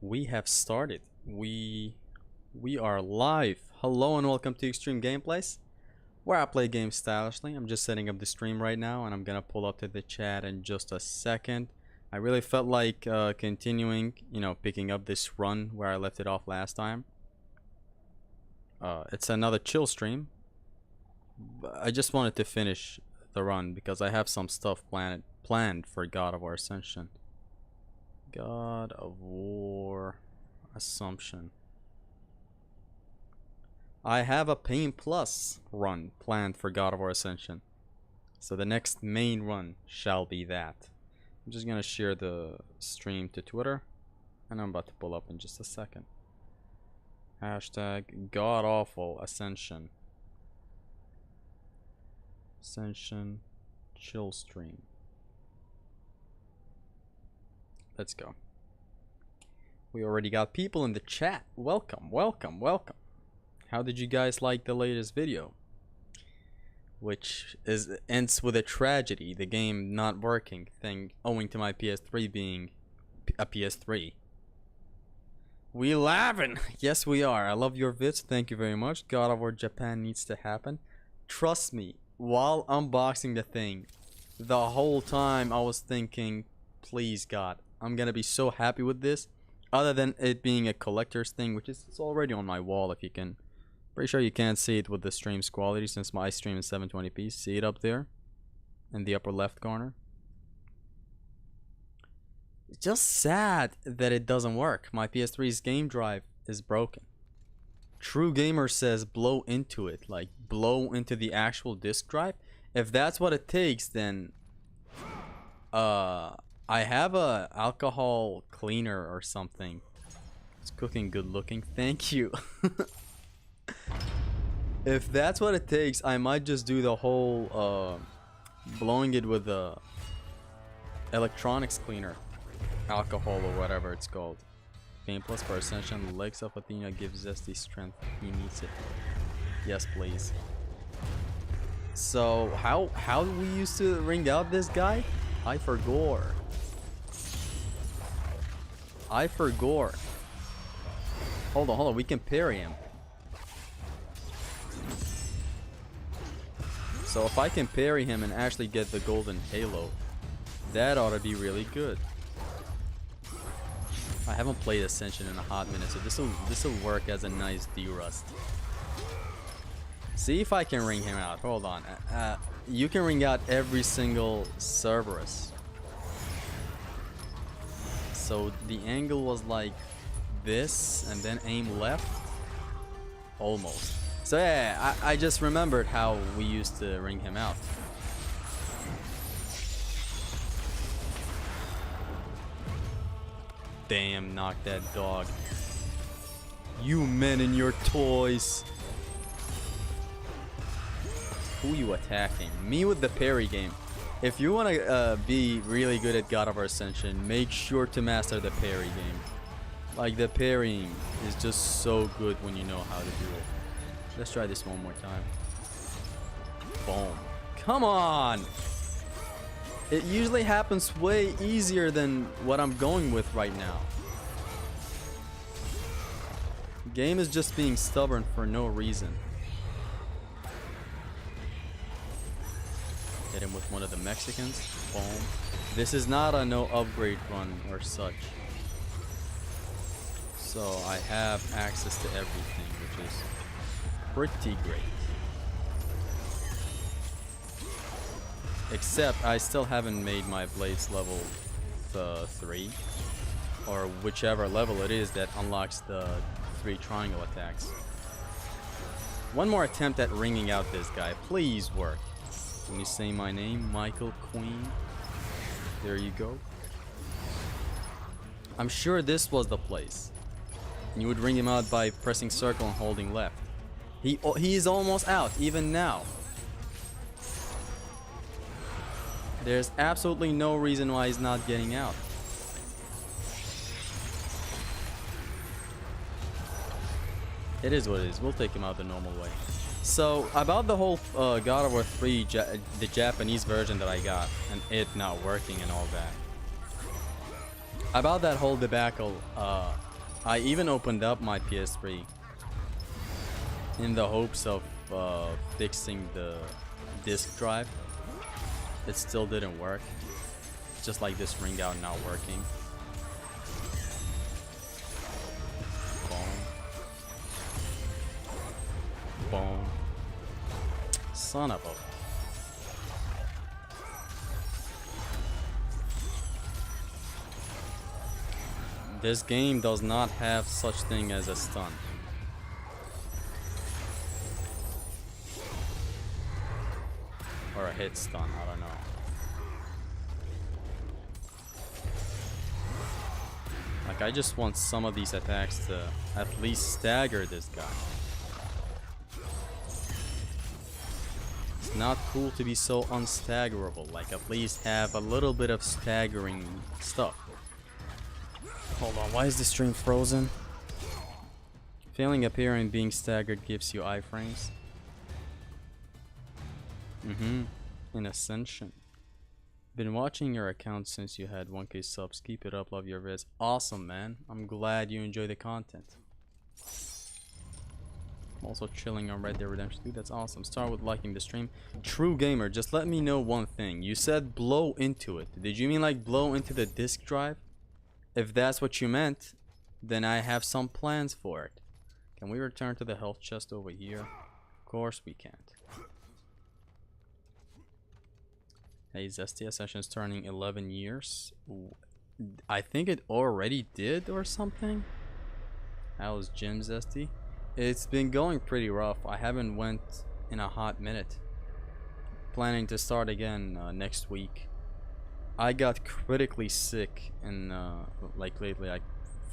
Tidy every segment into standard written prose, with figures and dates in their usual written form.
We have started. We are live. Hello and welcome to Extreme Gameplays, where I play games stylishly. I'm just setting up the stream right now, and I'm gonna pull up to the chat in just a second. I really felt like continuing, picking up this run where I left it off last time. It's another chill stream. I just wanted to finish the run because I have some stuff planned for God of War Ascension. God of War Assumption. I have a Pain Plus run planned for God of War Ascension. So the next main run shall be that. I'm just gonna share the stream to Twitter, and I'm about to pull up in just a second. Hashtag God Awful Ascension. Ascension chill stream. Let's go. We already got people in the chat. Welcome, welcome, welcome. How did you guys like the latest video? Which ends with a tragedy, the game not working thing, owing to my PS3 being a PS3. We laughing! Yes, we are. I love your vids. Thank you very much. God of War Japan needs to happen. Trust me, while unboxing the thing, the whole time I was thinking, please God, I'm gonna be so happy with this. Other than it being a collector's thing, which is it's already on my wall. If you can, pretty sure you can't see it with the stream's quality since my stream is 720p. See it up there in the upper left corner. It's just sad that it doesn't work. My PS3's game drive is broken. True Gamer says blow into it, like blow into the actual disk drive. If that's what it takes, then I have a alcohol cleaner or something. It's cooking good looking. Thank you. If that's what it takes, I might just do the whole blowing it with the electronics cleaner, alcohol or whatever it's called. Pain Plus for Ascension. The legs of Athena gives us the strength he needs it. Yes, please. So how do we used to ring out this guy? I forgot. Hold on, we can parry him. So if I can parry him and actually get the golden halo, that ought to be really good. I haven't played Ascension in a hot minute, so this will work as a nice D-rust. See if I can ring him out. Hold on. You can ring out every single Cerberus. So the angle was like this, and then aim left. Almost. So yeah, I just remembered how we used to ring him out. Damn, knock that dog. You men and your toys. Who you attacking? Me with the parry game. If you want to be really good at God of War Ascension, make sure to master the parry game. Like, the parrying is just so good when you know how to do it. Let's try this one more time. Boom. Come on! It usually happens way easier than what I'm going with right now. Game is just being stubborn for no reason. Hit him with one of the Mexicans. Boom. This is not a no upgrade run or such. So I have access to everything, which is pretty great. Except I still haven't made my blades level 3. Or whichever level it is that unlocks the 3 triangle attacks. One more attempt at ringing out this guy. Please work. Can you say my name? Michael Queen. There you go. I'm sure this was the place. You would ring him out by pressing circle and holding left. He is almost out, even now. There's absolutely no reason why he's not getting out. It is what it is. We'll take him out the normal way. So, about the whole God of War 3, the Japanese version that I got, and it not working and all that. About that whole debacle, I even opened up my PS3 in the hopes of fixing the disk drive. It still didn't work. Just like this ring out not working. Boom. Boom. Son of a... This game does not have such thing as a stun. Or a hit stun, I don't know. Like, I just want some of these attacks to at least stagger this guy. It's not cool to be so unstaggerable. Like, at least have a little bit of staggering stuff. Hold on, why is the stream frozen? Failing up here and being staggered gives you iframes. In Ascension. Been watching your account since you had 1k subs. Keep it up, love your vids. Awesome, man. I'm glad you enjoy the content. I'm also chilling on Red Dead Redemption 2. That's awesome. Start with liking the stream. True gamer, just let me know one thing. You said blow into it. Did you mean like blow into the disk drive? If that's what you meant, then I have some plans for it. Can we return to the health chest over here? Of course we can't. Hey, Zesty, Ascension is turning 11 years. Ooh, I think it already did or something. How's Jim, Zesty? It's been going pretty rough. I haven't went in a hot minute. Planning to start again next week. I got critically sick and like lately, like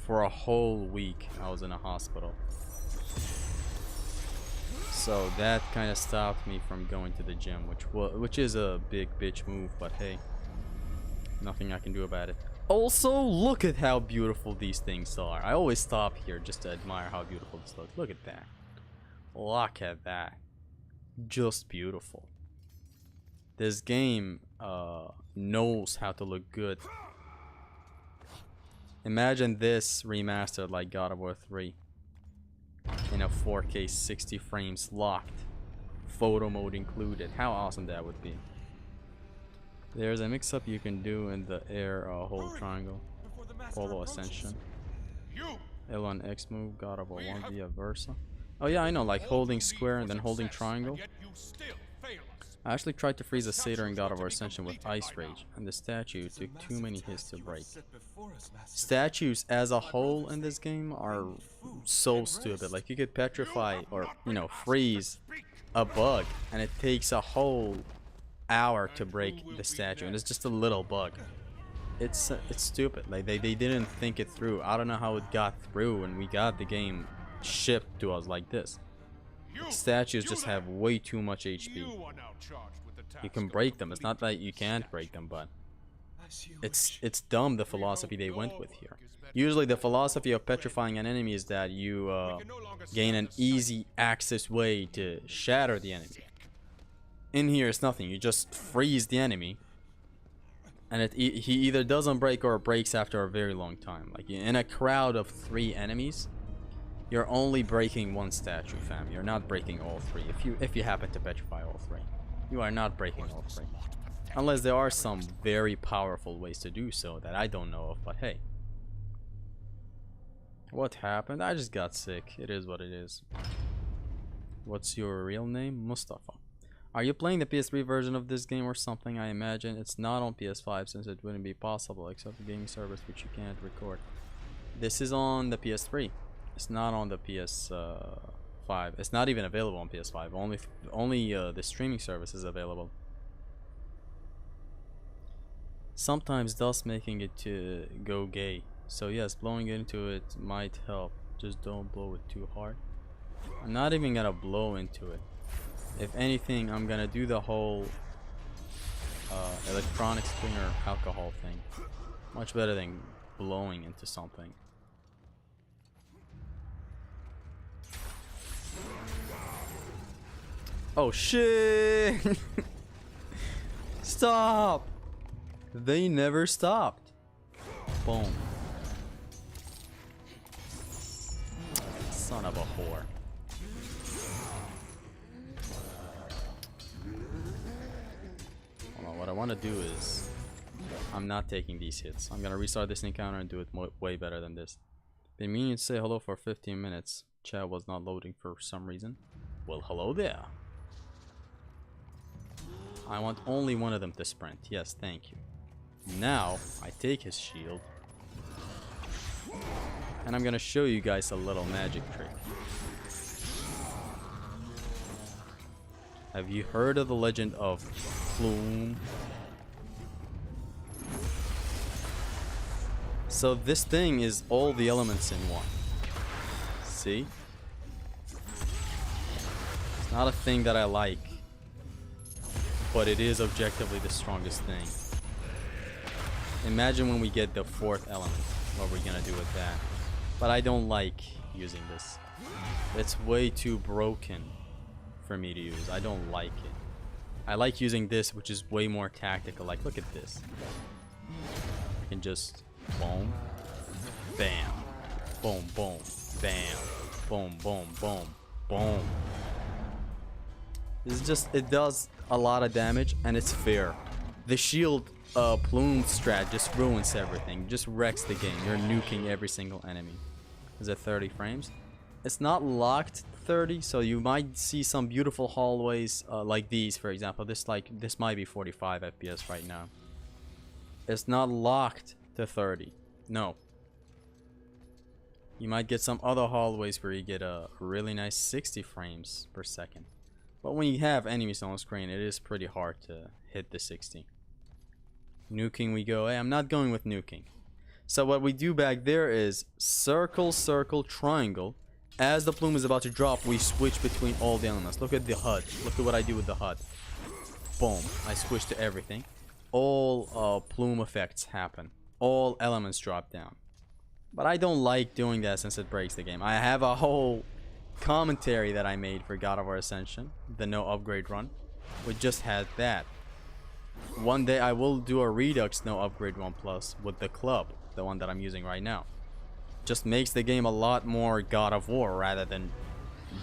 for a whole week I was in a hospital. So that kind of stopped me from going to the gym, which is a big bitch move, but hey, nothing I can do about it. Also, look at how beautiful these things are. I always stop here just to admire how beautiful this looks. Look at that. Look at that. Just beautiful. This game knows how to look good. Imagine this remastered like God of War 3. In a 4K 60 frames locked, photo mode included. How awesome that would be. There's a mix-up you can do in the air hold triangle. Follow Ascension. L1 X move, God of War 1 via versa. Oh yeah, I know, like holding square and then holding triangle. I actually tried to freeze a satyr in God of War Ascension with Ice Rage, and the statue took too many hits to break. Statues as a whole in this game are so stupid. Like, you could petrify or, you know, freeze a bug, and it takes a whole hour to break the statue, and it's just a little bug. It's stupid. Like, they didn't think it through. I don't know how it got through and we got the game shipped to us like this. Statues just have way too much HP. You can break them. It's not that you can't break them, but it's dumb the philosophy they went with here. Usually the philosophy of petrifying an enemy is that you gain an easy access way to shatter the enemy. In here it's nothing. You just freeze the enemy, and he either doesn't break or breaks after a very long time. Like, in a crowd of 3 enemies, you're only breaking one statue, fam. You're not breaking all 3. If you happen to petrify all 3, you are not breaking all 3. Unless there are some very powerful ways to do so that I don't know of, but hey. What happened? I just got sick. It is what it is. What's your real name? Mustafa. Are you playing the PS3 version of this game or something? I imagine it's not on PS5 since it wouldn't be possible except for gaming service which you can't record. This is on the PS3. It's not on the PS5. It's not even available on PS5. Only the streaming service is available. Sometimes thus making it to go gay. So yes, blowing into it might help. Just don't blow it too hard. I'm not even gonna blow into it. If anything, I'm gonna do the whole electronic springer alcohol thing. Much better than blowing into something. Oh shit! Stop! They never stopped. Boom. Son of a whore. Hold on, what I want to do is... I'm not taking these hits. I'm gonna restart this encounter and do it way better than this. Been meaning to say hello for 15 minutes. Chat was not loading for some reason. Well, hello there. I want only one of them to sprint. Yes, thank you. Now, I take his shield. And I'm gonna show you guys a little magic trick. Have you heard of the legend of Plume? So this thing is all the elements in one. See? It's not a thing that I like, but it is objectively the strongest thing. Imagine when we get the fourth element, what we're gonna do with that. But I don't like using this. It's way too broken for me to use. I don't like it. I like using this, which is way more tactical. Like, look at this. I can just boom, bam, boom, boom, bam, boom, boom, boom, boom. It's just, it does a lot of damage and it's fair. The shield plume strat just ruins everything, just wrecks the game. You're nuking every single enemy. Is it 30 frames? It's not locked 30, so you might see some beautiful hallways like these, for example. This might be 45 FPS right now. It's not locked to 30. No. You might get some other hallways where you get a really nice 60 frames per second. But when you have enemies on screen, it is pretty hard to hit the 60. Nuking we go. Hey, I'm not going with nuking. So what we do back there is circle, circle, triangle. As the plume is about to drop, we switch between all the elements. Look at the HUD. Look at what I do with the HUD. Boom. I switch to everything. All plume effects happen. All elements drop down. But I don't like doing that since it breaks the game. I have a whole commentary that I made for God of War Ascension, the no upgrade run. We just had that. One day I will do a Redux no upgrade 1 plus with the club, the one that I'm using right now. Just makes the game a lot more God of War rather than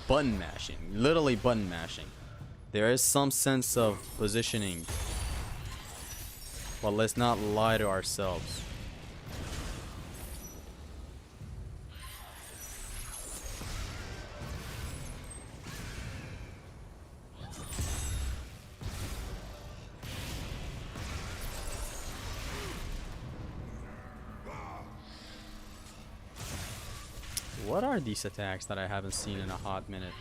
button mashing. Literally button mashing. There is some sense of positioning. But let's not lie to ourselves. What are these attacks that I haven't seen in a hot minute?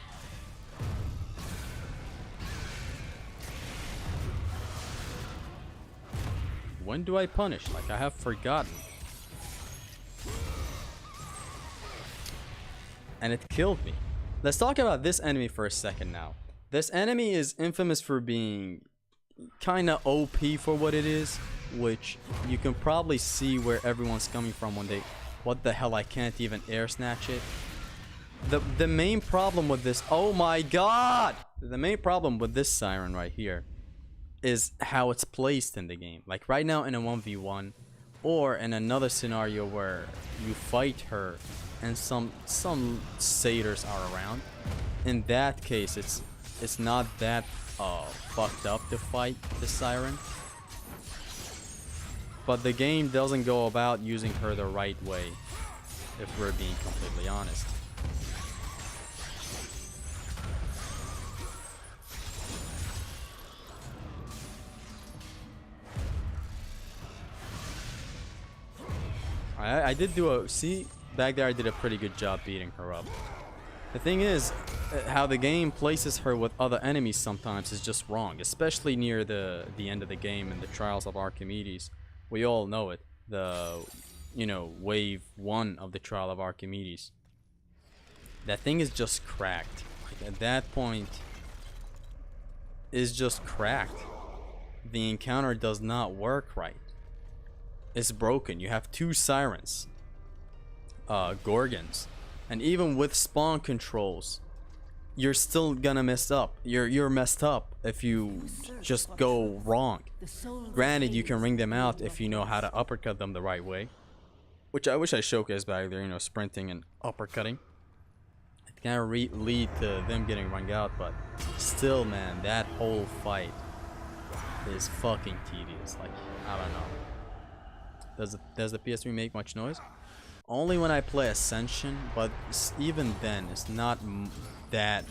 When do I punish? Like, I have forgotten. And it killed me. Let's talk about this enemy for a second now. This enemy is infamous for being kinda OP for what it is, which you can probably see where everyone's coming from when they... What the hell, I can't even air snatch it. The main problem with this... Oh my god! The main problem with this siren right here is how it's placed in the game. Like right now in a 1v1 or in another scenario where you fight her and some satyrs are around. In that case, it's not that fucked up to fight the siren. But the game doesn't go about using her the right way, if we're being completely honest. I did do a... See, back there I did a pretty good job beating her up. The thing is, how the game places her with other enemies sometimes is just wrong, especially near the end of the game in the Trials of Archimedes. We all know it. The, you know, wave 1 of the Trial of Archimedes. That thing is just cracked. Like, at that point, is just cracked. The encounter does not work right. It's broken. You have 2 sirens. Gorgons. And even with spawn controls, you're still gonna mess up. You're messed up if you just go wrong. Granted, you can ring them out if you know how to uppercut them the right way, which I wish I showcased back there, you know, sprinting and uppercutting. It can lead to them getting rung out, but still, man, that whole fight is fucking tedious. Like, I don't know. Does the PS3 make much noise? Only when I play Ascension, but even then, it's not that,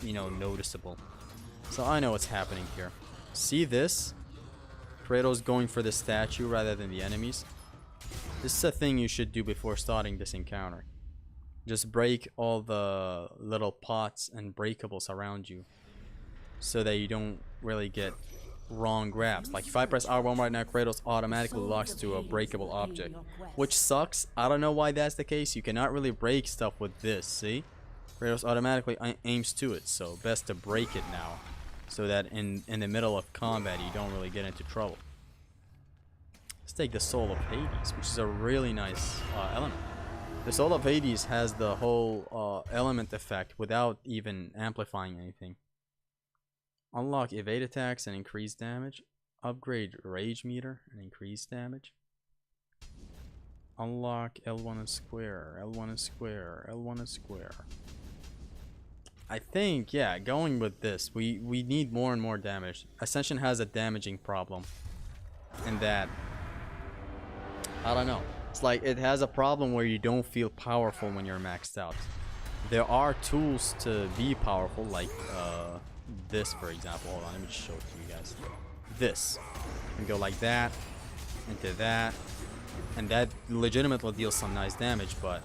you know, noticeable. So I know what's happening here. See this? Kratos going for the statue rather than the enemies. This is a thing you should do before starting this encounter. Just break all the little pots and breakables around you, so that you don't really get wrong grabs. Like if I press R1 right now, Kratos automatically locks to a breakable object, which sucks. I don't know why that's the case. You cannot really break stuff with this, see? Kratos automatically aims to it, so best to break it now, so that in the middle of combat you don't really get into trouble. Let's take the Soul of Hades, which is a really nice element. The Soul of Hades has the whole element effect without even amplifying anything. Unlock evade attacks and increase damage. Upgrade rage meter and increase damage. Unlock L1 and square, L1 and square, L1 and square. I think, yeah, going with this, we need more and more damage. Ascension has a damaging problem in that, I don't know. It's like it has a problem where you don't feel powerful when you're maxed out. There are tools to be powerful, like this, for example. Hold on, let me just show it to you guys. This. You can go like that, into that, and that legitimately deals some nice damage, but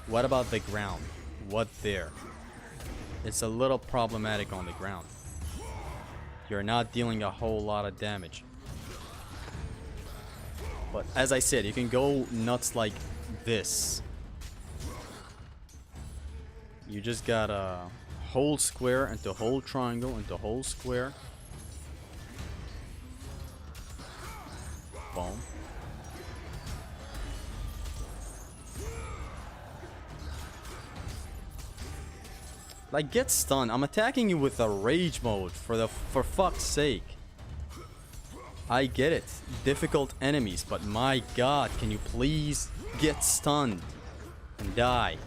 what about the ground? What there? It's a little problematic on the ground. You're not dealing a whole lot of damage. But as I said, you can go nuts like this. You just gotta hold square into hold triangle into hold square. Boom. Like, get stunned. I'm attacking you with a rage mode for fuck's sake. I get it. Difficult enemies, but my god, can you please get stunned and die?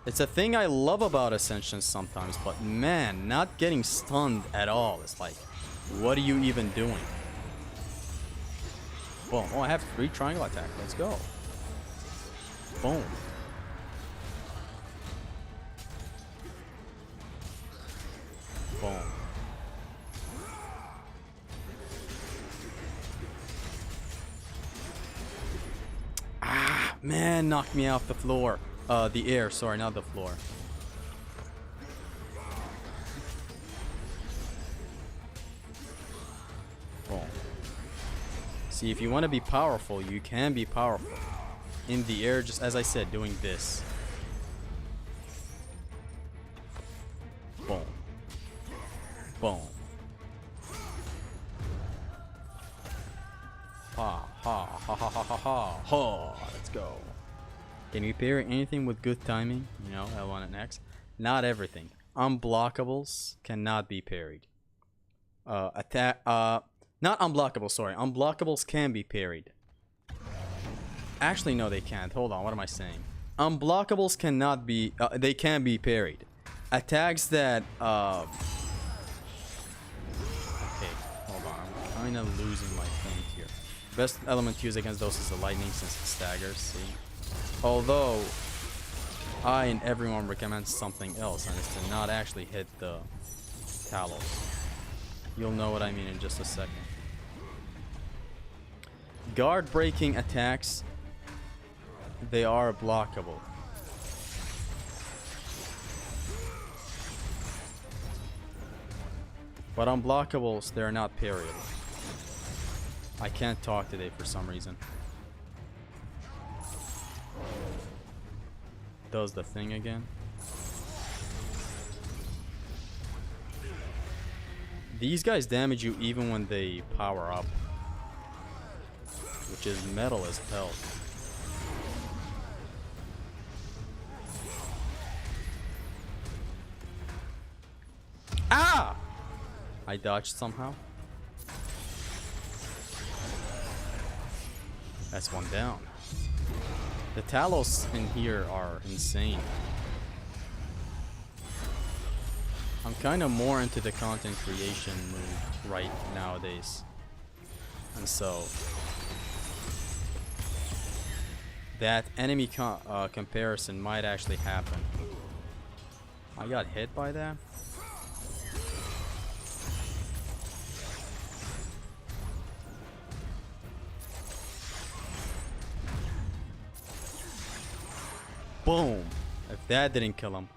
It's a thing I love about Ascension sometimes, but man, not getting stunned at all. It's like, what are you even doing? Boom. Oh, I have 3 triangle attack. Let's go. Boom. Boom. Ah, man, knocked me off the floor. The air, sorry, not the floor. Boom. See, if you want to be powerful, you can be powerful. In the air, just as I said, doing this. Boom. Boom. Ha ha ha ha ha ha ha ha. Let's go. Can you parry anything with good timing? You know, L1 and X. Not everything. Unblockables cannot be parried. Not unblockable, sorry. Unblockables can be parried. Actually, no, they can't. Hold on, what am I saying? Unblockables cannot be... they can be parried. Attacks that... Okay, hold on. I'm kind of losing my thing here. Best element to use against those is the lightning since it staggers, see? Although, I and everyone recommend something else, and it's to not actually hit the Talos. You'll know what I mean in just a second. Guard breaking attacks, they are blockable. But unblockables, they're not parryable. I can't talk today for some reason. Does the thing again. These guys damage you even when they power up, which is metal as hell. Ah! I dodged somehow. That's one down. The Talos in here are insane. I'm kind of more into the content creation mood right nowadays. And so that enemy comparison might actually happen. I got hit by that. Boom! If that didn't kill him,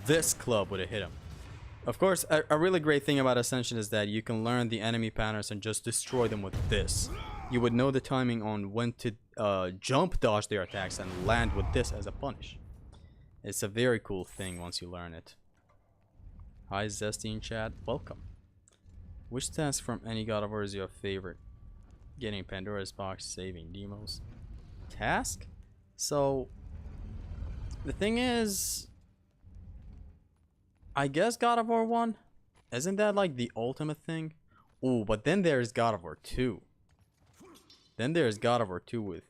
this club would have hit him. Of course, a really great thing about Ascension is that you can learn the enemy patterns and just destroy them with this. You would know the timing on when to jump dodge their attacks and land with this as a punish. It's a very cool thing once you learn it. Hi Zesty in chat, welcome. Which task from any God of War is your favorite? Getting Pandora's box, saving demos. Task? So the thing is, I guess God of War 1? Isn't that like the ultimate thing? Ooh, but then there's God of War 2. Then there's God of War 2 with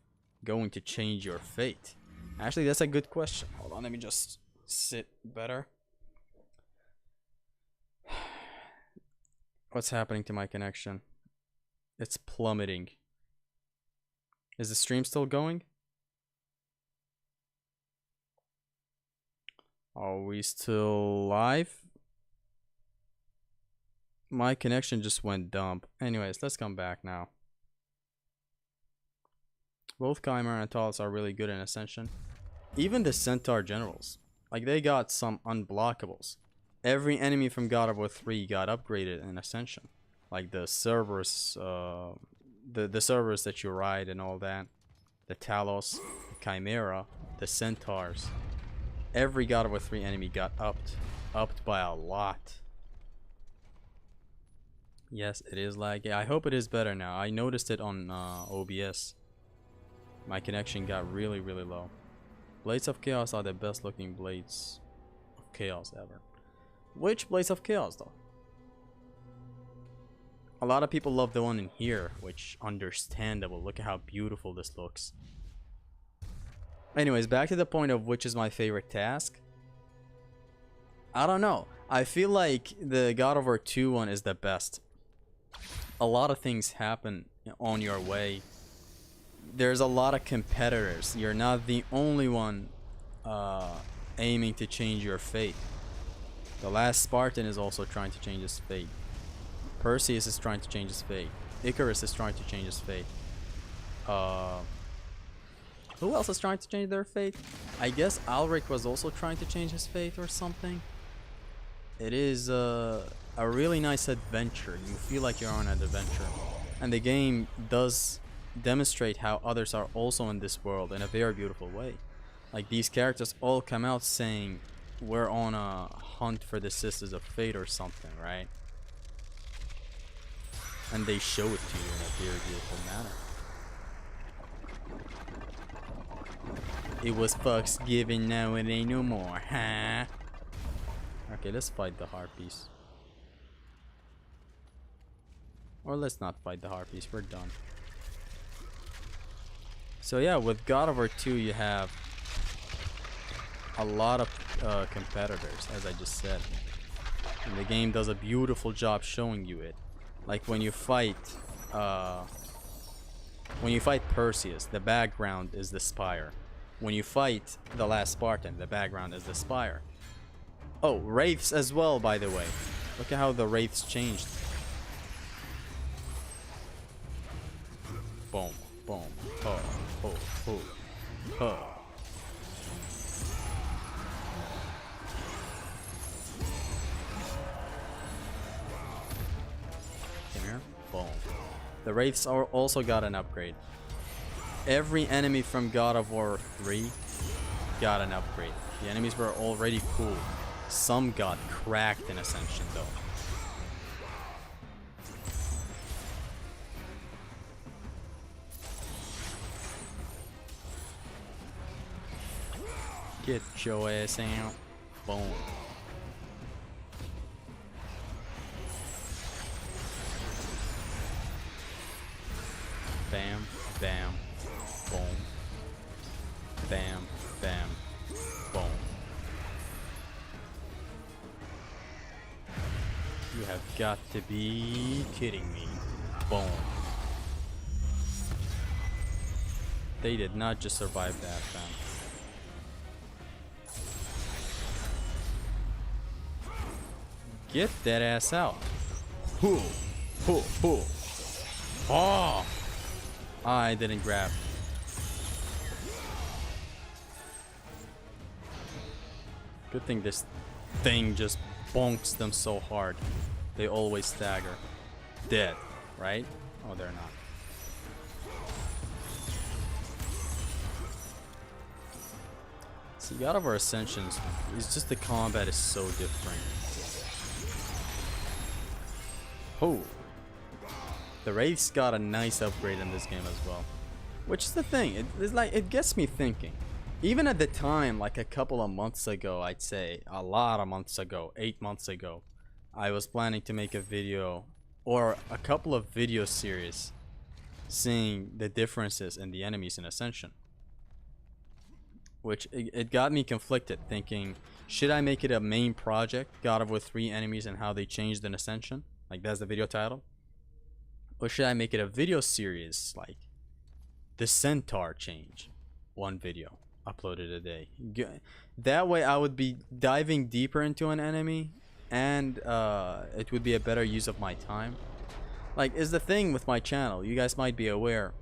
going to change your fate. Actually, that's a good question. Hold on, let me just sit better. What's happening to my connection? It's plummeting. Is the stream still going? Are we still live? My connection just went dumb. Anyways, let's come back now. Both Chimera and Talos are really good in Ascension. Even the Centaur generals. Like, they got some unblockables. Every enemy from God of War 3 got upgraded in Ascension. Like the servers, the servers that you ride and all that. The Talos, the Chimera, the Centaurs. Every God of War 3 enemy got upped by a lot. Yes, it is laggy. I hope it is better now. I noticed it on OBS. My connection got really, really low. Blades of Chaos are the best looking blades of Chaos ever. Which Blades of Chaos though? A lot of people love the one in here, which understandable. Look at how beautiful this looks. Anyways, back to the point of which is my favorite task. I don't know. I feel like the God of War 2 one is the best. A lot of things happen on your way. There's a lot of competitors. You're not the only one aiming to change your fate. The last Spartan is also trying to change his fate. Perseus is trying to change his fate. Icarus is trying to change his fate. Who else is trying to change their fate? I guess Alric was also trying to change his fate or something. It is a really nice adventure. You feel like you're on an adventure. And the game does demonstrate how others are also in this world in a very beautiful way. Like, these characters all come out saying we're on a hunt for the Sisters of Fate or something, right? And they show it to you in a very beautiful manner. It was fucks given, now it ain't no more, huh? Okay, let's fight the Harpies. Or let's not fight the Harpies, we're done. So yeah, with God of War 2 you have a lot of competitors, as I just said. And the game does a beautiful job showing you it. Like when you fight Perseus, the background is the spire. When you fight the last Spartan, the background is the spire. Oh, wraiths as well, by the way. Look at how the wraiths changed. Boom, boom, ho, ho, ho, ho. Come here. Boom. The wraiths are also got an upgrade. Every enemy from God of War 3 got an upgrade. The enemies were already cool. Some got cracked in Ascension though. Get your ass out. Boom. Bam, bam, boom. Bam, bam, boom. You have got to be kidding me. Boom. They did not just survive that, fam. Get that ass out. Hoo, hoo, hoo. Oh! I didn't grab. Good thing this thing just bonks them so hard. They always stagger. Dead, right? Oh, they're not. See, God of War Ascensions, it's just the combat is so different. Oh. The Wraiths got a nice upgrade in this game as well. Which is the thing, it's like, it gets me thinking. Even at the time, like a couple of months ago, I'd say, a lot of months ago, 8 months ago, I was planning to make a video, or a couple of video series, seeing the differences in the enemies in Ascension. Which, it got me conflicted, thinking, should I make it a main project, God of War 3 enemies and how they changed in Ascension? Like, that's the video title. Or should I make it a video series, like, the Centaur change? One video uploaded a day. That way I would be diving deeper into an enemy, and it would be a better use of my time. Like, is the thing with my channel, you guys might be aware,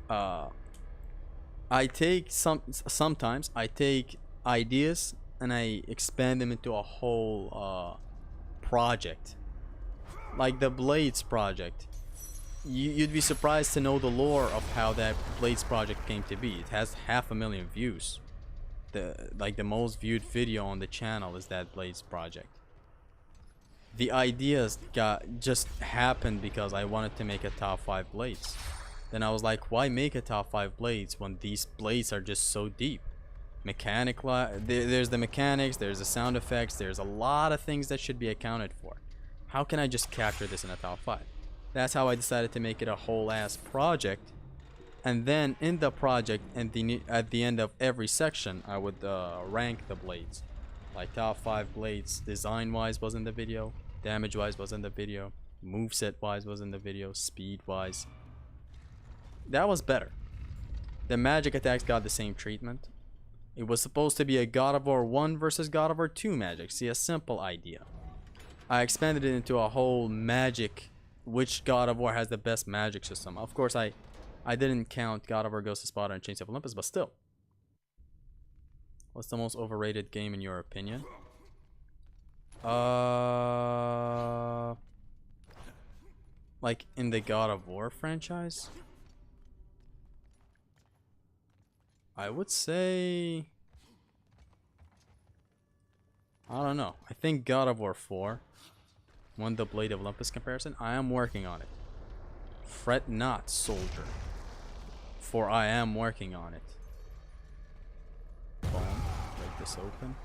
I take sometimes I take ideas and I expand them into a whole project, like the Blades project. You'd be surprised to know the lore of how that Blades project came to be. It has 500,000 views. The most viewed video on the channel is that Blades project. The ideas just happened because I wanted to make a top 5 Blades. Then I was like, why make a top 5 Blades when these Blades are just so deep? There's the mechanics, there's the sound effects, there's a lot of things that should be accounted for. How can I just capture this in a top 5? That's how I decided to make it a whole ass project. And then in the project, and at the end of every section, I would rank the Blades. Like top 5 Blades, design wise was in the video, damage wise was in the video, moveset wise was in the video, speed wise. That was better. The magic attacks got the same treatment. It was supposed to be a God of War 1 versus God of War 2 magic. See, a simple idea. I expanded it into a whole magic, which God of War has the best magic system. Of course, I didn't count God of War Ghost of Sparta and Chains of Olympus, but still. What's the most overrated game in your opinion? Like in the God of War franchise? I would say, I don't know. I think God of War 4 won the Blade of Olympus comparison. I am working on it. Fret not, soldier, for I am working on it. Boom. Break this open.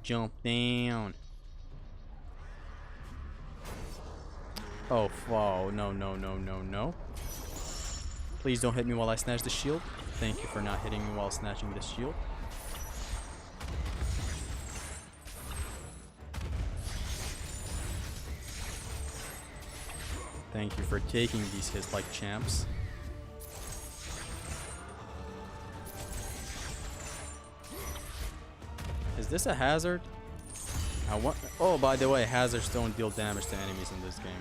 Jump down. Oh, no, no, no, no, no. Please don't hit me while I snatch the shield. Thank you for not hitting me while snatching the shield. Thank you for taking these hits like champs. Is this a hazard? Oh, by the way, hazards don't deal damage to enemies in this game.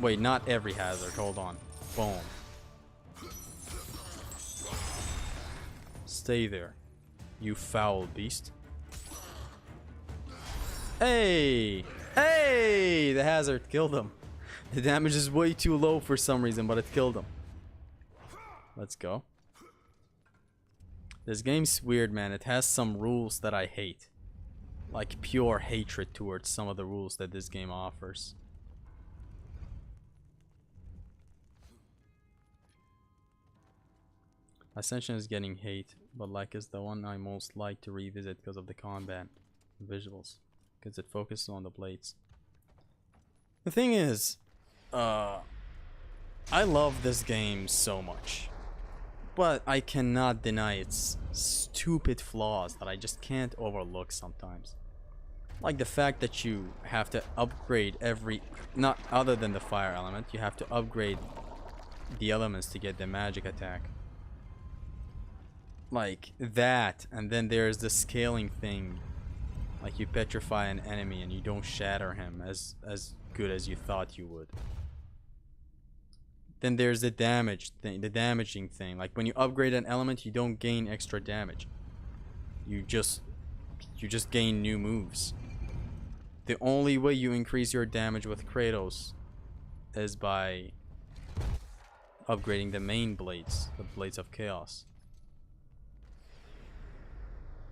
Wait, not every hazard. Hold on. Boom. Stay there, you foul beast. Hey! Hey! The hazard killed him. The damage is way too low for some reason, but it killed him. Let's go. This game's weird, man. It has some rules that I hate. Like pure hatred towards some of the rules that this game offers. Ascension is getting hate, but like is the one I most like to revisit because of the combat visuals, because it focuses on the blades. The thing is, I love this game so much. but I cannot deny its stupid flaws that I just can't overlook sometimes. Like the fact that you have to upgrade every, not other than the fire element, you have to upgrade the elements to get the magic attack. Like that, and then there's the scaling thing. Like you petrify an enemy and you don't shatter him as good as you thought you would. Then there's the damage thing, the damaging thing. Like when you upgrade an element, you don't gain extra damage. You just gain new moves. The only way you increase your damage with Kratos is by upgrading the main blades, the Blades of Chaos.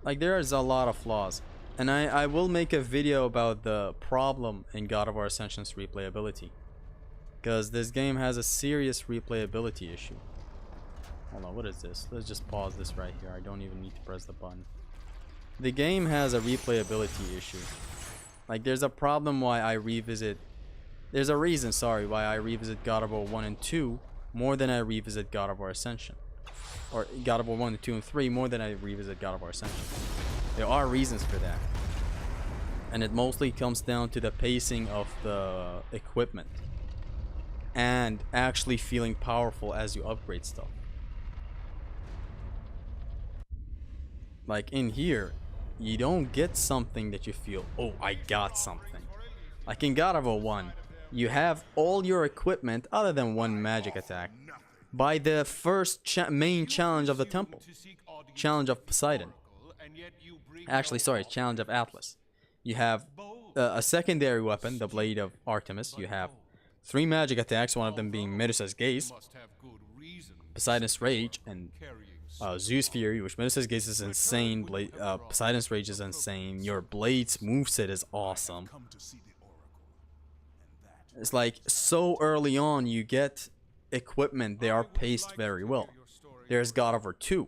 Like there's a lot of flaws. And I will make a video about the problem in God of War Ascension's replayability. Because this game has a serious replayability issue. Hold on, what is this? Let's just pause this right here. I don't even need to press the button. The game has a replayability issue. Like there's a problem why I revisit... There's a reason, sorry, why I revisit God of War 1 and 2 more than I revisit God of War Ascension. Or God of War 1, 2, and 3 more than I revisit God of War Ascension. There are reasons for that. And it mostly comes down to the pacing of the equipment. And actually feeling powerful as you upgrade stuff. Like in here, you don't get something that you feel, oh, I got something. Like in God of War 1, you have all your equipment other than one magic attack by the first main challenge of the temple. Challenge of Poseidon. Actually, sorry, Challenge of Atlas. You have a secondary weapon, the Blade of Artemis. You have 3 magic attacks, one of them being Medusa's Gaze, Poseidon's Rage, and Zeus' Fury, which Medusa's Gaze is insane. Poseidon's Rage is insane. Your Blade's moveset is awesome. It's like so early on you get equipment, they are paced very well. There's God of War 2,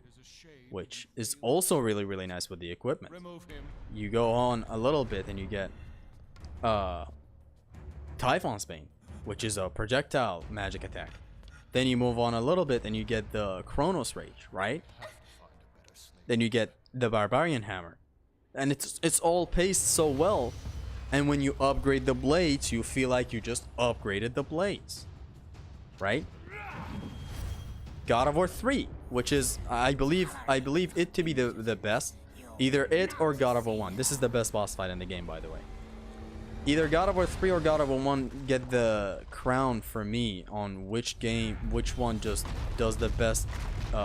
which is also really nice with the equipment. You go on a little bit and you get Typhon's Bane, which is a projectile magic attack. Then you move on a little bit and you get the Chronos Rage, right? Then you get the Barbarian Hammer. And it's all paced so well. And when you upgrade the blades, you feel like you just upgraded the blades. Right? God of War 3, which is I believe it to be the best. Either it or God of War 1. This is the best boss fight in the game, by the way. Either God of War 3 or God of War 1 get the crown for me on which one just does the best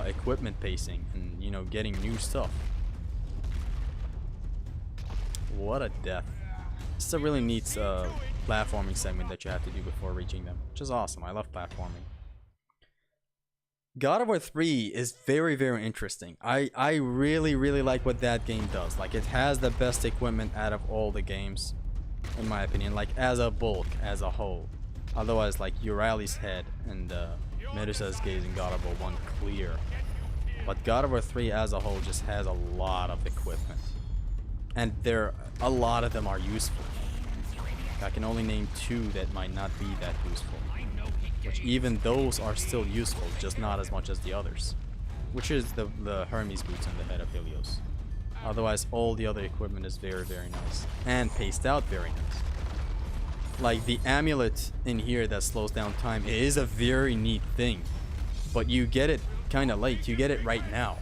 equipment pacing and, you know, getting new stuff. What a death. It's a really neat platforming segment that you have to do before reaching them, which is awesome. I love platforming. God of War 3 is very interesting. I really like what that game does. Like, it has the best equipment out of all the games, in my opinion, like as a bulk, as a whole. Otherwise, like Euryal's head and Medusa's Gaze in God of War 1 clear. But God of War 3 as a whole just has a lot of equipment. And a lot of them are useful. I can only name 2 that might not be that useful. Which even those are still useful, just not as much as the others. Which is the Hermes boots and the head of Helios. Otherwise, all the other equipment is very nice. And paced out very nice. Like the amulet in here that slows down time is a very neat thing. But you get it kind of late. You get it right now.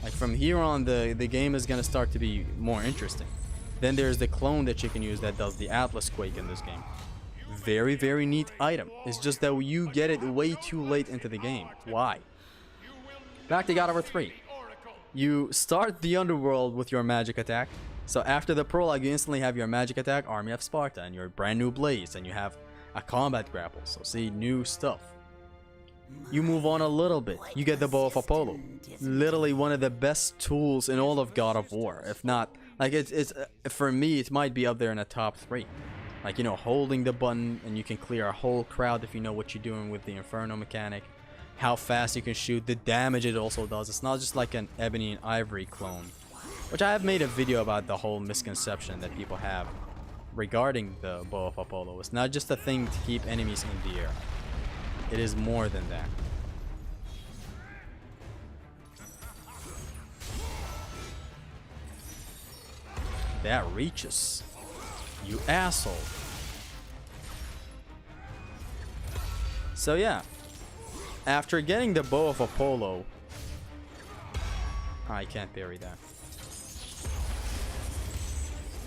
Like from here on, the game is going to start to be more interesting. Then there's the clone that you can use that does the Atlas Quake in this game. Very neat item. It's just that you get it way too late into the game. Why? Back to God of War 3. You start the underworld with your magic attack. So after the prologue, you instantly have your magic attack, Army of Sparta, and your brand new blades, and you have a combat grapple. So see, new stuff. You move on a little bit. You get the Bow of Apollo. Literally one of the best tools in all of God of War. If not, like it's for me, it might be up there in the top 3. Like, you know, holding the button and you can clear a whole crowd if you know what you're doing with the Inferno mechanic. How fast you can shoot, the damage it also does. It's not just like an Ebony and Ivory clone. Which I have made a video about the whole misconception that people have regarding the Bow of Apollo. It's not just a thing to keep enemies in the air. It is more than that. That reaches. You asshole. So yeah. After getting the Bow of Apollo... I can't parry that.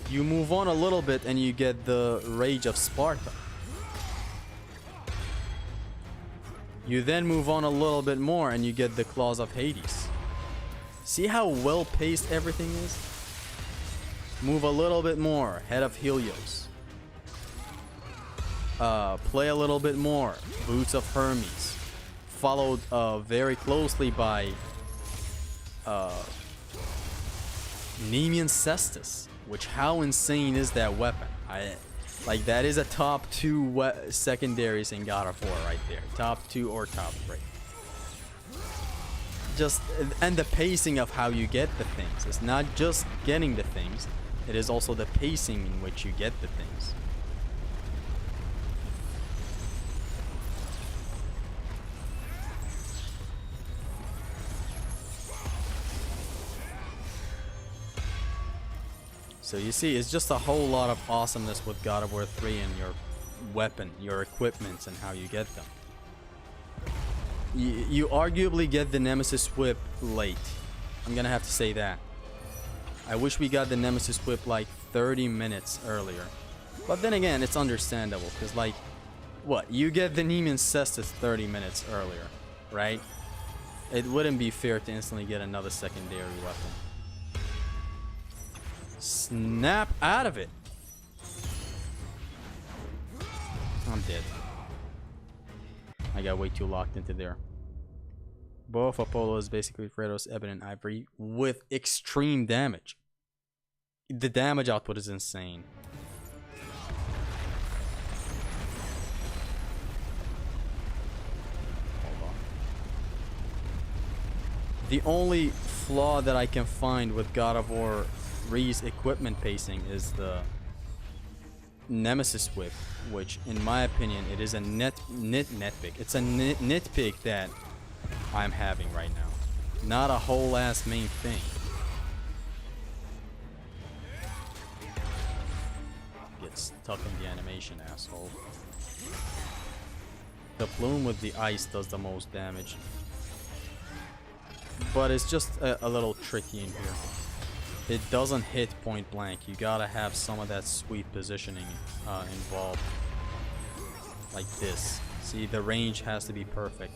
You move on a little bit and you get the Rage of Sparta. You then move on a little bit more and you get the Claws of Hades. See how well paced everything is? Move a little bit more, Head of Helios. Play a little bit more, Boots of Hermes. Followed very closely by Nemean Cestus. Which, how insane is that weapon? Like, that is a top 2 secondaries in God of War right there. Top 2 or top 3. Just, and the pacing of how you get the things. It's not just getting the things. It is also the pacing in which you get the things. So you see, it's just a whole lot of awesomeness with God of War 3 and your weapon, your equipments, and how you get them. You arguably get the Nemesis Whip late. I'm gonna have to say that. I wish we got the Nemesis Whip like 30 minutes earlier. But then again, it's understandable, because like, what? You get the Nemean Cestus 30 minutes earlier, right? It wouldn't be fair to instantly get another secondary weapon. Snap out of it. I'm dead. I got way too locked into there. Bow of Apollo is basically Kratos, Ebon, and Ivory with extreme damage. The damage output is insane. Hold on. The only flaw that I can find with God of War 3's equipment pacing is the Nemesis Whip, which in my opinion it is a nitpick. It's a nitpick that I'm having right now, not a whole ass main thing. Get stuck in the animation, asshole. The plume with the ice does the most damage, but it's just a little tricky in here. It doesn't hit point blank. You gotta have some of that sweet positioning involved. Like this. See, the range has to be perfect.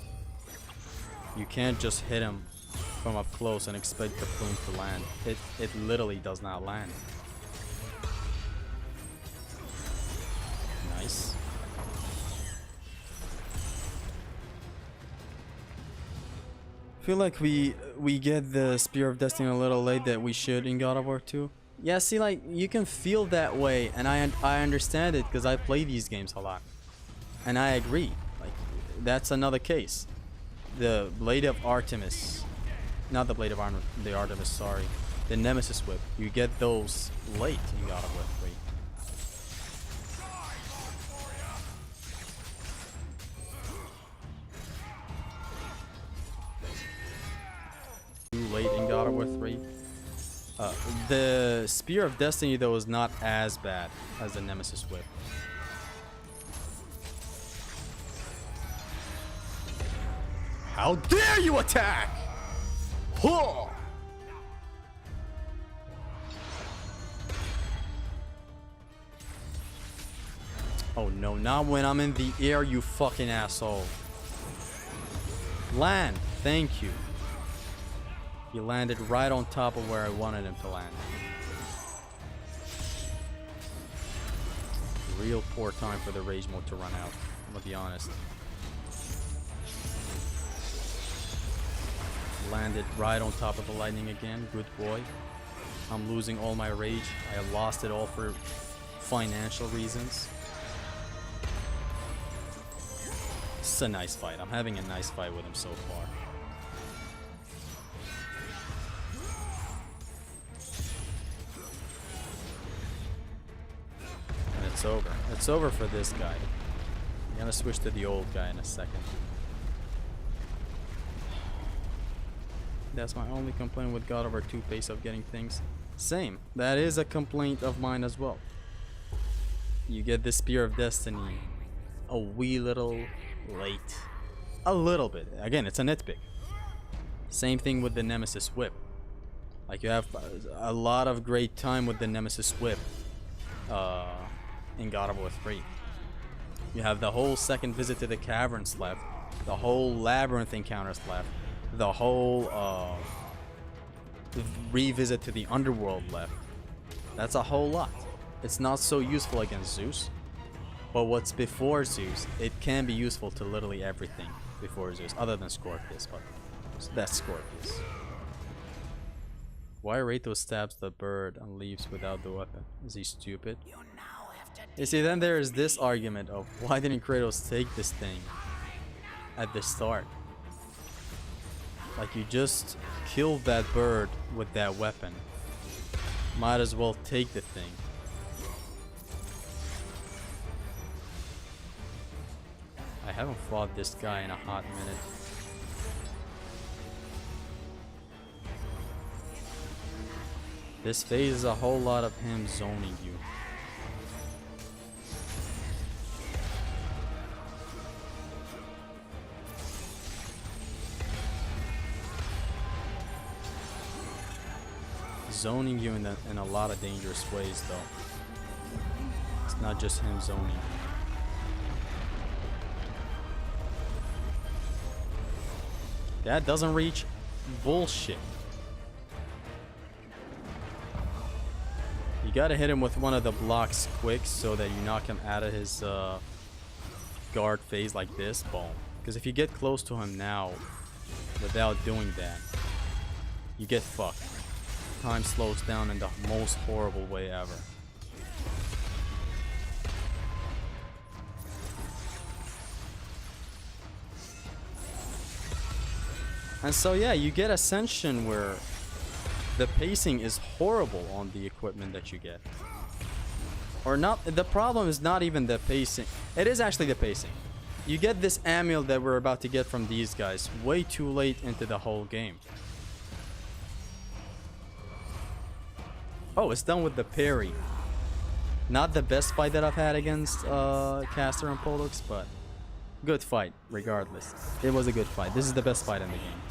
You can't just hit him from up close and expect the plume to land. It literally does not land. Nice. I feel like we get the Spear of Destiny a little late that we should in God of War 2. Yeah, see, like, you can feel that way, and I understand it because I play these games a lot. And I agree. Like, that's another case. The Blade of Artemis. Not the Blade of Artemis, sorry. The Nemesis Whip. You get those late in God of War 3. Late in God of War 3. The Spear of Destiny though is not as bad as the Nemesis Whip. How dare you attack! Huh! Oh no, not when I'm in the air, you fucking asshole. Land, thank you. He landed right on top of where I wanted him to land. Real poor time for the rage mode to run out, I'm gonna be honest. Landed right on top of the lightning again, good boy. I'm losing all my rage. I lost it all for financial reasons. It's a nice fight. I'm having a nice fight with him so far. It's over. It's over for this guy. I'm gonna switch to the old guy in a second. That's my only complaint with God of War 2 pace of getting things. Same. That is a complaint of mine as well. You get the Spear of Destiny a wee little late. A little bit. Again, it's a nitpick. Same thing with the Nemesis Whip. Like, you have a lot of great time with the Nemesis Whip in God of War 3. You have the whole second visit to the caverns left, the whole labyrinth encounters left, the whole revisit to the underworld left. That's a whole lot. It's not so useful against Zeus, but what's before Zeus, it can be useful to literally everything before Zeus, other than Scorpius, but that's Scorpius. Why Rato stabs the bird and leaves without the weapon? Is he stupid? You see, then there is this argument of why didn't Kratos take this thing at the start? Like, you just killed that bird with that weapon. Might as well take the thing. I haven't fought this guy in a hot minute. This phase is a whole lot of him zoning you. Zoning you in a lot of dangerous ways, though. It's not just him zoning. That doesn't reach. Bullshit. You gotta hit him with one of the blocks quick so that you knock him out of his guard phase like this. Boom. Because if you get close to him now without doing that, you get fucked. Time slows down in the most horrible way ever. And so yeah, you get Ascension where the pacing is horrible on the equipment that you get. Or not, the problem is not even the pacing. It is actually the pacing. You get this amulet that we're about to get from these guys way too late into the whole game. Oh, it's done with the parry. Not the best fight that I've had against Caster and Pollux, but good fight, regardless. It was a good fight. This is the best fight in the game.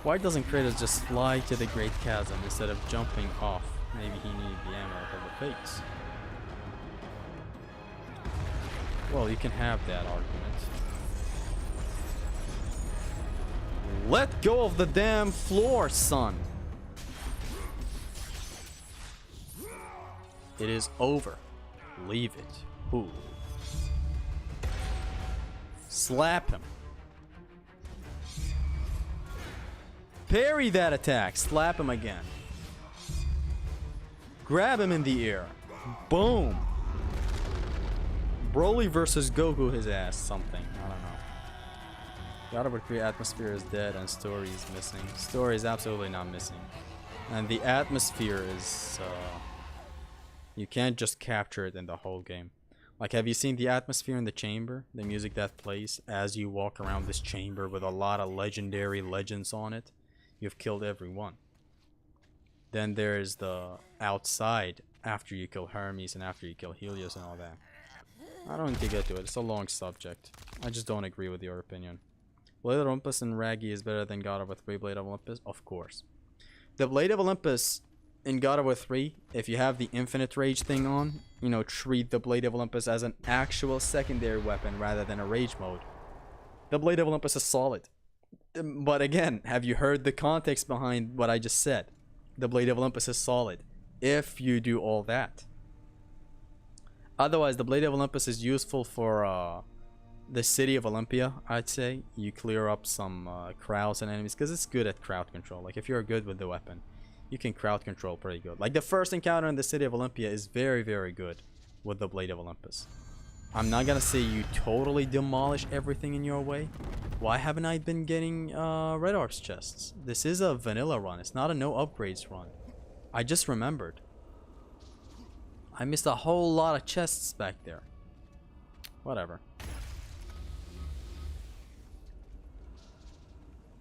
Why doesn't Kratos just fly to the Great Chasm instead of jumping off? Maybe he needed the ammo for the fakes. Well, you can have that argument. Let go of the damn floor, son! It is over. Leave it. Ooh. Slap him. Parry that attack. Slap him again. Grab him in the air. Boom. Broly versus Goku his ass. Something. I don't know. God of War 3 atmosphere is dead and story is missing. Story is absolutely not missing. And the atmosphere is... you can't just capture it in the whole game. Like, have you seen the atmosphere in the chamber? The music that plays as you walk around this chamber with a lot of legendary legends on it? You've killed everyone. Then there's the outside after you kill Hermes and after you kill Helios and all that. I don't need to get to it. It's a long subject. I just don't agree with your opinion. Blade of Olympus and Raggi is better than God of War 3 Blade of Olympus? Of course. The Blade of Olympus in God of War 3, if you have the infinite rage thing on, you know, treat the Blade of Olympus as an actual secondary weapon rather than a rage mode. The Blade of Olympus is solid. But again, have you heard the context behind what I just said? The Blade of Olympus is solid if you do all that. Otherwise, the Blade of Olympus is useful for the city of Olympia, I'd say. You clear up some crowds and enemies because it's good at crowd control. Like, if you're good with the weapon, you can crowd control pretty good. Like, the first encounter in the city of Olympia is very, very good with the Blade of Olympus. I'm not gonna say you totally demolish everything in your way. Why haven't I been getting Red Orbs chests? This is a vanilla run. It's not a no upgrades run. I just remembered. I missed a whole lot of chests back there. Whatever.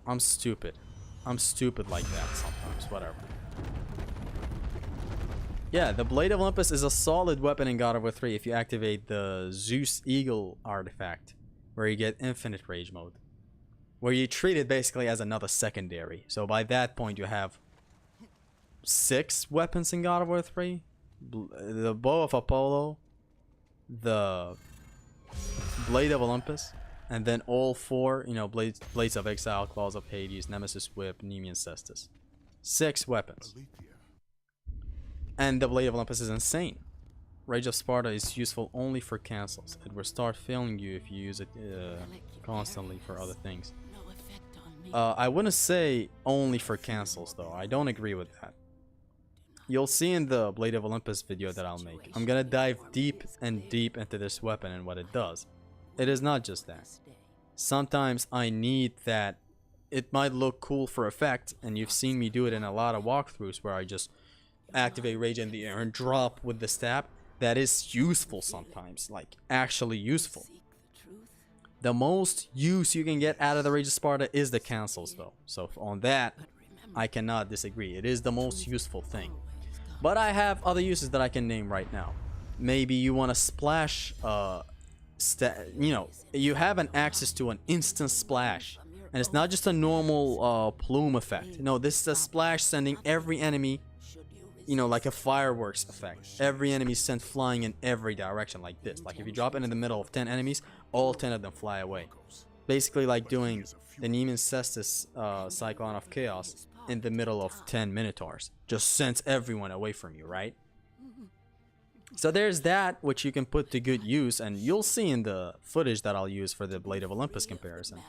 I'm stupid. I'm stupid like that sometimes. Whatever. Yeah, the Blade of Olympus is a solid weapon in God of War 3 if you activate the Zeus Eagle artifact, where you get infinite rage mode, where you treat it basically as another secondary. So by that point you have 6 weapons in God of War 3. The Bow of Apollo, the Blade of Olympus, and then all 4, you know, Blades of Exile, Claws of Hades, Nemesis Whip, Nemean Cestus. 6 weapons. And the Blade of Olympus is insane. Rage of Sparta is useful only for cancels. It will start failing you if you use it constantly for other things. I wouldn't say only for cancels though. I don't agree with that. You'll see in the Blade of Olympus video that I'll make. I'm gonna dive deep and deep into this weapon and what it does. It is not just that. Sometimes I need that. It might look cool for effect, and you've seen me do it in a lot of walkthroughs where I just activate Rage in the air and drop with the stab. That is useful sometimes, like actually useful. The most use you can get out of the Rage of Sparta is the cancels though. So on that, I cannot disagree. It is the most useful thing. But I have other uses that I can name right now. Maybe you want to splash, you know, you have an access to an instant splash. And it's not just a normal plume effect. No, this is a splash sending every enemy, you know, like a fireworks effect. Every enemy sent flying in every direction like this. Like if you drop it in the middle of 10 enemies, all 10 of them fly away. Basically like doing the Nemean Cestus Cyclone of Chaos in the middle of 10 Minotaurs. Just sends everyone away from you, right? So there's that, which you can put to good use, and you'll see in the footage that I'll use for the Blade of Olympus comparison.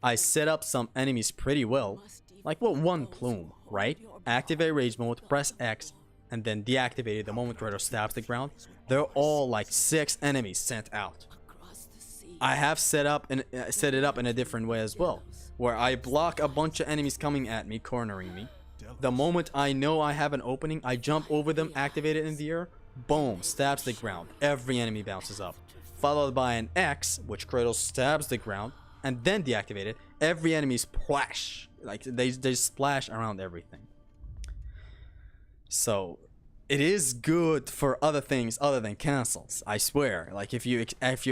I set up some enemies pretty well, like with one plume, right? Activate Rage Mode, press X, and then deactivate it the moment Kratos stabs the ground. They're all like 6 enemies sent out. I have set it up in a different way as well, where I block a bunch of enemies coming at me, cornering me. The moment I know I have an opening, I jump over them, activate it in the air, boom, stabs the ground. Every enemy bounces up. Followed by an X, which Kratos stabs the ground, and then deactivate it. Every enemy splash. Like, they splash around everything. So, it is good for other things other than cancels, I swear. Like, if you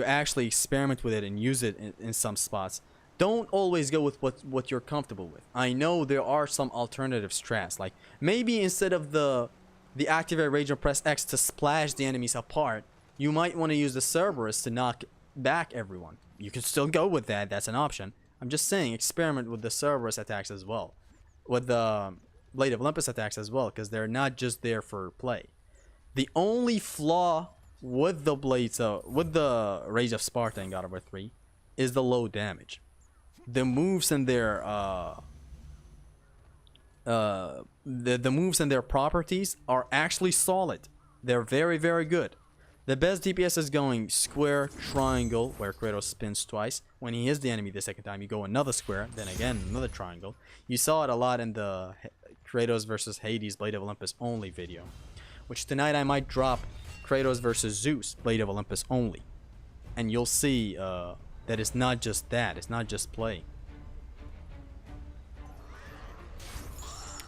actually experiment with it and use it in some spots, don't always go with what you're comfortable with. I know there are some alternative strats. Like, maybe instead of the activate Rage and press X to splash the enemies apart, you might want to use the Cerberus to knock back everyone. You can still go with that. That's an option. I'm just saying, experiment with the Cerberus attacks as well. With the Blade of Olympus attacks as well, because they're not just there for play. The only flaw with the Blades, with the Rage of Sparta in God of War 3 is the low damage. The moves and their the moves and their properties are actually solid. They're very, very good. The best DPS is going square, triangle, where Kratos spins twice. When he hits the enemy the second time, you go another square, then again another triangle. You saw it a lot in the Kratos versus Hades Blade of Olympus only video, which tonight I might drop Kratos versus Zeus Blade of Olympus only, and you'll see that it's not just that. It's not just play.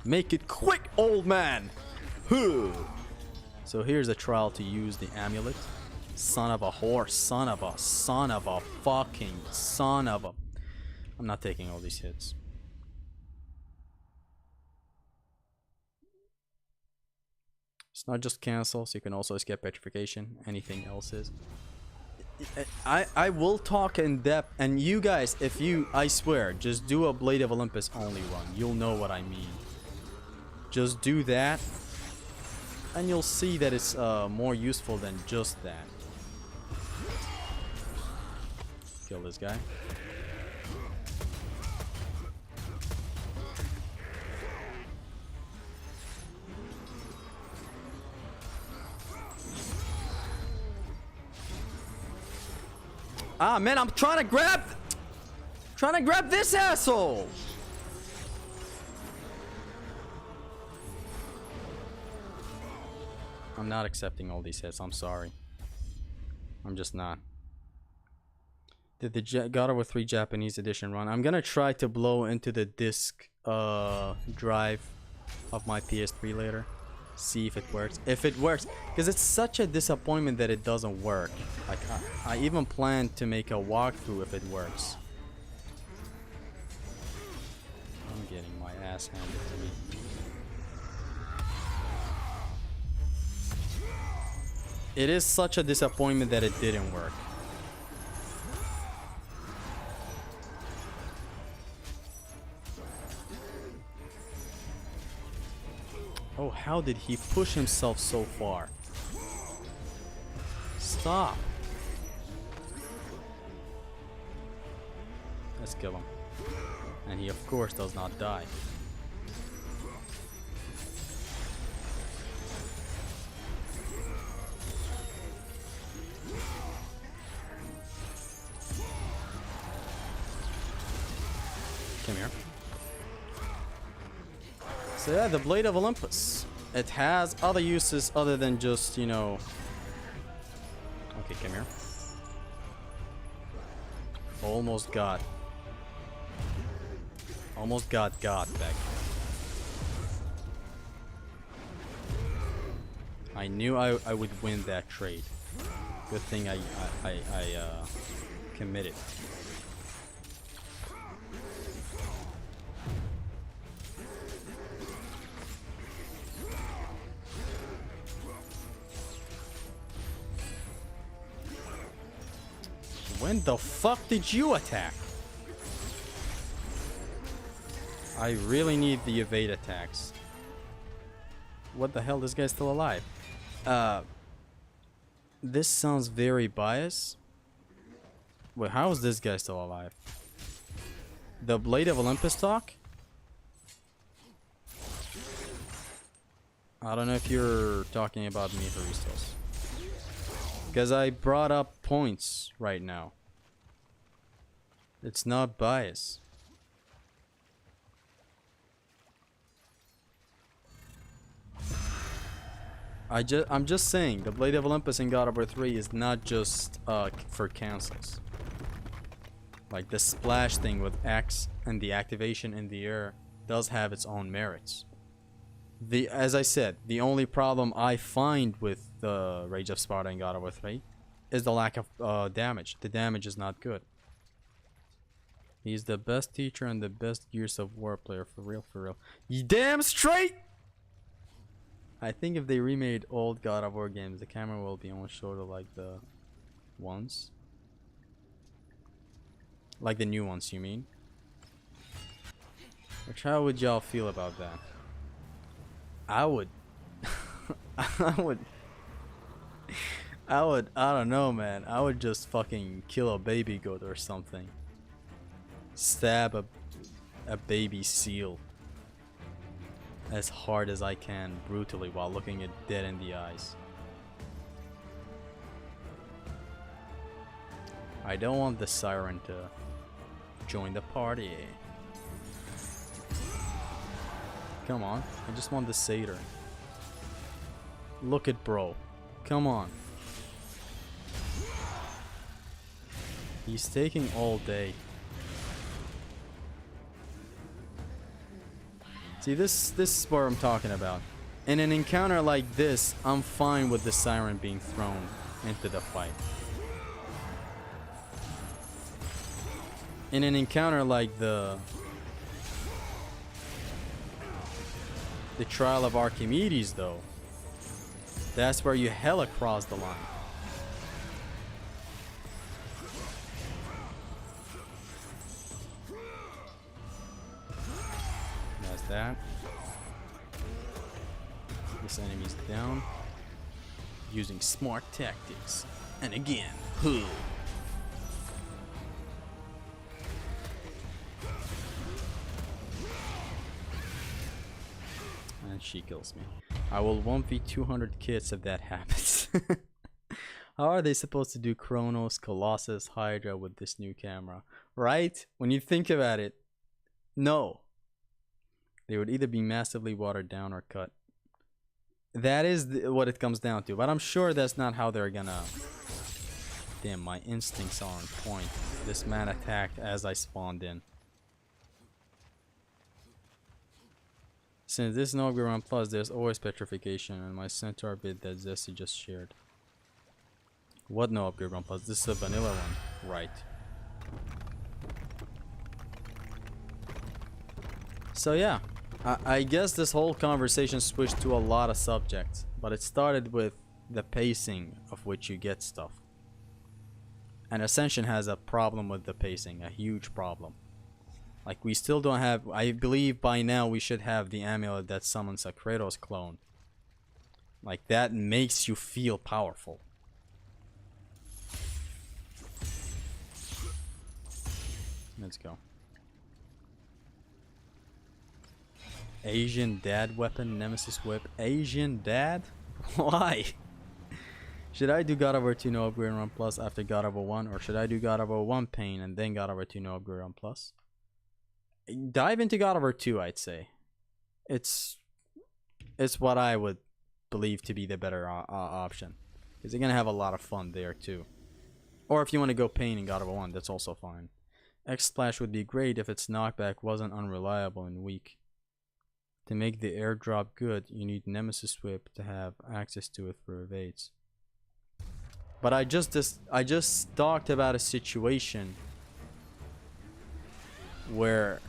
Make it quick, old man! Huh. So here's a trial to use the amulet. Son of a horse, son of a fucking son of a... I'm not taking all these hits. It's not just cancels, you can also escape petrification. Anything else is. I will talk in depth, and you guys, if you, I swear, just do a Blade of Olympus only run. You'll know what I mean. Just do that, and you'll see that it's more useful than just that. Kill this guy. Ah, man, I'm trying to grab this asshole. I'm not accepting all these hits. I'm sorry. I'm just not. Did the God of War 3 Japanese edition run? I'm gonna try to blow into the disk drive of my PS3 later. See if it works. If it works, because it's such a disappointment that it doesn't work. Like I even plan to make a walkthrough if it works. I'm getting my ass handed to me. It is such a disappointment that it didn't work. Oh, how did he push himself so far? Stop. Let's kill him. And he of course does not die. Come here. So yeah, the Blade of Olympus. It has other uses other than just, you know... Okay, come here. Almost got back here. I knew I would win that trade. Good thing I committed. When the fuck did you attack? I really need the evade attacks. What the hell? This guy's still alive. This sounds very biased. Wait, how is this guy still alive? The Blade of Olympus talk? I don't know if you're talking about me, Haristos. Because I brought up points right now. It's not bias. I'm just saying the Blade of Olympus in God of War 3 is not just for cancels. Like the splash thing with X and the activation in the air does have its own merits. As I said, the only problem I find with the Rage of Sparta in God of War 3 is the lack of damage. The damage is not good. He's the best teacher and the best Gears of War player, for real, for real. You damn straight! I think if they remade old God of War games, the camera will be almost sort of like the ones. Like the new ones, you mean? Which, how would y'all feel about that? I would I don't know, man. I would just fucking kill a baby goat or something. Stab a baby seal as hard as I can, brutally, while looking it dead in the eyes. I don't want the siren to join the party. Come on, I just want the satyr. Look at bro. Come on. He's taking all day. See, this is what I'm talking about. In an encounter like this, I'm fine with the siren being thrown into the fight. In an encounter like the Trial of Archimedes, though, that's where you hella cross the line. That's that. This enemy's down. Using smart tactics. And again, who? And she kills me. I will 1v 200 kits if that happens. How are they supposed to do Kronos, Colossus, Hydra with this new camera? Right? When you think about it, no. They would either be massively watered down or cut. That is what it comes down to. But I'm sure that's not how they're gonna... Damn, my instincts are on point. This man attacked as I spawned in. Since this is no upgrade run plus, there's always petrification, and my centaur bit that Zesty just shared. What no upgrade run plus? This is a vanilla one, right? So yeah, I guess this whole conversation switched to a lot of subjects, but it started with the pacing of which you get stuff. And Ascension has a problem with the pacing, a huge problem. Like, we still don't have, I believe by now we should have the amulet that summons a Kratos clone. Like, that makes you feel powerful. Let's go. Asian dad weapon, Nemesis whip. Asian dad? Why? Should I do God of War 2 no upgrade run plus after God of War 1, or should I do God of War 1 pain and then God of War 2 no upgrade run plus? Dive into God of War 2, I'd say. It's what I would believe to be the better option, because you're gonna have a lot of fun there too. Or if you want to go pain in God of War 1, that's also fine. X Splash would be great if its knockback wasn't unreliable and weak. To make the airdrop good, you need Nemesis Whip to have access to it for evades. But I just talked about a situation where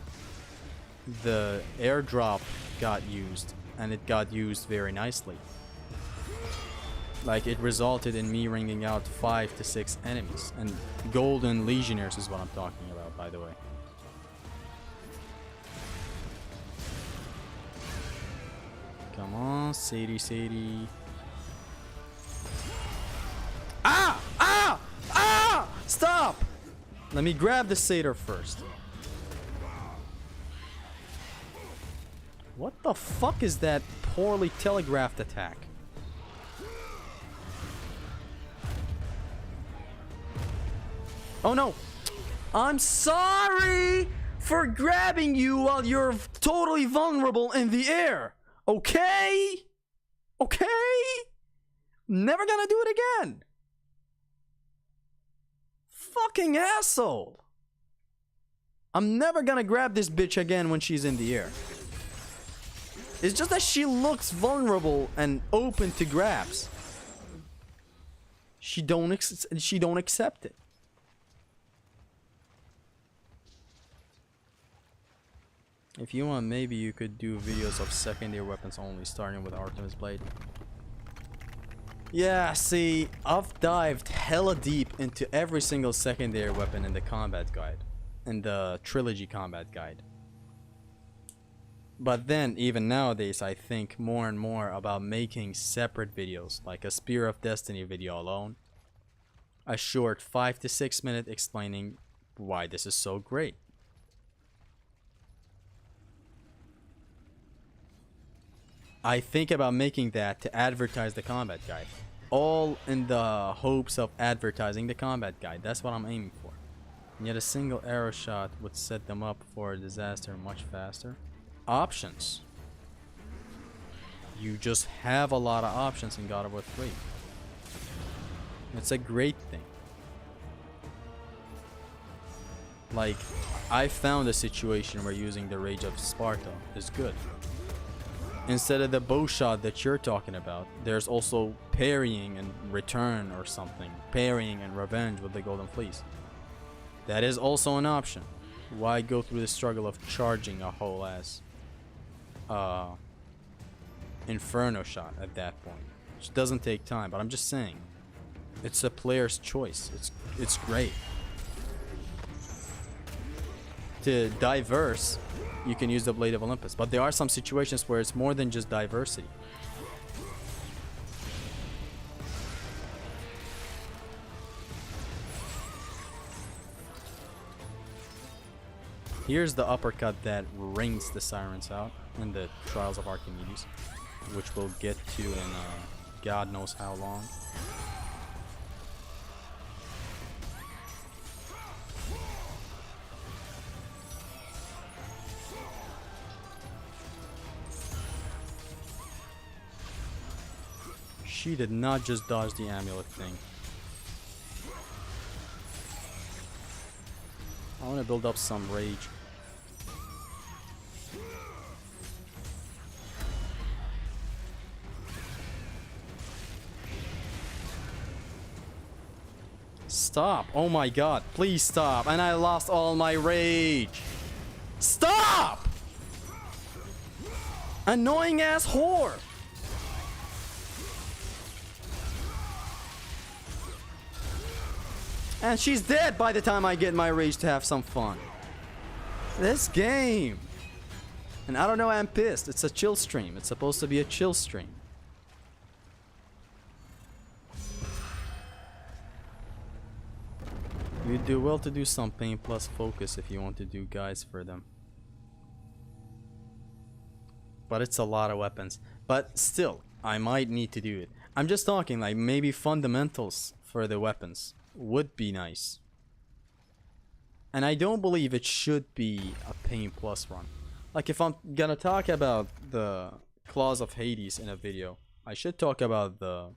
the airdrop got used, and it got used very nicely. Like, it resulted in me ringing out 5 to 6 enemies, and golden legionnaires is what I'm talking about, by the way. Come on, Sadie. Ah! Ah! Ah! Stop! Let me grab the satyr first. What the fuck is that poorly telegraphed attack? Oh no! I'm sorry for grabbing you while you're totally vulnerable in the air. Okay? Okay? Never gonna do it again. Fucking asshole. I'm never gonna grab this bitch again when she's in the air. It's just that she looks vulnerable and open to grabs. She don't accept it. If you want, maybe you could do videos of secondary weapons only, starting with Artemis Blade. Yeah, see, I've dived hella deep into every single secondary weapon in the combat guide, in the trilogy combat guide. But then, even nowadays, I think more and more about making separate videos, like a Spear of Destiny video alone. A short 5 to 6 minute explaining why this is so great. I think about making that to advertise the combat guide. All in the hopes of advertising the combat guide. That's what I'm aiming for. And yet a single arrow shot would set them up for a disaster much faster. Options. You just have a lot of options in God of War 3. It's a great thing. Like, I found a situation where using the Rage of Sparta is good. Instead of the bow shot that you're talking about, there's also parrying and return or something. Parrying and revenge with the Golden Fleece. That is also an option. Why go through the struggle of charging a whole ass Inferno shot at that point? Which doesn't take time, but I'm just saying. It's a player's choice. It's great. To diverse, you can use the Blade of Olympus, but there are some situations where it's more than just diversity. Here's the uppercut that rings the sirens out in the Trials of Archimedes, which we'll get to in God knows how long. She did not just dodge the amulet thing. I want to build up some rage. Stop. Oh my god. Please stop. And I lost all my rage. Stop! Annoying ass whore. And she's dead by the time I get my rage to have some fun. This game. And I don't know, I'm pissed. It's a chill stream. It's supposed to be a chill stream. You do well to do some pain plus focus if you want to do guides for them. But it's a lot of weapons. But still, I might need to do it. I'm just talking like maybe fundamentals for the weapons would be nice. And I don't believe it should be a pain plus run. Like if I'm gonna talk about the Claws of Hades in a video, I should talk about the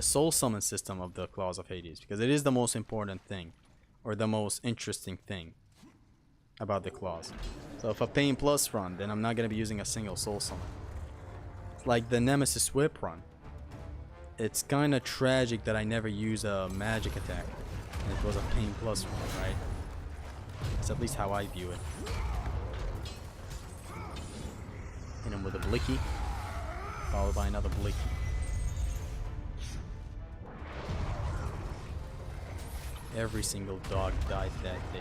soul summon system of the Claws of Hades, because it is the most important thing, or the most interesting thing about the claws. So if a pain plus run, then I'm not gonna be using a single soul summon. It's like the Nemesis whip run. It's kind of tragic that I never use a magic attack, and it was a pain plus run, right? That's at least how I view it. Hit him with a blicky, followed by another blicky. Every single dog died that day.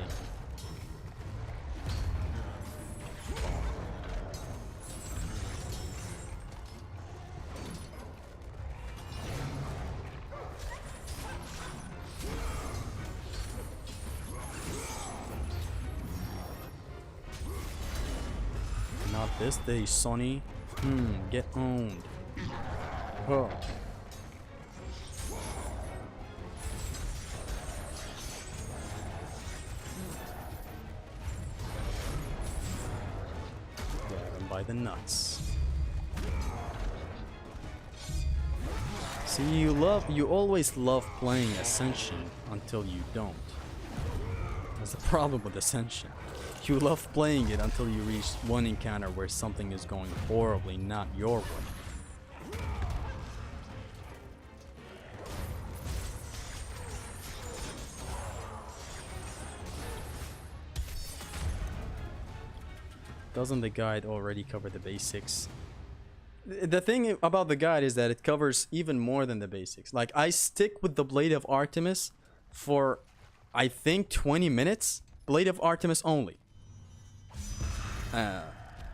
Not this day, Sonny. Get owned. Oh. By the nuts. See, you always love playing Ascension until you don't. That's the problem with Ascension. You love playing it until you reach one encounter where something is going horribly not your way. Doesn't the guide already cover the basics? The thing about the guide is that it covers even more than the basics. Like, I stick with the Blade of Artemis for, I think, 20 minutes. Blade of Artemis only.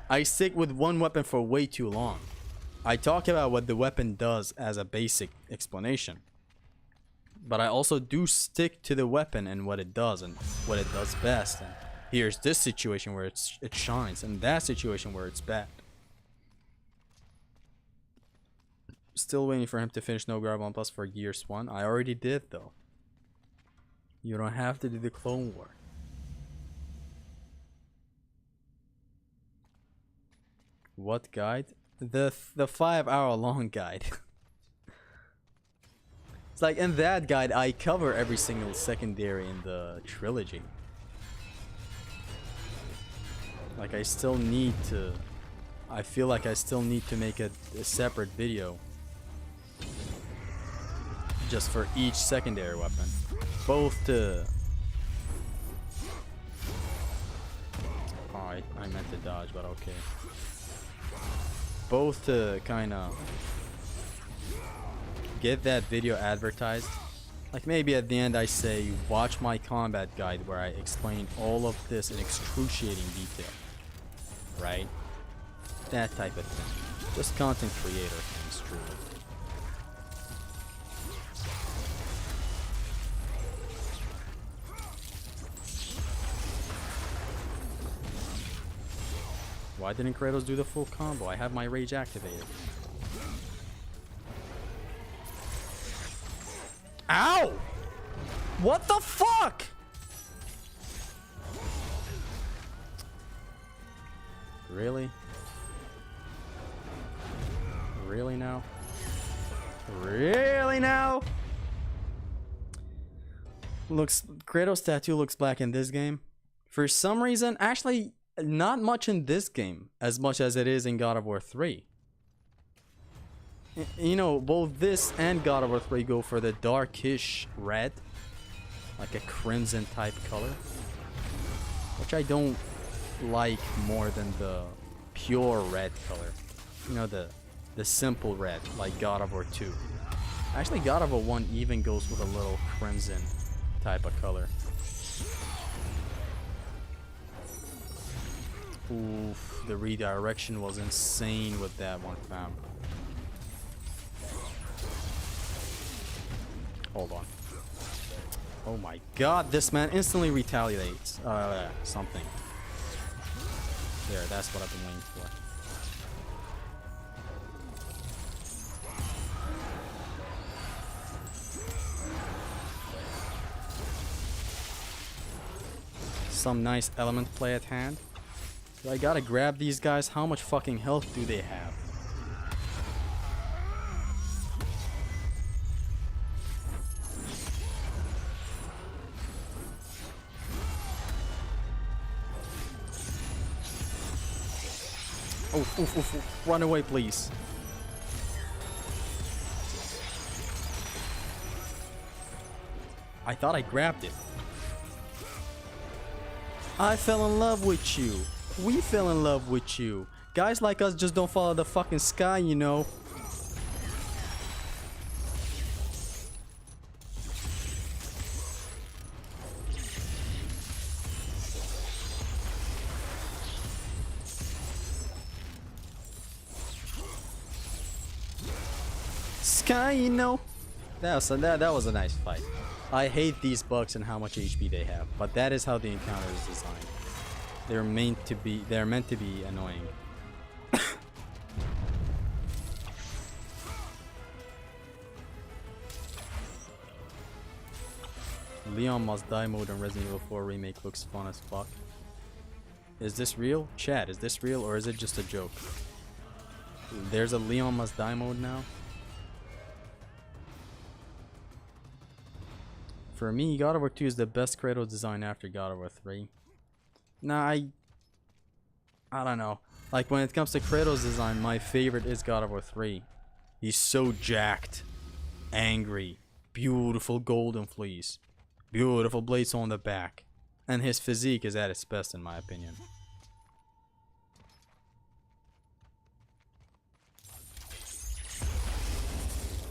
I stick with one weapon for way too long. I talk about what the weapon does as a basic explanation. But I also do stick to the weapon and what it does and what it does best. And here's this situation where it shines, and that situation where it's bad. Still waiting for him to finish No Guard 1 Plus for Gears 1. I already did, though. You don't have to do the Clone War. What guide? The 5-hour long guide. It's like in that guide I cover every single secondary in the trilogy. Like I still need to, I feel like I still need to make a separate video just for each secondary weapon. Both to, oh, I meant to dodge, but okay. Both to kind of get that video advertised. Like maybe at the end I say, watch my combat guide where I explain all of this in excruciating detail. Right? That type of thing. Just content creator things, truly. Why didn't Kratos do the full combo? I have my rage activated. Ow! What the fuck? Really? Really now? Really now? Looks, Kratos' tattoo looks black in this game. For some reason, actually, not much in this game as much as it is in God of War 3. You know, both this and God of War 3 go for the darkish red, like a crimson type color, which I don't like more than the pure red color. You know, the simple red, like God of War 2. Actually, God of War 1 even goes with a little crimson type of color. Oof, the redirection was insane with that one, fam. Hold on. Oh my god, this man instantly retaliates. Something. There, that's what I've been waiting for. Some nice element play at hand. I gotta grab these guys. How much fucking health do they have? Oh, run away, please. I thought I grabbed it. I fell in love with you. We fell in love with you. Guys like us just don't follow the fucking sky, you know. Sky, you know. That was a nice fight. I hate these bugs and how much HP they have, but that is how the encounter is designed. They're meant to be annoying. Leon Must Die mode in Resident Evil 4 remake looks fun as fuck. Is this real? Chat, is this real or is it just a joke? There's a Leon Must Die mode now? For me, God of War 2 is the best Kratos design after God of War 3. Nah, I don't know. Like, when it comes to Kratos design, my favorite is God of War 3. He's so jacked, angry, beautiful golden fleece, beautiful blades on the back, and his physique is at its best in my opinion.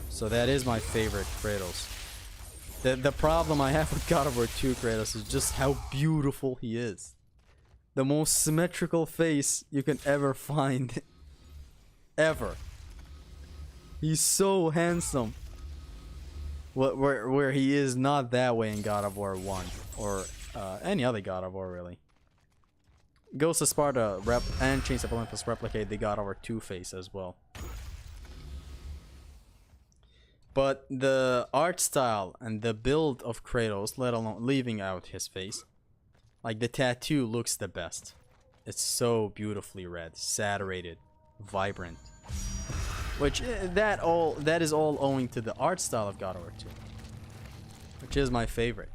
So that is my favorite Kratos. The problem I have with God of War 2 Kratos is just how beautiful he is. The most symmetrical face you can ever find. Ever. He's so handsome. Where he is not that way in God of War 1. Or any other God of War really. Ghost of Sparta and Chains of Olympus replicate the God of War 2 face as well. But the art style and the build of Kratos, let alone leaving out his face, like the tattoo looks the best. It's so beautifully red, saturated, vibrant. Which that is all owing to the art style of God of War 2, which is my favorite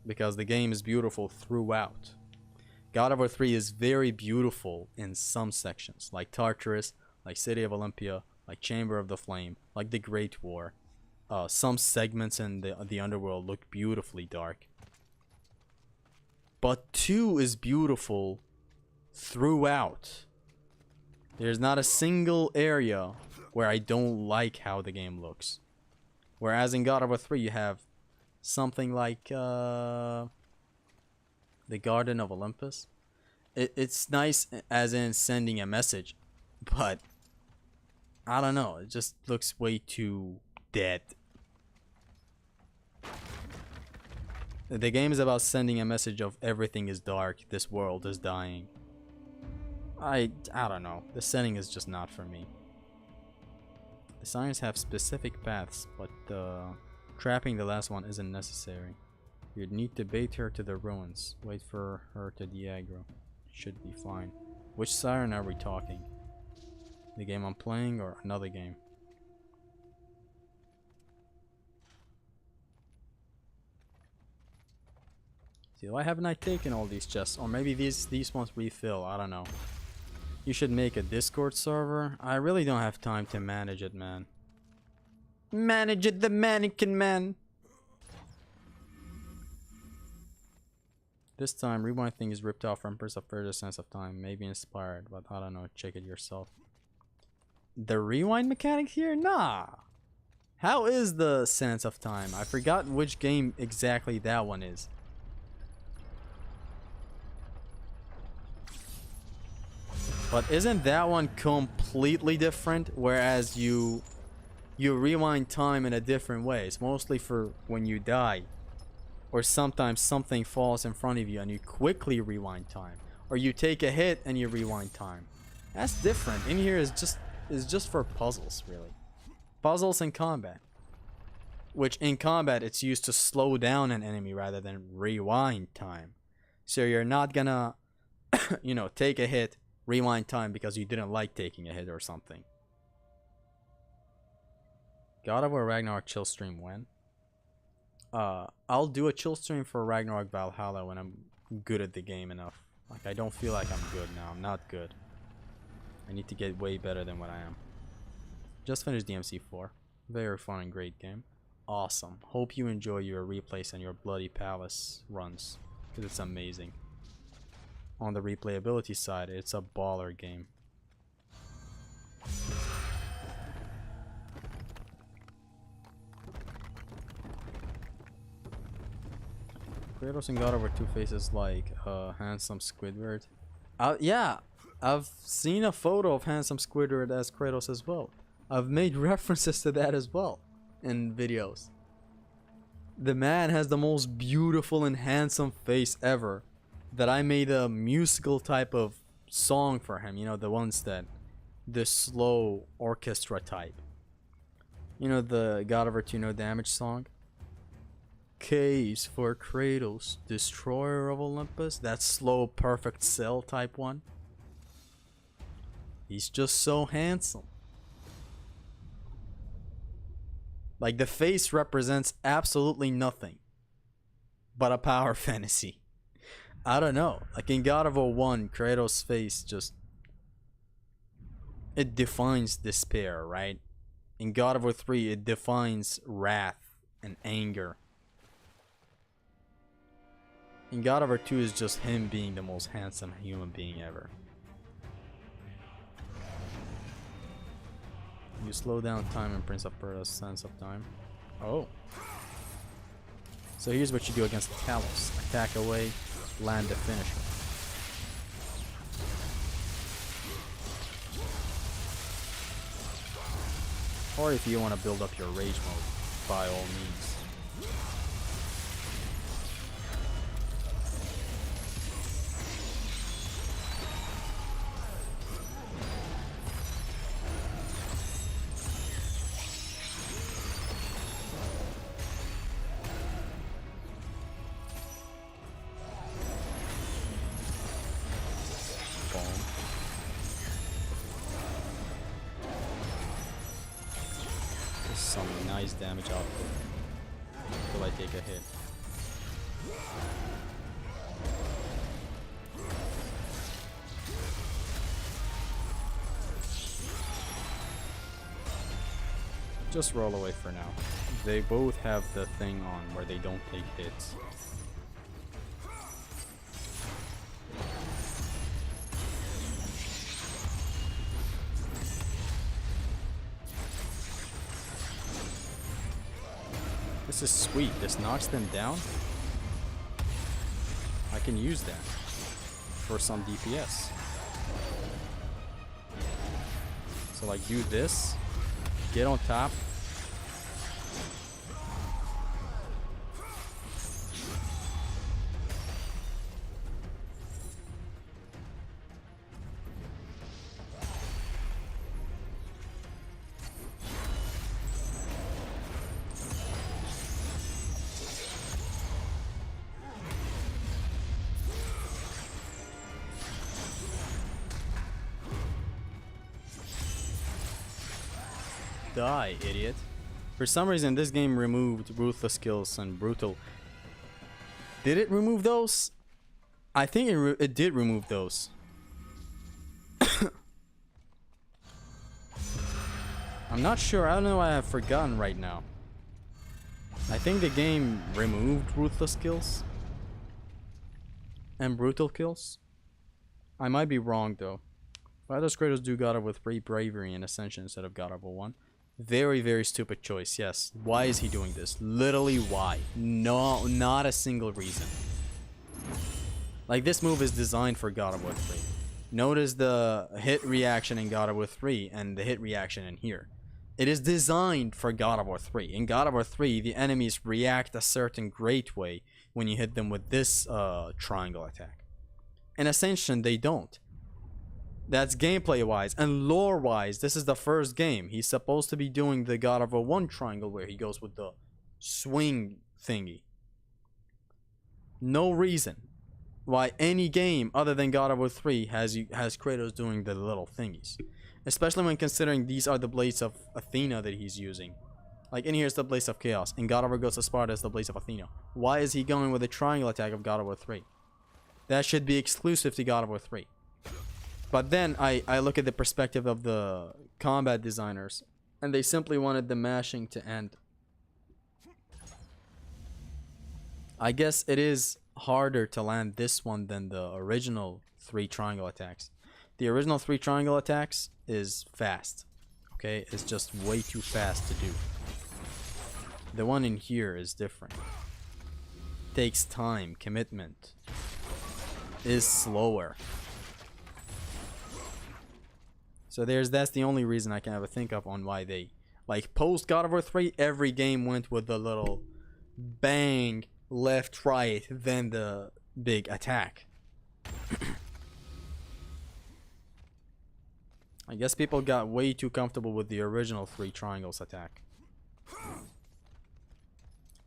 because the game is beautiful throughout. God of War 3 is very beautiful in some sections, like Tartarus, like City of Olympia, like Chamber of the Flame, like the Great War. Some segments in the underworld look beautifully dark. But 2 is beautiful throughout. There's not a single area where I don't like how the game looks. Whereas in God of War 3 you have something like the Garden of Olympus. It's nice as in sending a message, but I don't know, it just looks way too dead. The game is about sending a message of everything is dark, this world is dying. I don't know, the setting is just not for me. The signs have specific paths, but trapping the last one isn't necessary. You'd need to bait her to the ruins, wait for her to de-aggro. Should be fine. Which siren are we talking? The game I'm playing or another game? See, why haven't I taken all these chests? Or maybe these ones refill, I don't know. You should make a Discord server. I really don't have time to manage it, man. Manage it, the mannequin man. This time, rewind thing is ripped off from Prince of Persia Sense of Time. Maybe inspired, but I don't know. Check it yourself. The rewind mechanic here? Nah. How is the Sense of Time? I forgot which game exactly that one is. But isn't that one completely different? Whereas you rewind time in a different way. It's mostly for when you die. Or sometimes something falls in front of you and you quickly rewind time. Or you take a hit and you rewind time. That's different. In here is just for puzzles, really. Puzzles and combat. Which in combat it's used to slow down an enemy rather than rewind time. So you're not gonna you know, take a hit, rewind time because you didn't like taking a hit or something. God of War Ragnarok chill stream when? I'll do a chill stream for Ragnarok Valhalla when I'm good at the game enough. Like, I don't feel like I'm good now. I'm not good. I need to get way better than what I am. Just finished DMC4. Very fun and great game. Awesome. Hope you enjoy your replays and your Bloody Palace runs, because it's amazing. On the replayability side, it's a baller game. Kratos and God of War 2 faces like handsome Squidward. Yeah, I've seen a photo of handsome Squidward as Kratos as well. I've made references to that as well in videos. The man has the most beautiful and handsome face ever. That I made a musical type of song for him. You know, the ones that the slow orchestra type. You know, the God of War 2 No Damage song. K's for Kratos, destroyer of Olympus. That slow perfect cell type one. He's just so handsome. Like, the face represents absolutely nothing but a power fantasy. I don't know. Like in God of War 1, Kratos' face just... it defines despair, right? In God of War 3, it defines wrath and anger. In God of War 2 is just him being the most handsome human being ever. You slow down time in Prince of Persia's Sense of Time. Oh. So here's what you do against Talos. Attack away, land the finisher. Or if you want to build up your rage mode, by all means. Some nice damage output until I take a hit. Just roll away for now. They both have the thing on where they don't take hits. This is sweet. This knocks them down. I can use that for some DPS. So like do this, get on top. Die, idiot. For some reason, this game removed Ruthless Kills and Brutal. Did it remove those? I think it did remove those. I'm not sure. I don't know why I've forgotten right now. I think the game removed ruthless kills and brutal kills. I might be wrong though. Why does Kratos do God of War 3 Bravery and Ascension instead of God of War 1? Very, very stupid choice, yes. Why is he doing this? Literally why? No, not a single reason. Like, this move is designed for God of War 3. Notice the hit reaction in God of War 3 and the hit reaction in here. It is designed for God of War 3. In God of War 3, the enemies react a certain great way when you hit them with this triangle attack. In Ascension, they don't. That's gameplay wise, and lore wise, this is the first game. He's supposed to be doing the God of War 1 triangle where he goes with the swing thingy. No reason why any game other than God of War 3 has Kratos doing the little thingies. Especially when considering these are the blades of Athena that he's using. Like, in here is the Blades of Chaos. In God of War Ghost of Sparta is the Blades of Athena. Why is he going with the triangle attack of God of War 3? That should be exclusive to God of War 3. But then I look at the perspective of the combat designers, and they simply wanted the mashing to end. I guess it is harder to land this one than the original 3 triangle attacks. The original 3 triangle attacks is fast. Okay, it's just way too fast to do. The one in here is different. Takes time, commitment. Is slower. So that's the only reason I can ever think of on why they, like, post God of War 3, every game went with the little bang, left, right, then the big attack. I guess people got way too comfortable with the original 3 triangles attack.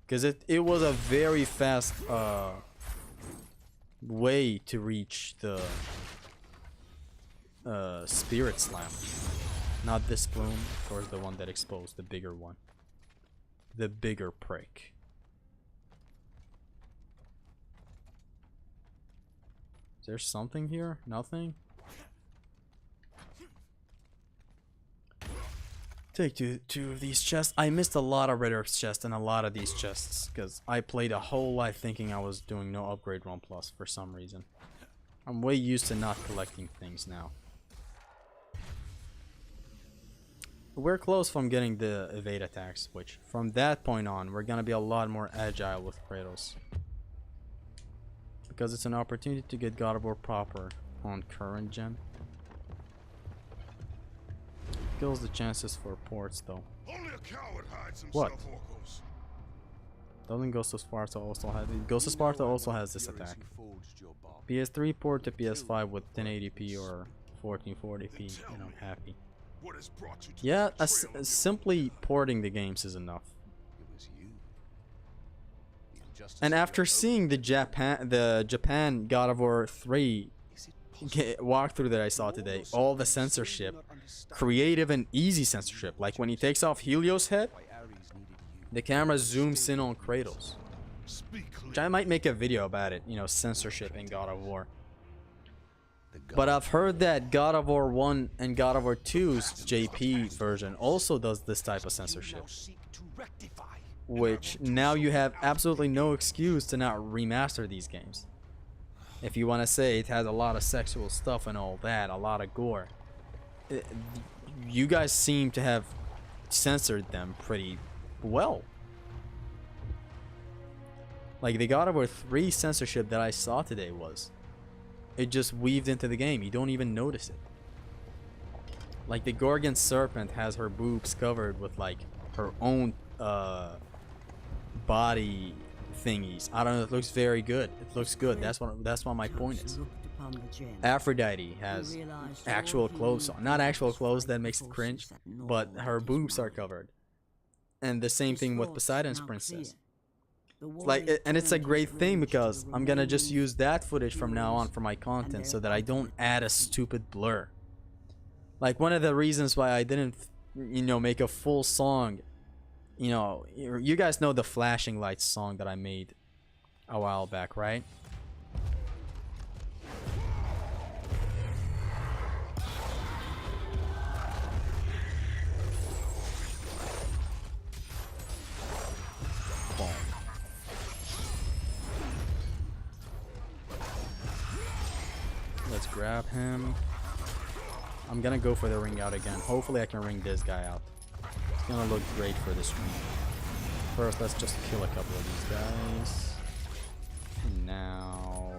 Because it was a very fast way to reach the Spirit Slam. Not this plume, of course, the one that exposed, the bigger one. The bigger prick. Is there something here? Nothing? Take two of these chests. I missed a lot of Red Earth chests and a lot of these chests because I played a whole life thinking I was doing no upgrade 1 plus for some reason. I'm way used to not collecting things now. We're close from getting the evade attacks, which from that point on we're gonna be a lot more agile with Kratos. Because it's an opportunity to get God of War proper on current gen. Kills the chances for ports though. Only a coward hides himself, What? Orcos. Doesn't Ghost of Sparta also have it? Ghost of Sparta also has this attack. PS3 port to PS5 with 1080p or 1440p, and I'm happy. What has brought you to Yeah, this betrayal of simply porting the games is enough. And after seeing the Japan God of War 3 walkthrough that I saw today, all the censorship, creative and easy censorship, like when he takes off Helios' head, the camera zooms in on Kratos. Which I might make a video about it, you know, censorship in God of War. But I've heard that God of War 1 and God of War 2's JP version also does this type of censorship. Which now you have absolutely no excuse to not remaster these games. If you want to say it has a lot of sexual stuff and all that, a lot of gore. You guys seem to have censored them pretty well. Like the God of War 3 censorship that I saw today was, it just weaved into the game. You don't even notice it. Like the Gorgon serpent has her boobs covered with like her own body thingies. I don't know, it looks very good. It looks good. That's what my point is. Aphrodite has actual clothes on. Not actual clothes, that makes it cringe, but her boobs are covered. And the same thing with Poseidon's princess. And it's a great thing because I'm gonna just use that footage from now on for my content so that I don't add a stupid blur. Like one of the reasons why I didn't, you know, make a full song, you know, you guys know the flashing lights song that I made a while back, right? Let's grab him. I'm gonna go for the ring out again. Hopefully I can ring this guy out. It's gonna look great for the stream. First, let's just kill a couple of these guys. And now...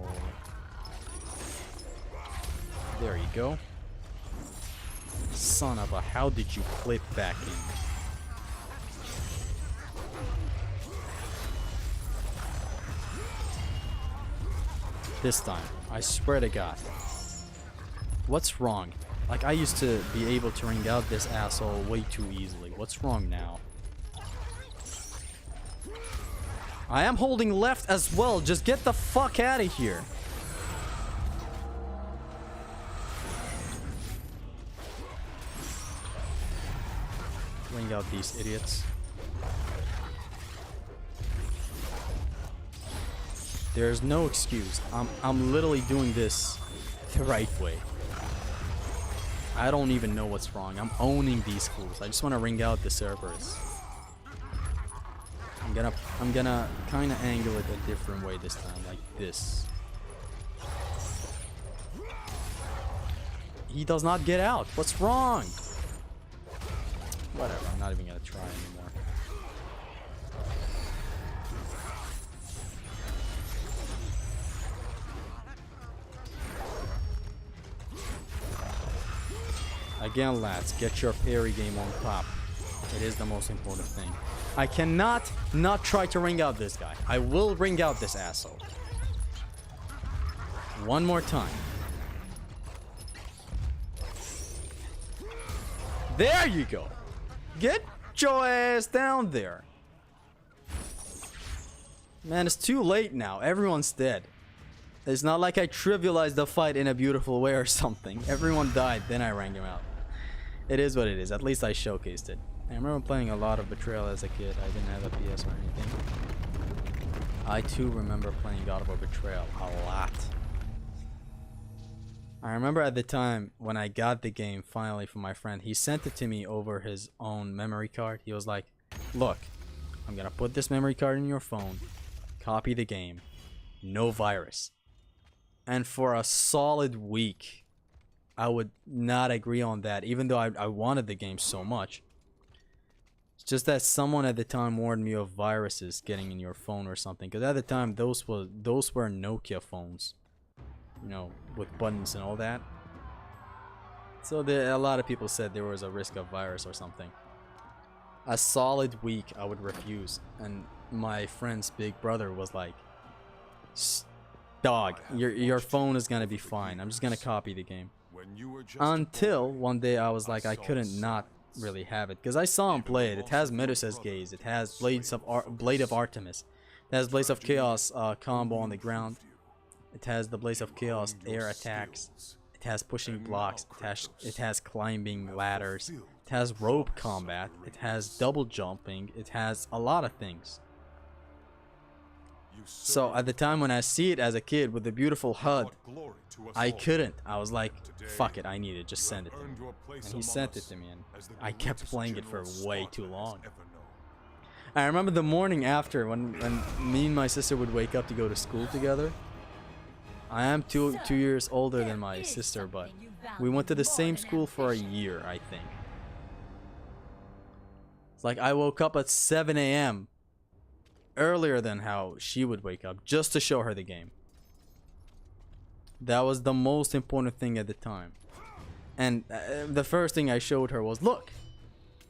there you go. Son of a... how did you clip back in? This time. I swear to God. What's wrong? Like, I used to be able to ring out this asshole way too easily. What's wrong now? I am holding left as well. Just get the fuck out of here. Ring out these idiots. There's no excuse. I'm literally doing this the right way. I don't even know what's wrong. I'm owning these fools. I just want to ring out the Cerberus. I'm gonna kind of angle it a different way this time, like this. He does not get out. What's wrong? Whatever. I'm not even gonna try anymore. Again, lads, get your parry game on top. It is the most important thing. I cannot not try to ring out this guy. I will ring out this asshole. One more time. There you go. Get your ass down there. Man, it's too late now. Everyone's dead. It's not like I trivialized the fight in a beautiful way or something. Everyone died, then I rang him out. It is what it is. At least I showcased it. I remember playing a lot of Betrayal as a kid. I didn't have a PS or anything. I too remember playing God of War Betrayal a lot. I remember at the time when I got the game finally from my friend, he sent it to me over his own memory card. He was like, look, I'm gonna put this memory card in your phone, copy the game, no virus. And for a solid week, I would not agree on that, even though I wanted the game so much. It's just that someone at the time warned me of viruses getting in your phone or something. Because at the time, those were Nokia phones, you know, with buttons and all that. So a lot of people said there was a risk of virus or something. A solid week, I would refuse. And my friend's big brother was like, dog, your phone is gonna be fine. I'm just gonna copy the game. Until one day I was like, I couldn't not really have it, because I saw him play it. It has Medusa's Gaze, it has Blade of Artemis, it has Blaze of Chaos combo on the ground, it has the Blaze of Chaos air attacks, it has pushing blocks, it has climbing ladders, it has rope combat, it has double jumping, it has a lot of things. So at the time when I see it as a kid with the beautiful HUD, I couldn't. I was like, fuck it, I need it, just send it to me. And he sent it to me, and I kept playing it for way too long. I remember the morning after, when me and my sister would wake up to go to school together. I am two years older than my sister, but we went to the same school for a year, I think. It's like I woke up at 7 a.m. earlier than how she would wake up just to show her the game. That was the most important thing at the time. And the first thing I showed her was, look,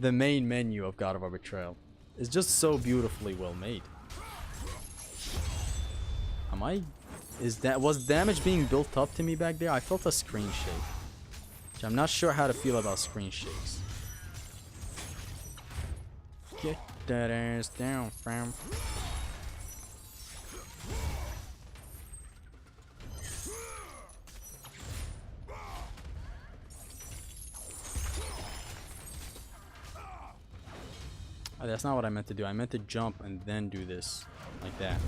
the main menu of God of War Betrayal is just so beautifully well made. Was damage being built up to me back there? I felt a screen shake, which I'm not sure how to feel about screen shakes. Get that ass down, fam. Oh, that's not what I meant to do. I meant to jump and then do this, like that.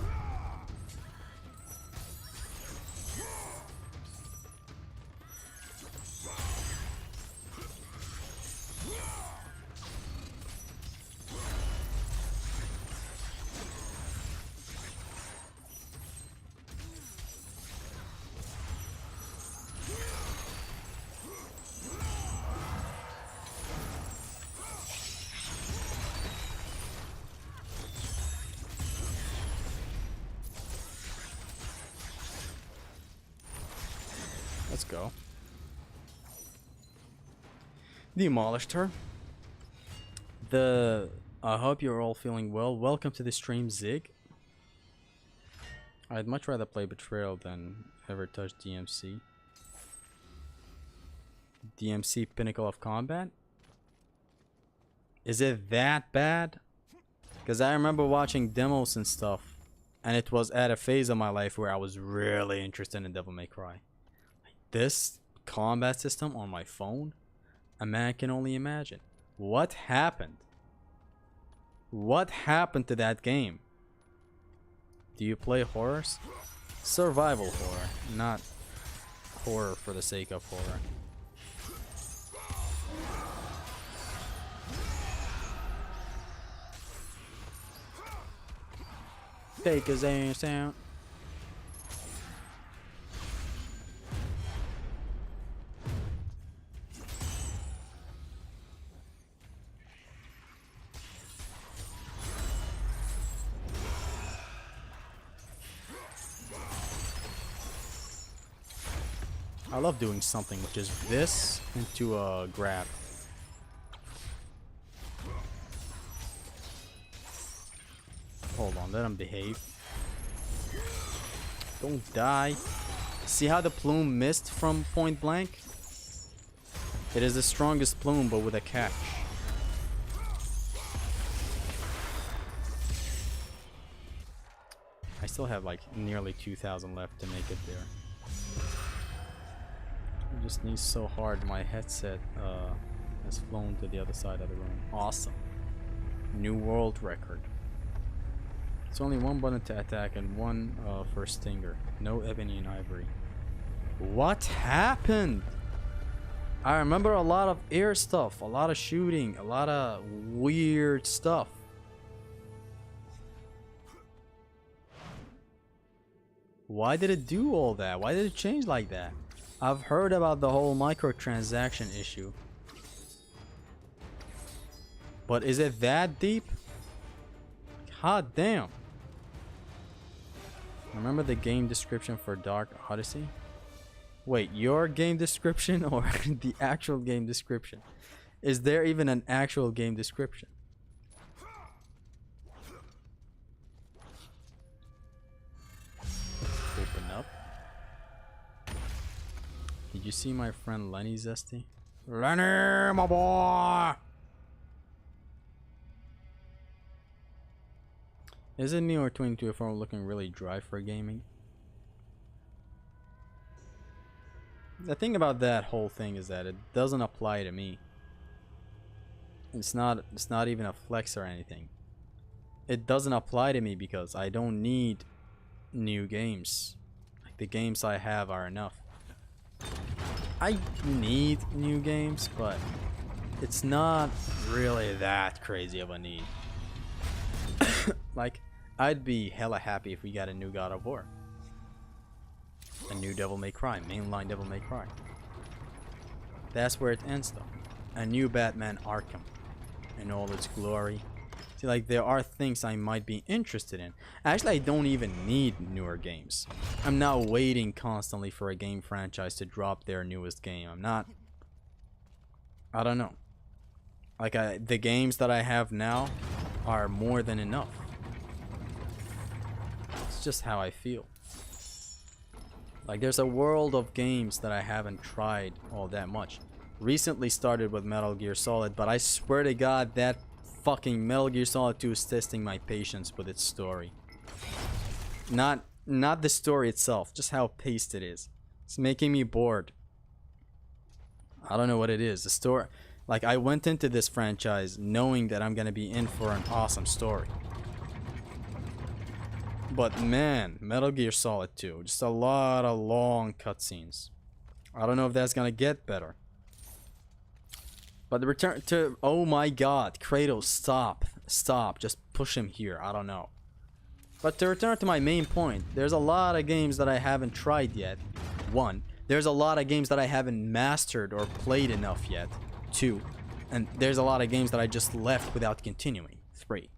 Let's go. Demolished her. I hope you're all feeling well. Welcome to the stream, Zig. I'd much rather play Betrayal than ever touch DMC. DMC Pinnacle of Combat? Is it that bad? Because I remember watching demos and stuff, and it was at a phase of my life where I was really interested in Devil May Cry. This combat system on my phone, a man can only imagine. What happened? What happened to that game? Do you play horrors? Survival horror, not horror for the sake of horror. Take his ass out. I love doing something which is this into a grab. Hold on, let him behave. Don't die. See how the plume missed from point blank? It is the strongest plume, but with a catch. I still have like nearly 2,000 left to make it there. I just need so hard. My headset has flown to the other side of the room. Awesome. New world record. It's only one button to attack and one for stinger. No ebony and ivory. What happened? I remember a lot of air stuff, a lot of shooting, a lot of weird stuff. Why did it do all that? Why did it change like that? I've heard about the whole microtransaction issue. But is it that deep? God damn. Remember the game description for Dark Odyssey? Wait, your game description or the actual game description? Is there even an actual game description? Open up. Did you see my friend Lenny Zesty? Lenny, my boy! Is it me or 2204 looking really dry for gaming? The thing about that whole thing is that it doesn't apply to me. It's not even a flex or anything. It doesn't apply to me because I don't need new games. Like, the games I have are enough. I need new games, but it's not really that crazy of a need. Like, I'd be hella happy if we got a new God of War. A new Devil May Cry, mainline Devil May Cry. That's where it ends though. A new Batman Arkham in all its glory. See, like, there are things I might be interested in. Actually, I don't even need newer games. I'm not waiting constantly for a game franchise to drop their newest game. I don't know. Like, the games that I have now are more than enough. It's just how I feel. Like, there's a world of games that I haven't tried all that much. Recently started with Metal Gear Solid, but I swear to God that fucking Metal Gear Solid 2 is testing my patience with its story. Not the story itself, just how paced it is. It's making me bored. I don't know what it is. The story, like, I went into this franchise knowing that I'm gonna be in for an awesome story. But man, Metal Gear Solid 2, just a lot of long cutscenes. I don't know if that's gonna get better. But the return to, oh my god, Kratos, stop, just push him here, I don't know. But to return to my main point, there's a lot of games that I haven't tried yet. 1. There's a lot of games that I haven't mastered or played enough yet. 2. And there's a lot of games that I just left without continuing. 3.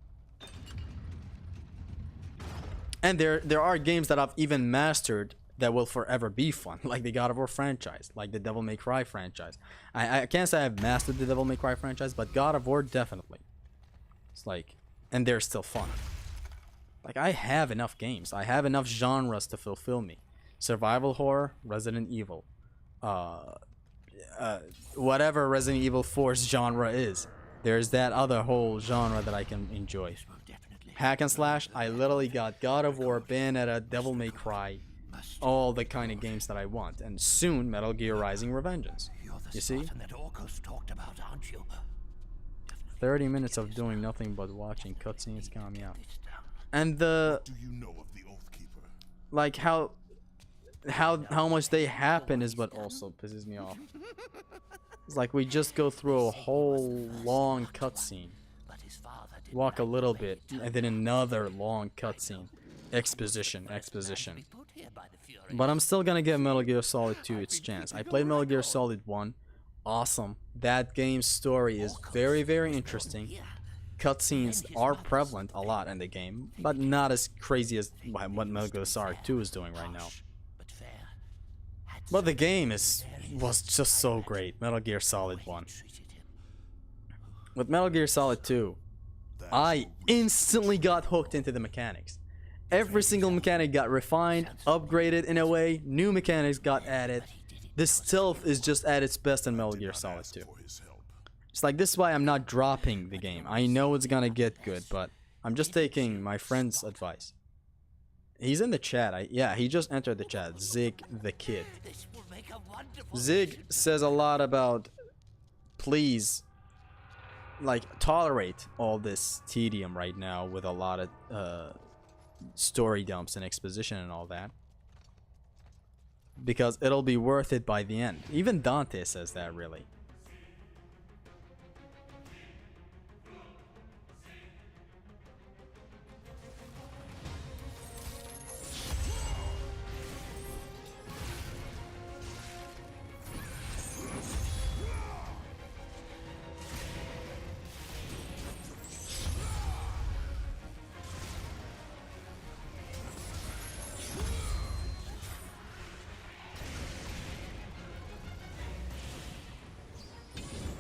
And there are games that I've even mastered that will forever be fun, like the God of War franchise, like the Devil May Cry franchise. I can't say I've mastered the Devil May Cry franchise, but God of War definitely. It's like, and they're still fun. Like, I have enough games. I have enough genres to fulfill me. Survival horror, Resident Evil. Whatever Resident Evil 4's genre is. There's that other whole genre that I can enjoy. Hack and slash, I literally got God of War, Bayonetta, Devil May Cry, all the kind of games that I want. And soon, Metal Gear Rising Revengeance. You see? 30 minutes of doing nothing but watching cutscenes count me out. And the... Do you know of the Oathkeeper? Like, how much they happen is what also pisses me off. It's like we just go through a whole long cutscene, walk a little bit, and then another long cutscene. Exposition. But I'm still gonna give Metal Gear Solid 2 its chance. I played Metal Gear Solid 1. Awesome. That game's story is very, very interesting. Cutscenes are prevalent a lot in the game, but not as crazy as what Metal Gear Solid 2 is doing right now. But the game was just so great. Metal Gear Solid 1. With Metal Gear Solid 2, I instantly got hooked into the mechanics. Every single mechanic got refined, upgraded in a way, new mechanics got added. The stealth is just at its best in Metal Gear Solid 2. It's like, this is why I'm not dropping the game. I know it's gonna get good, but I'm just taking my friend's advice. He's in the chat. Yeah, he just entered the chat. Zig the Kid. Zig says a lot about, please, like, tolerate all this tedium right now with a lot of story dumps and exposition and all that, because it'll be worth it by the end. Even Dante says that, really.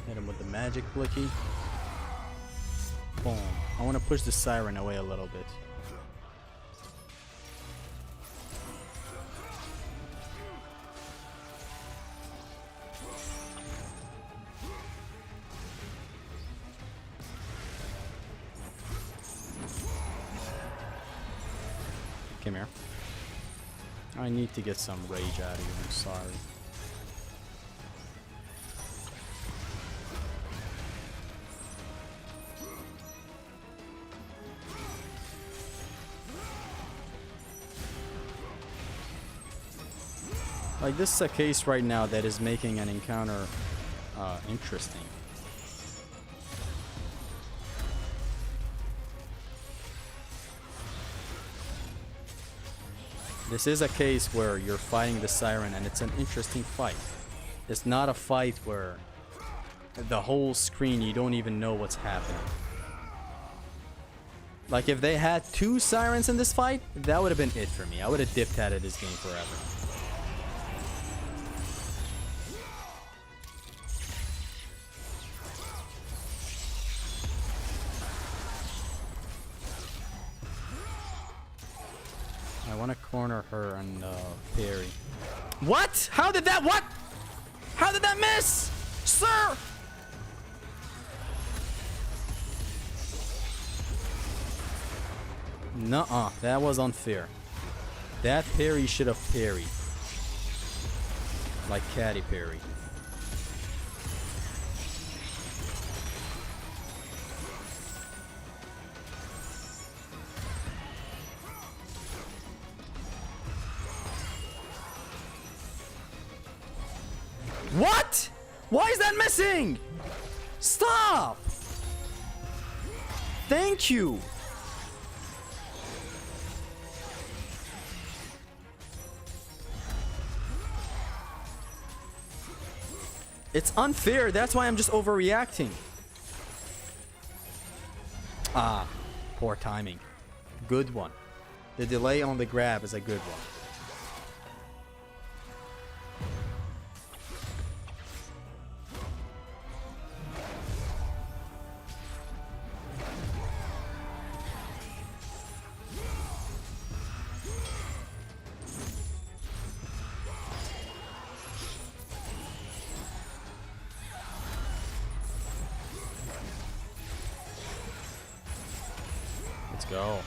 Hit him with the magic blicky. Boom. I want to push the siren away a little bit. Come here. I need to get some rage out of you. I'm sorry. Like, this is a case right now that is making an encounter interesting. This is a case where you're fighting the siren and it's an interesting fight. It's not a fight where the whole screen you don't even know what's happening. Like, if they had 2 sirens in this fight, that would have been it for me. I would have dipped out of this game forever. I want to corner her and parry. What? How did that? What? How did that miss, sir? Nuh-uh, that was unfair. That parry should have parried. Like Katy Perry. What? Why is that missing? Stop! Thank you. It's unfair. That's why I'm just overreacting. Ah, poor timing. Good one. The delay on the grab is a good one. go.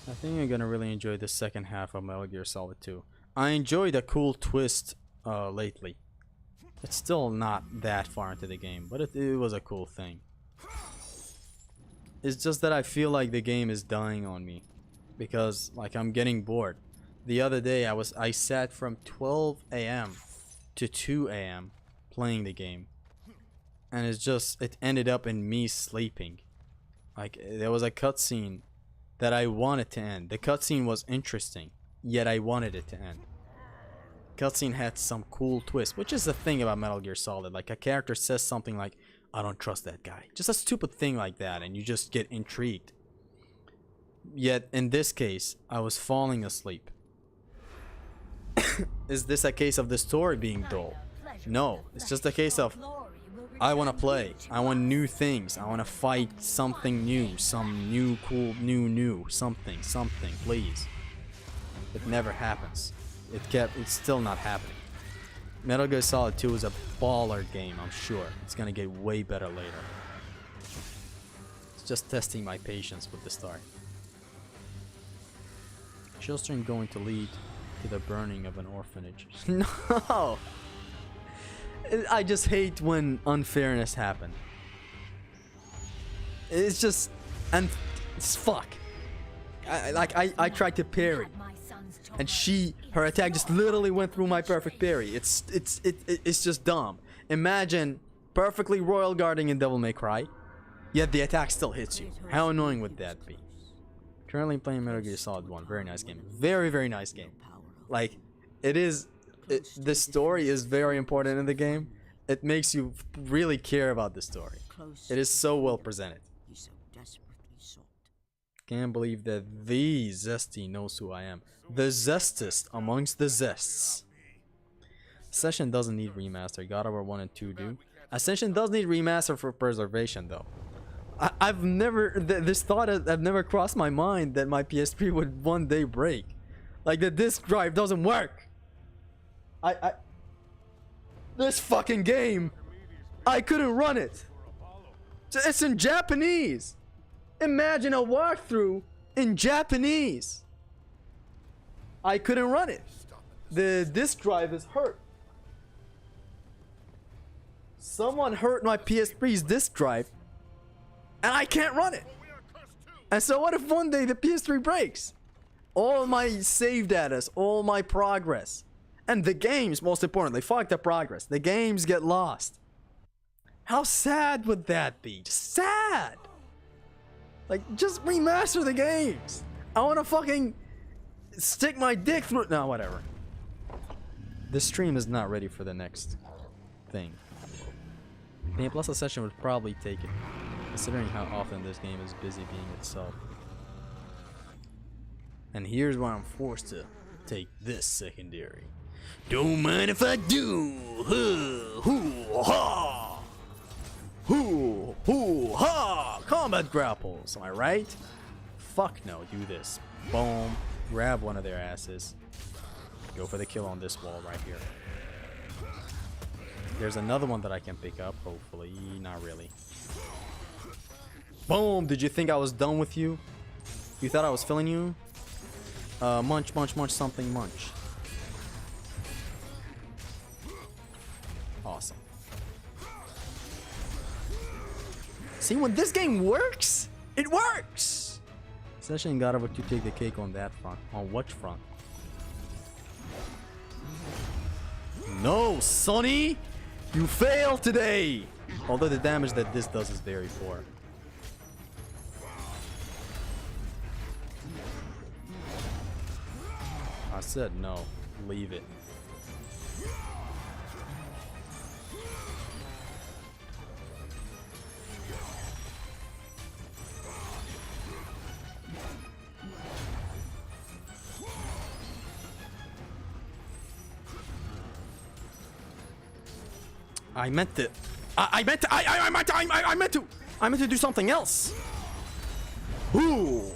I think I'm gonna really enjoy the second half of Metal Gear Solid 2. I enjoyed a cool twist lately. It's still not that far into the game, but it was a cool thing. It's just that I feel like the game is dying on me because like I'm getting bored. The other day I sat from 12 a.m. to 2 a.m. playing the game, and it ended up in me sleeping. Like there was a cutscene that I wanted to end. The cutscene was interesting, yet I wanted it to end. Cutscene had some cool twist, which is the thing about Metal Gear Solid. Like a character says something like, "I don't trust that guy," just a stupid thing like that, and you just get intrigued. Yet in this case, I was falling asleep. Is this a case of the story being dull? No, it's just a case of I want to play. I want new things. I want to fight something new, some new cool new something, please. It never happens. It's still not happening. Metal Gear Solid 2 is a baller game, I'm sure. It's gonna get way better later. It's just testing my patience with the story. Children going to lead to the burning of an orphanage. No! I just hate when unfairness happens. It's just... and it's fuck. I tried to parry. And her attack just literally went through my perfect parry. It's just dumb. Imagine perfectly royal guarding in Devil May Cry, yet the attack still hits you. How annoying would that be? Currently playing Metal Gear Solid 1. Very nice game. Very, very nice game. Like, the story is very important in the game. It makes you really care about the story. It is so well presented. Can't believe that the Zesty knows who I am. The zestest amongst the zests. Ascension doesn't need remaster. God of War 1 and 2 do. Ascension does need remaster for preservation though. I've never... this thought has never crossed my mind that my PS3 would one day break. Like the disk drive doesn't work. This fucking game, I couldn't run it. It's in Japanese. Imagine a walkthrough in Japanese. I couldn't run it. The disk drive is hurt. Someone hurt my PS3's disk drive, and I can't run it. And so what if one day the PS3 breaks? All my save data, all my progress, and the games, most importantly, fuck the progress. The games get lost. How sad would that be? Just sad. Like, just remaster the games. I want to fucking stick my dick through it. No, whatever. This stream is not ready for the next thing. Game Plus Ascension would probably take it, considering how often this game is busy being itself. And here's why I'm forced to take this secondary. Don't mind if I do. Hoo ha. Hoo ha. Combat grapples. Am I right? Fuck no. Do this. Boom. Grab one of their asses. Go for the kill on this wall right here. There's another one that I can pick up. Hopefully. Not really. Boom. Did you think I was done with you? You thought I was filling you? Munch, munch, munch, something, munch. Awesome. See, when this game works, it works! Ascension got over to take the cake on that front. On what front? No, Sonny! You failed today! Although the damage that this does is very poor. I said no. Leave it. I meant to do something else. Ooh.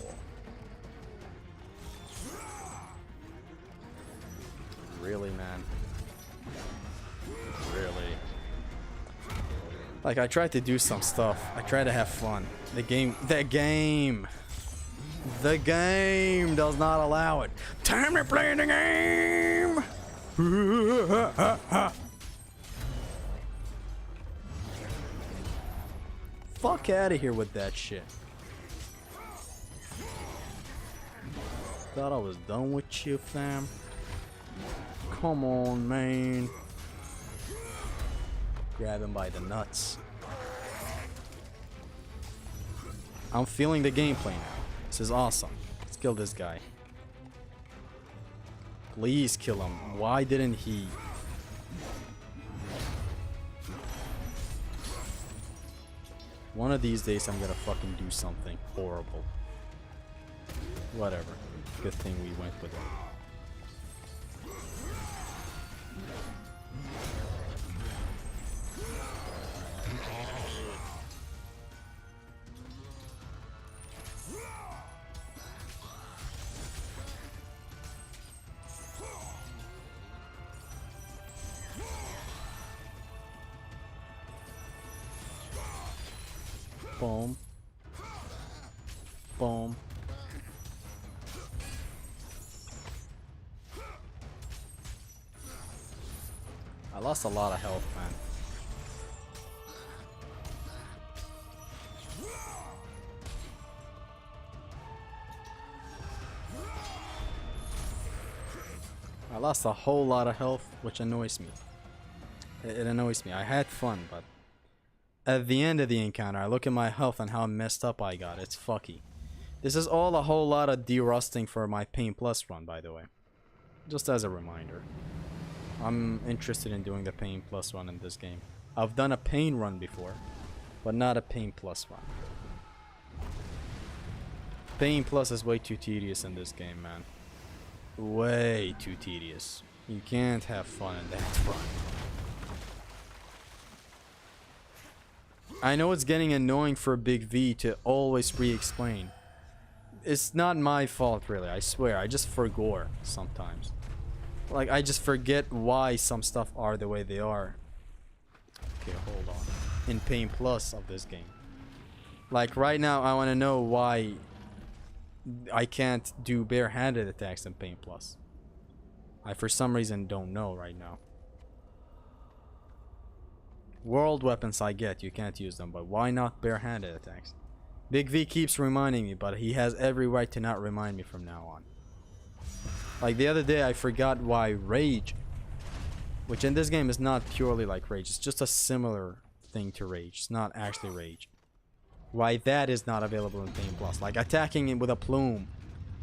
Really, man. Really. Like, I tried to do some stuff. I tried to have fun. The game does not allow it. Time to play the game! Fuck out of here with that shit. Thought I was done with you, fam. Come on, man. Grab him by the nuts. I'm feeling the gameplay now. This is awesome. Let's kill this guy. Please kill him. Why didn't he? One of these days I'm gonna fucking do something horrible. Whatever. Good thing we went with it. Boom. Boom. I lost a lot of health, man. I lost a whole lot of health, which annoys me. It annoys me. I had fun, but at the end of the encounter, I look at my health and how messed up I got. It's fucky. This is all a whole lot of de-rusting for my Pain Plus run, by the way. Just as a reminder. I'm interested in doing the Pain Plus run in this game. I've done a Pain run before, but not a Pain Plus run. Pain Plus is way too tedious in this game, man. Way too tedious. You can't have fun in that run. I know it's getting annoying for Big V to always re-explain. It's not my fault, really, I swear. I just forgot sometimes. Like, I just forget why some stuff are the way they are. Okay, hold on. In Pain Plus of this game. Like, right now, I want to know why I can't do bare-handed attacks in Pain Plus. I, for some reason, don't know right now. World weapons I get, you can't use them, but why not bare-handed attacks? Big V keeps reminding me, but he has every right to not remind me from now on. Like the other day, I forgot why Rage, which in this game is not purely like Rage, it's just a similar thing to Rage, it's not actually Rage. Why that is not available in Pain Plus. Like attacking him with a plume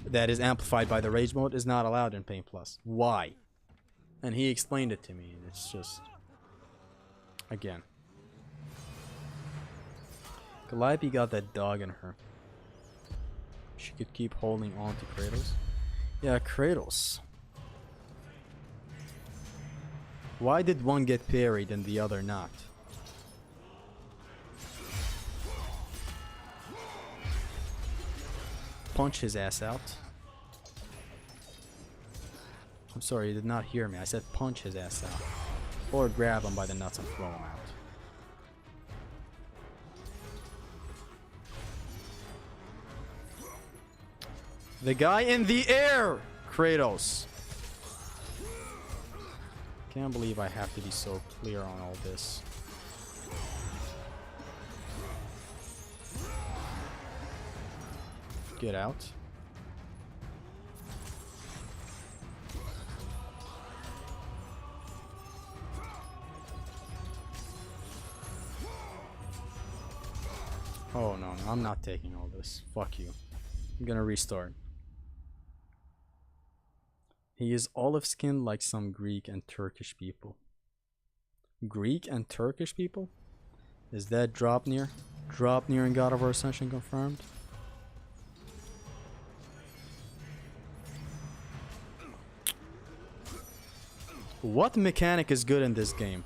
that is amplified by the Rage mode is not allowed in Pain Plus. Why? And he explained it to me, and it's just... Again. Calliope got that dog in her. She could keep holding on to Kratos. Yeah, Kratos. Why did one get parried and the other not? Punch his ass out. I'm sorry, you did not hear me. I said punch his ass out. Or grab him by the nuts and throw him out. The guy in the air! Kratos. Can't believe I have to be so clear on all this. Get out. Oh no, I'm not taking all this. Fuck you. I'm gonna restart. He is olive-skinned like some Greek and Turkish people. Greek and Turkish people? Is that Dropnir? Dropnir in God of War Ascension confirmed? What mechanic is good in this game?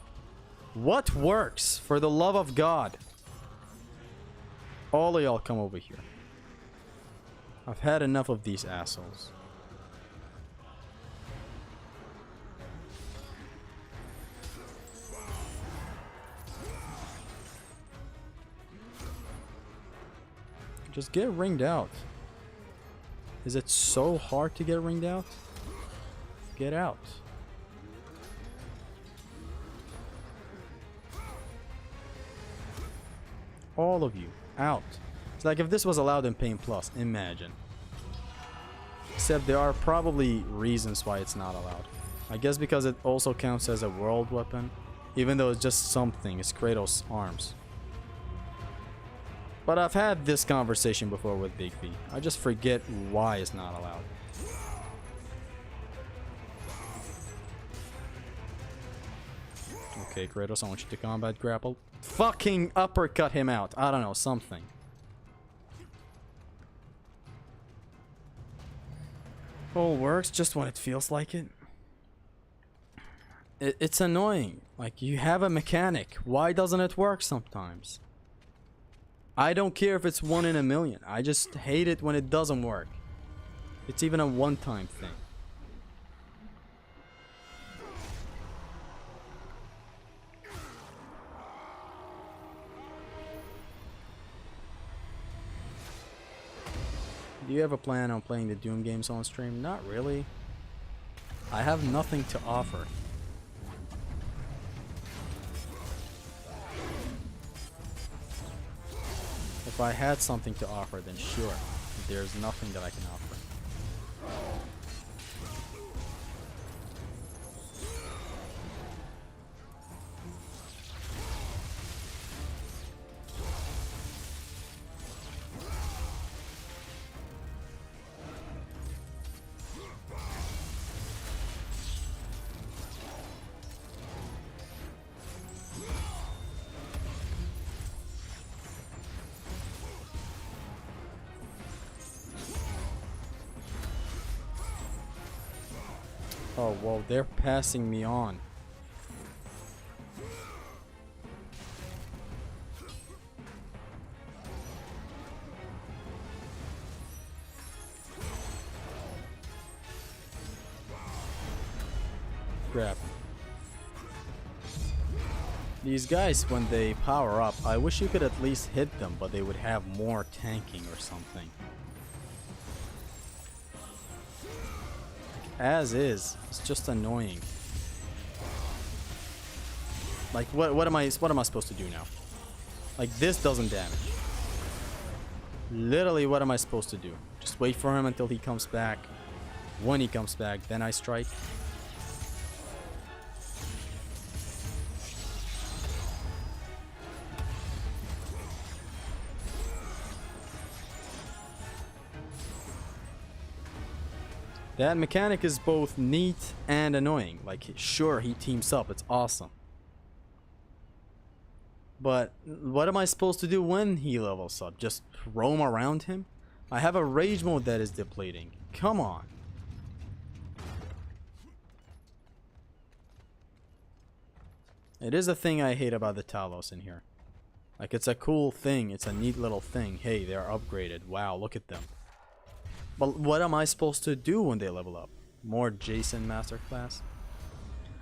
What works? For the love of God. All of y'all come over here. I've had enough of these assholes. Just get ringed out. Is it so hard to get ringed out? Get out. All of you, out. It's like if this was allowed in Paint Plus, imagine. Except there are probably reasons why it's not allowed. I guess because it also counts as a world weapon, even though it's just something, it's Kratos' arms. But I've had this conversation before with Big V. I just forget why it's not allowed. Okay, Kratos, I want you to combat grapple. Fucking uppercut him out. I don't know, something. All works just when it feels like it. It's annoying. Like, you have a mechanic. Why doesn't it work sometimes? I don't care if it's 1 in a million. I just hate it when it doesn't work. It's even a one-time thing. Do you have a plan on playing the Doom games on stream? Not really. I have nothing to offer. If I had something to offer, then sure. There's nothing that I can offer. Oh, whoa, they're passing me on. Grab. These guys, when they power up, I wish you could at least hit them, but they would have more tanking or something. As is, it's just annoying. Like, what am I supposed to do now? Like, this doesn't damage. Literally, what am I supposed to do? Just wait for him until he comes back. When he comes back, then I strike. That mechanic is both neat and annoying. Like, sure, he teams up, it's awesome. But what am I supposed to do when he levels up? Just roam around him? I have a rage mode that is depleting. Come on. It is a thing I hate about the Talos in here. Like, it's a cool thing, it's a neat little thing. Hey, they're upgraded. Wow, look at them. But what am I supposed to do when they level up? More Jason Masterclass?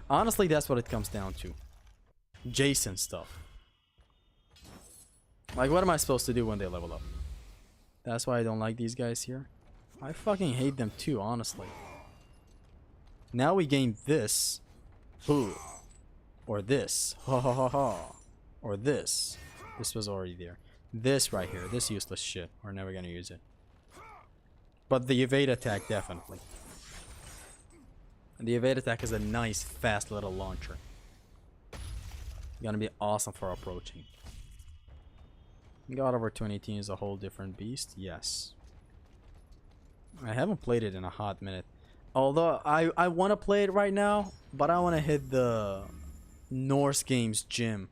Honestly, that's what it comes down to. Jason stuff. Like, what am I supposed to do when they level up? That's why I don't like these guys here. I fucking hate them too, honestly. Now we gain this. Ooh. Or this. Ha ha ha ha. Or this. This was already there. This right here. This useless shit. We're never gonna use it. But the evade attack, definitely. And the evade attack is a nice, fast little launcher. Gonna be awesome for approaching. God of War 2018 is a whole different beast. Yes. I haven't played it in a hot minute. Although, I want to play it right now, but I want to hit the Norse Games gym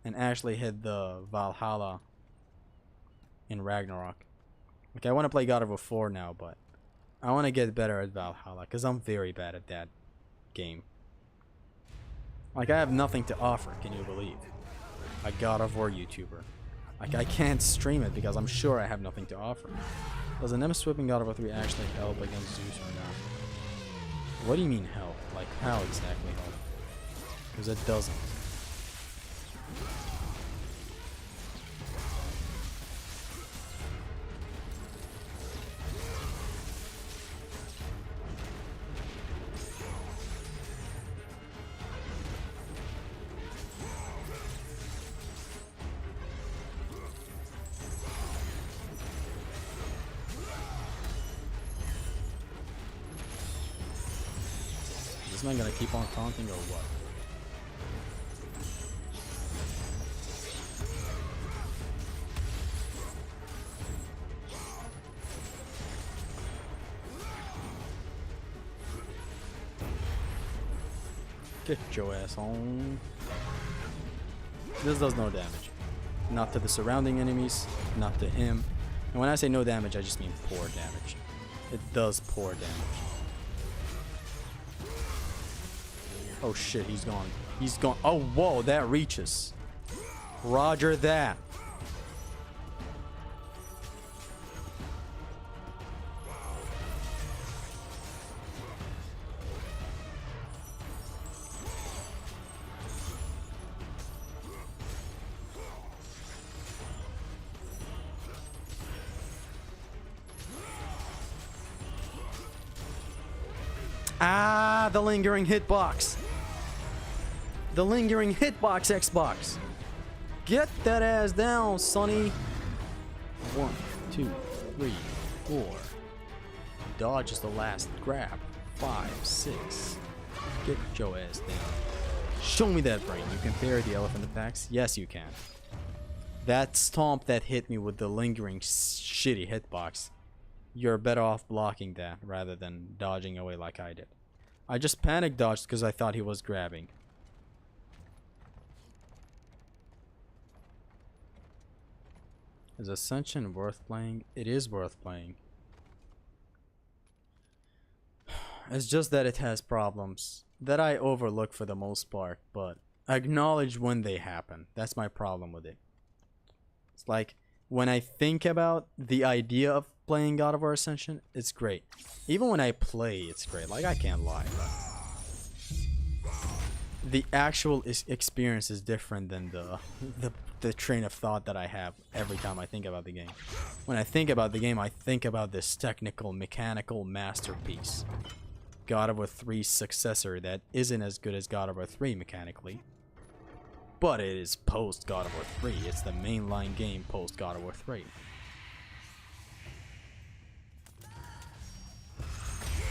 and actually hit the Valhalla in Ragnarok. Like, I want to play God of War 4 now, but I want to get better at Valhalla, because I'm very bad at that game. Like, I have nothing to offer, can you believe? A God of War YouTuber. Like, I can't stream it because I'm sure I have nothing to offer. Does a Nemesis whip in God of War 3 actually help against Zeus or not? What do you mean help? Like, how exactly help? Because it doesn't. this man gonna keep on taunting or what? Get your ass on. This does no damage. Not to the surrounding enemies, not to him. And when I say no damage, I just mean poor damage. It does poor damage. Oh shit, he's gone. He's gone. Oh, whoa, that reaches. Roger that. Ah, the lingering hitbox. The lingering hitbox, Xbox. Get that ass down, Sonny. 1, 2, 3, 4. Dodge is the last grab. 5, 6. Get your ass down. Show me that brain. You can parry the elephant attacks? Yes, you can. That stomp that hit me with the lingering shitty hitbox. You're better off blocking that rather than dodging away like I did. I just panic dodged because I thought he was grabbing. Is Ascension worth playing? It is worth playing. It's just that it has problems that I overlook for the most part, but acknowledge when they happen. That's my problem with it. It's like, when I think about the idea of playing God of War Ascension, it's great. Even when I play, it's great. Like, I can't lie. The actual experience is different than the train of thought that I have every time I think about the game. When I think about the game, I think about this technical, mechanical masterpiece. God of War 3's successor that isn't as good as God of War 3 mechanically. But it is post God of War 3. It's the mainline game post God of War 3.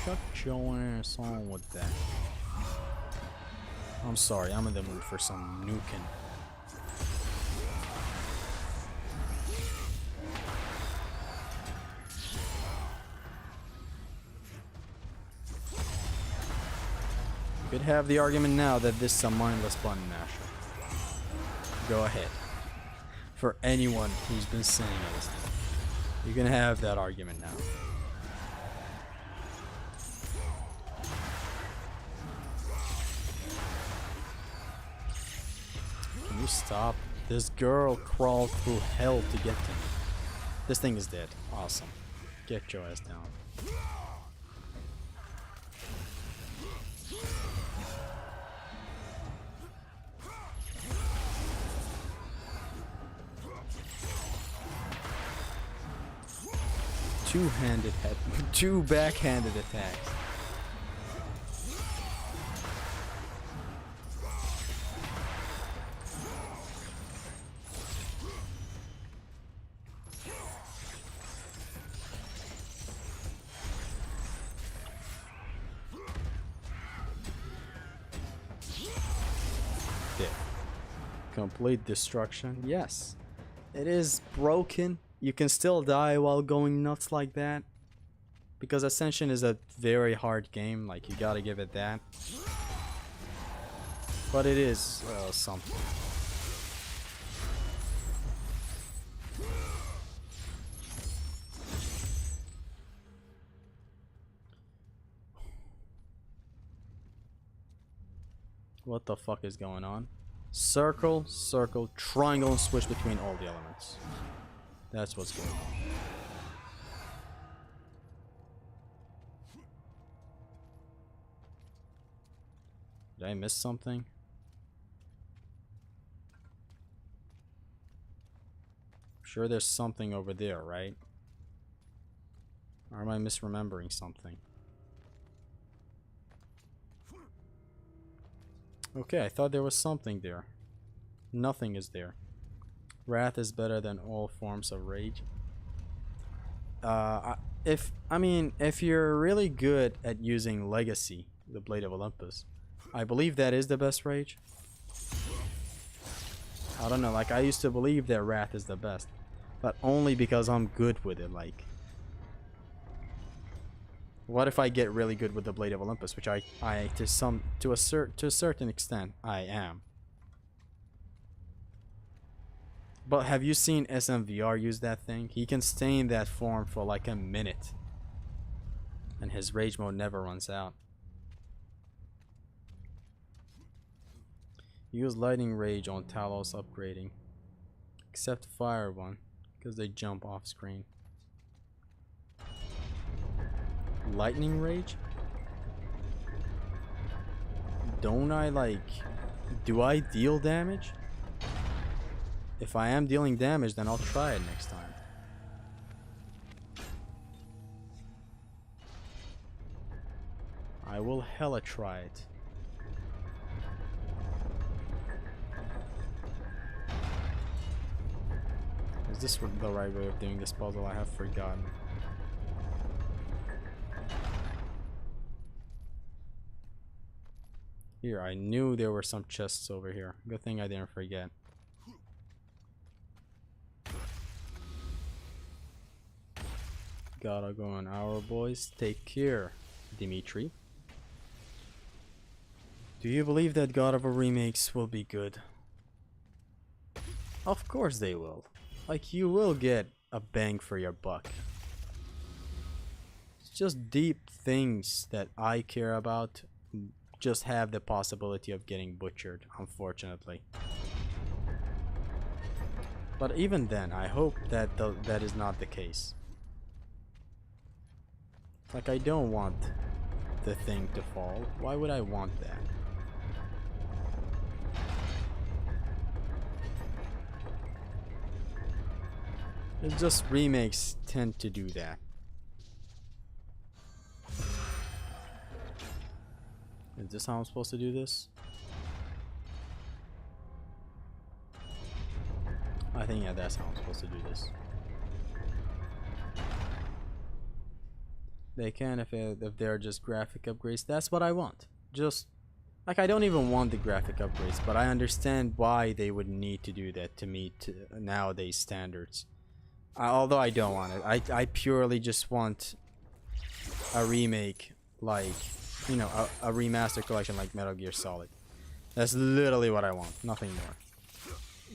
Shut your ass on with that. I'm sorry, I'm in the mood for some nuking. You could have the argument now that this is a mindless button masher. Go ahead. For anyone who's been saying it, you can have that argument now. Can you stop? This girl crawled through hell to get to me. This thing is dead. Awesome. Get your ass down. Two-handed head, two backhanded attacks. Dead. Complete destruction. Yes, it is broken. You can still die while going nuts like that. Because Ascension is a very hard game, like you gotta give it that. But it is something. What the fuck is going on? Circle, circle, triangle, and switch between all the elements. That's what's going on. Did I miss something? I'm sure there's something over there, right? Or am I misremembering something? Okay, I thought there was something there. Nothing is there. Wrath is better than all forms of rage. If you're really good at using legacy the Blade of Olympus. I believe that is the best rage. I don't know, like I used to believe that Wrath is the best, but only because I'm good with it. Like, what if I get really good with the Blade of Olympus, which I to a certain extent I am. But have you seen SMVR use that thing? He can stay in that form for like a minute, and his rage mode never runs out. Use lightning rage on Talos upgrading, except fire one, because they jump off screen. Lightning rage? Don't I like... Do I deal damage? If I am dealing damage, then I'll try it next time. I will hella try it. Is this the right way of doing this puzzle? I have forgotten. Here, I knew there were some chests over here. Good thing I didn't forget. Gotta go on our boys. Take care, Dimitri. Do you believe that God of War remakes will be good? Of course they will. Like, you will get a bang for your buck. It's just deep things that I care about just have the possibility of getting butchered, unfortunately. But even then, I hope that that is not the case. Like, I don't want the thing to fall. Why would I want that? It's just remakes tend to do that. Is this how I'm supposed to do this? I think, yeah, that's how I'm supposed to do this. They can if they're just graphic upgrades. That's what I want. Just like, I don't even want the graphic upgrades, but I understand why they would need to do that to meet nowadays standards. Although I don't want it. I purely just want a remake, like, you know, a remaster collection like Metal Gear Solid. That's literally what I want. Nothing more.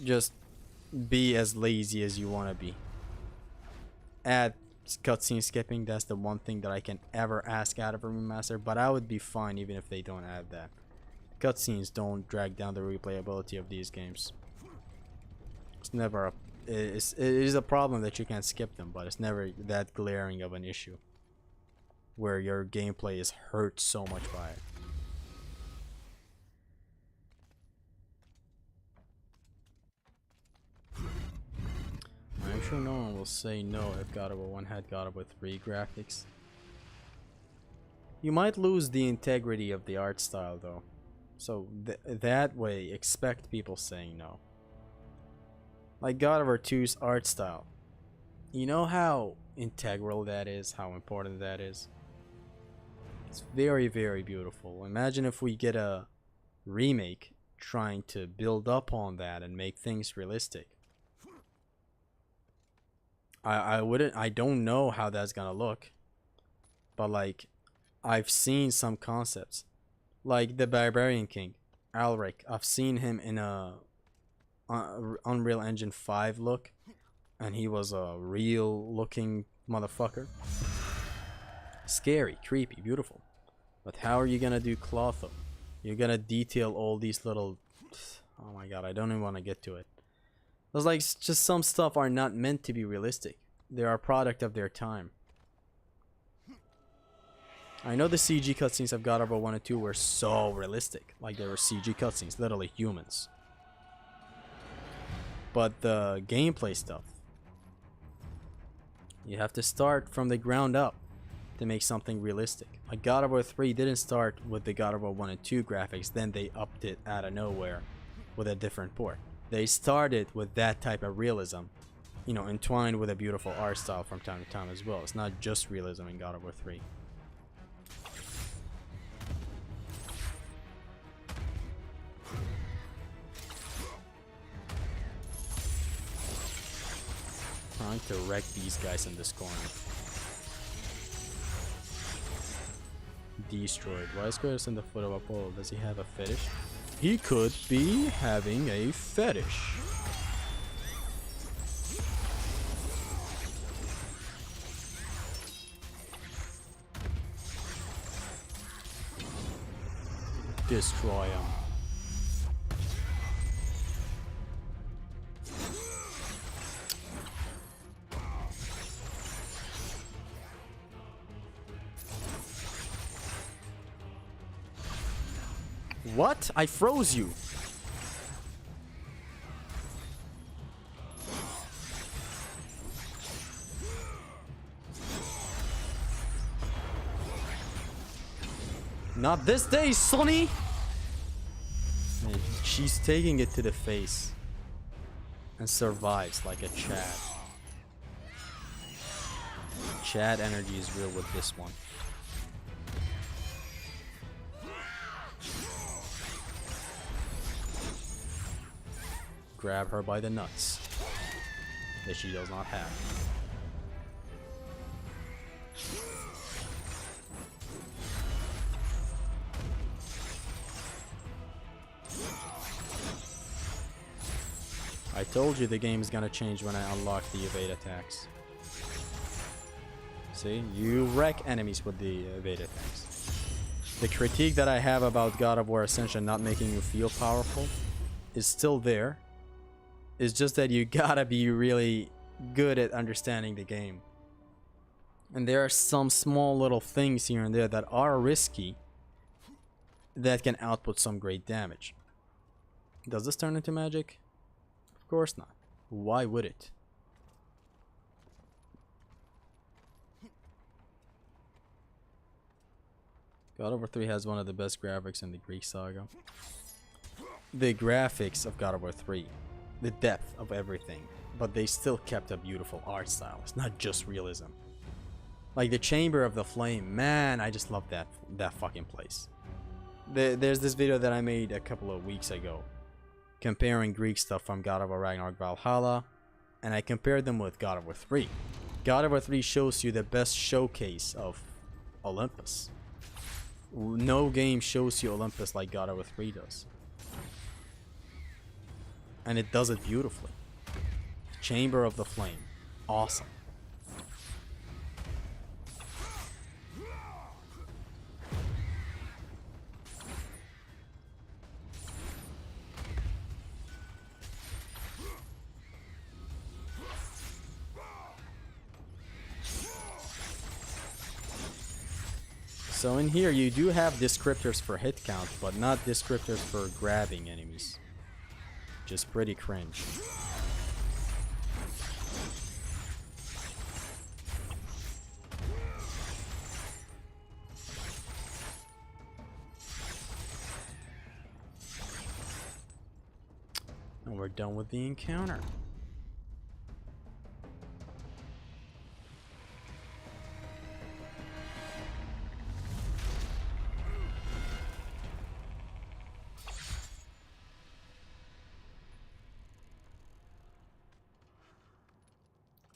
Just be as lazy as you want to be. Add cutscene skipping. That's the one thing that I can ever ask out of a remaster, but I would be fine even if they don't add that. Cutscenes don't drag down the replayability of these games. It's never a... It is a problem that you can't skip them, but it's never that glaring of an issue where your gameplay is hurt so much by it. I'm sure no one will say no if God of War 1 had God of War 3 graphics. You might lose the integrity of the art style though, so that way expect people saying no. Like God of War 2's art style. You know how integral that is, how important that is? It's very, very beautiful. Imagine if we get a remake trying to build up on that and make things realistic. I don't know how that's gonna look, but like, I've seen some concepts, like the Barbarian King, Alric. I've seen him in a Unreal Engine 5 look, and he was a real looking motherfucker. Scary, creepy, beautiful. But how are you gonna do Clotho? You're gonna detail all these little... Oh my god, I don't even want to get to it. It's like, just some stuff are not meant to be realistic. They are a product of their time. I know the CG cutscenes of God of War 1 and 2 were so realistic. Like, they were CG cutscenes, literally humans. But the gameplay stuff, you have to start from the ground up to make something realistic. Like God of War 3 didn't start with the God of War 1 and 2 graphics, then they upped it out of nowhere with a different port. They started with that type of realism, you know, entwined with a beautiful art style from time to time as well. It's not just realism in God of War 3. to wreck these guys in this corner. Destroyed. Why is Kratos in the foot of a pole? Does he have a fetish? He could be having a fetish. Destroy him. What? I froze you. Not this day, Sonny! Man, she's taking it to the face. And survives like a Chad. Chad energy is real with this one. Grab her by the nuts. That she does not have. I told you the game is gonna change when I unlock the evade attacks. See, you wreck enemies with the evade attacks. The critique that I have about God of War Ascension not making you feel powerful is still there. It's just that you gotta be really good at understanding the game. And there are some small little things here and there that are risky that can output some great damage. Does this turn into magic? Of course not. Why would it? God of War 3 has one of the best graphics in the Greek saga. The graphics of God of War 3, the depth of everything, but they still kept a beautiful art style. It's not just realism. Like the Chamber of the Flame, man, I just love that fucking place. There's this video that I made a couple of weeks ago comparing Greek stuff from God of War Ragnarok Valhalla, and I compared them with God of War 3. God of War 3 shows you the best showcase of Olympus. No game shows you Olympus like God of War 3 does. And it does it beautifully. Chamber of the Flame. Awesome. So in here you do have descriptors for hit count, but not descriptors for grabbing enemies. Just pretty cringe. And we're done with the encounter.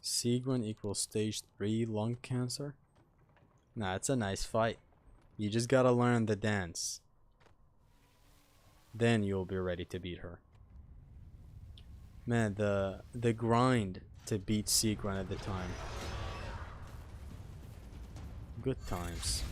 Sigrun equals stage 3 lung cancer? Nah, it's a nice fight. You just gotta learn the dance. Then you'll be ready to beat her. Man, the grind to beat Sigrun at the time. Good times.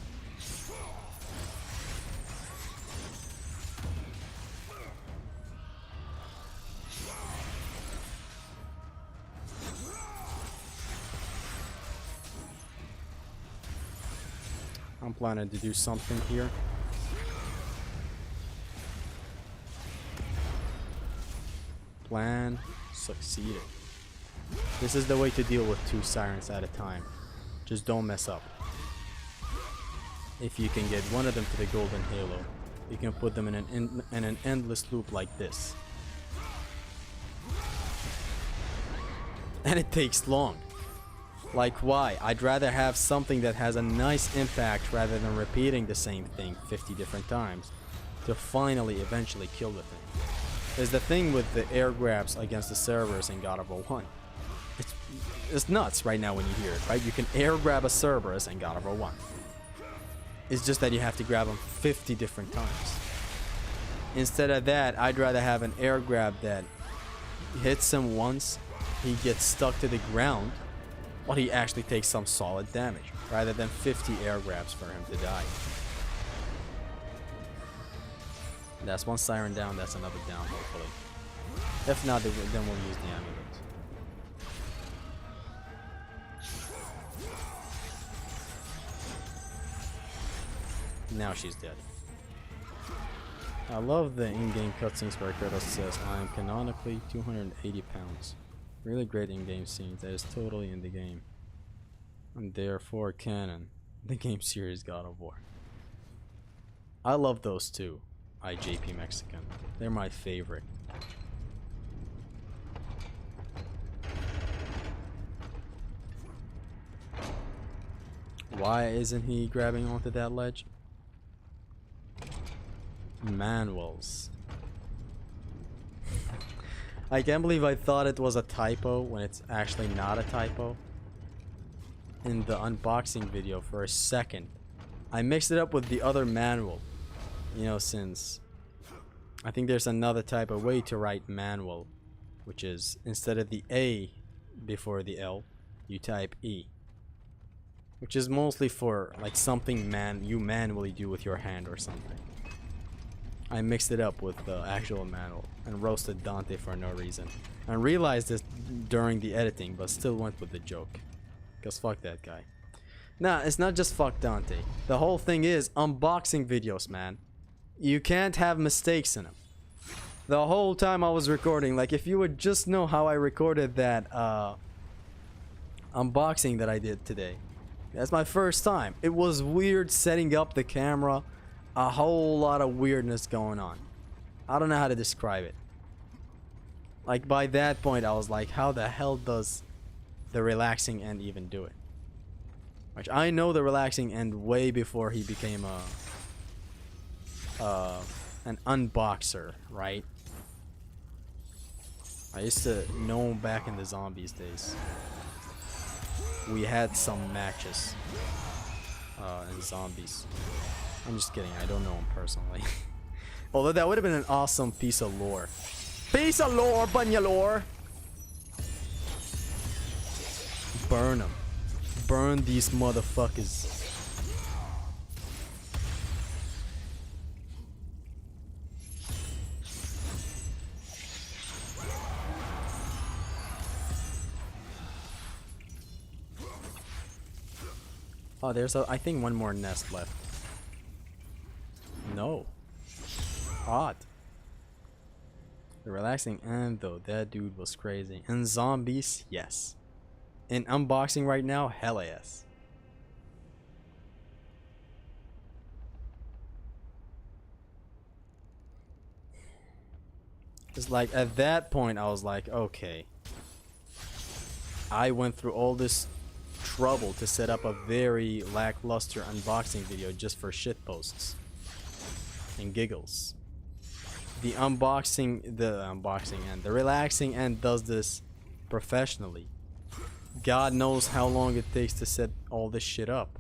I'm planning to do something here. Plan succeeded. This is the way to deal with 2 sirens at a time. Just don't mess up. If you can get one of them to the golden halo, you can put them in an endless loop like this. And it takes long. Like, why? I'd rather have something that has a nice impact rather than repeating the same thing 50 different times to finally eventually kill the thing. There's the thing with the air grabs against the servers in God of War 1. It's it's nuts right now when you hear it, right? You can air grab a Cerberus in God of War 1. It's just that you have to grab him 50 different times. Instead of that, I'd rather have an air grab that hits him once, he gets stuck to the ground, but he actually takes some solid damage, rather than 50 air grabs for him to die. That's one siren down, that's another down, hopefully. If not, then we'll use the amulet. Now she's dead. I love the in-game cutscenes where Kratos says, I am canonically 280 pounds. Really great in-game scenes that is totally in the game. And therefore canon. The game series God of War. I love those two. IJP Mexican. They're my favorite. Why isn't he grabbing onto that ledge? Manuals. I can't believe I thought it was a typo when it's actually not a typo. In the unboxing video for a second, I mixed it up with the other manual. You know, since I think there's another type of way to write manual, which is instead of the A before the L, you type E. Which is mostly for like something you manually do with your hand or something. I mixed it up with the actual manual and roasted Dante for no reason. And realized this during the editing, but still went with the joke. Cause fuck that guy. Nah, it's not just fuck Dante. The whole thing is unboxing videos, man. You can't have mistakes in them. The whole time I was recording, like if you would just know how I recorded that unboxing that I did today. That's my first time. It was weird setting up the camera. A whole lot of weirdness going on. I don't know how to describe it. Like by that point I was like, how the hell does the relaxing end even do it? Which I know the relaxing end way before he became an unboxer, right? I used to know him back in the zombies days. We had some matches in zombies. I'm just kidding, I don't know him personally. Although that would have been an awesome piece of lore. Piece of lore, bunya lore! Burn them. Burn these motherfuckers. Oh, there's I think one more nest left. No. Odd. The relaxing end though, that dude was crazy. And zombies, yes. In unboxing right now, hell yes. It's like at that point I was like, okay. I went through all this trouble to set up a very lackluster unboxing video just for shitposts and giggles. The unboxing end, the relaxing end does this professionally. God knows how long it takes to set all this shit up.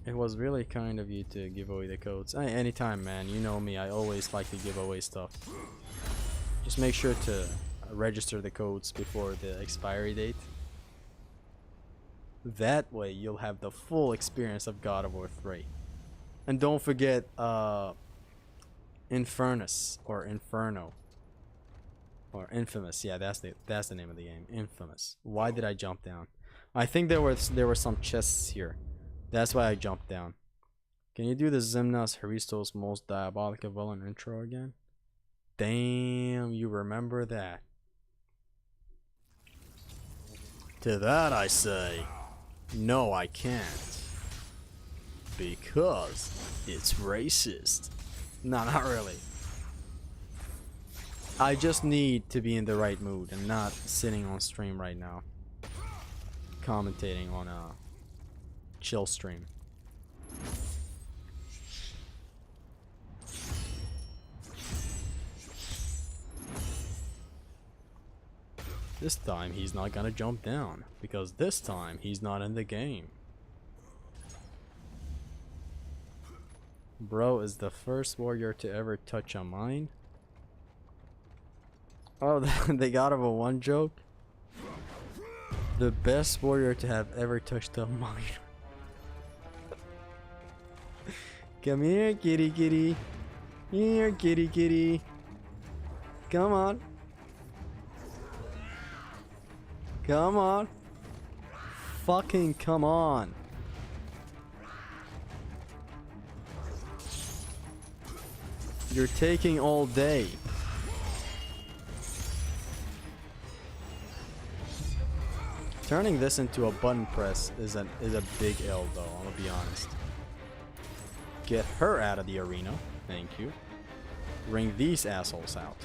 It was really kind of you to give away the codes. Anytime, man. You know me, I always like to give away stuff. Just make sure to register the codes before the expiry date. That way you'll have the full experience of God of War 3. And don't forget Infernus or Inferno or Infamous. Yeah, that's the name of the game. Infamous. Why did I jump down? I think there were some chests here. That's why I jumped down. Can you do the Xemnas Haristos most diabolical villain intro again? Damn, you remember that. To that I say, no, I can't. Because it's racist. No, not really. I just need to be in the right mood and not sitting on stream right now. Commentating on a chill stream. This time he's not gonna jump down, because this time he's not in the game. Bro is the first warrior to ever touch a mine. Oh, they got him a one joke. The best warrior to have ever touched a mine. Come here, kitty kitty. Here, kitty kitty. Come on. Come on. Fucking come on. You're taking all day. Turning this into a button press is a big L though, I'm gonna be honest. Get her out of the arena. Thank you. Bring these assholes out.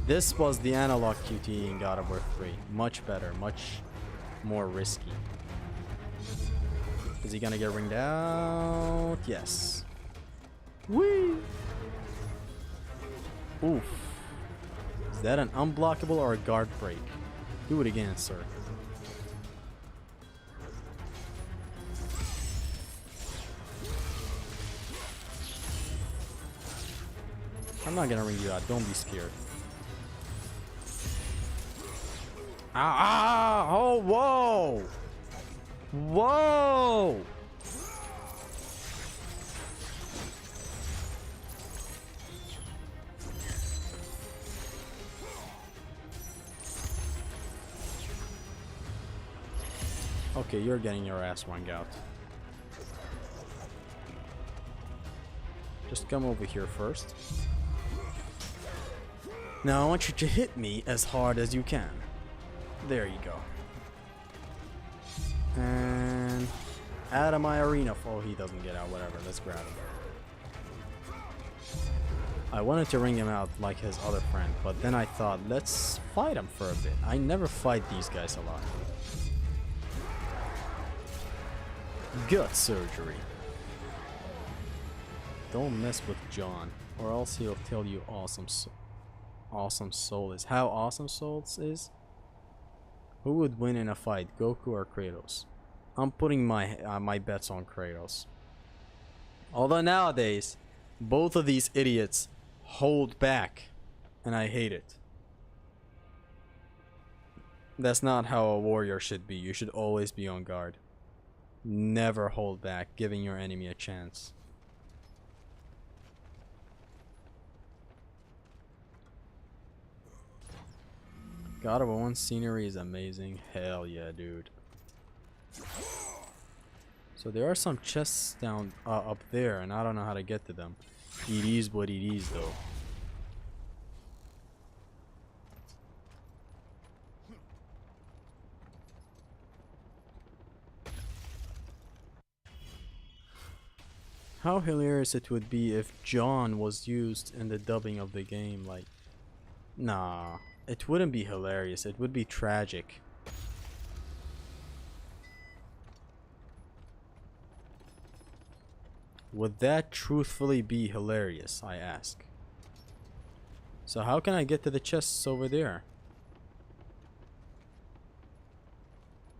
This was the analog QTE in God of War 3. Much better, much more risky. Is he gonna get ringed out? Yes. Whee! Oof. Is that an unblockable or a guard break? Do it again, sir. I'm not gonna ring you out, don't be scared. Ah! Oh, whoa! Whoa! Okay, you're getting your ass rung out. Just come over here first. Now I want you to hit me as hard as you can. There you go. And out of my arena. Oh, he doesn't get out. Whatever. Let's grab him. I wanted to ring him out like his other friend, but then I thought, let's fight him for a bit. I never fight these guys a lot. Gut surgery. Don't mess with John, or else he'll tell you awesome soul is. How awesome souls is? Who would win in a fight, Goku or Kratos? I'm putting my bets on Kratos. Although nowadays, both of these idiots hold back, and I hate it. That's not how a warrior should be. You should always be on guard. Never hold back, giving your enemy a chance. God of War 1 scenery is amazing. Hell yeah, dude. So there are some chests down up there, and I don't know how to get to them. It is what it is, though. How hilarious it would be if John was used in the dubbing of the game. Like, nah, it wouldn't be hilarious. It would be tragic. Would that truthfully be hilarious, I ask? So how can I get to the chests over there?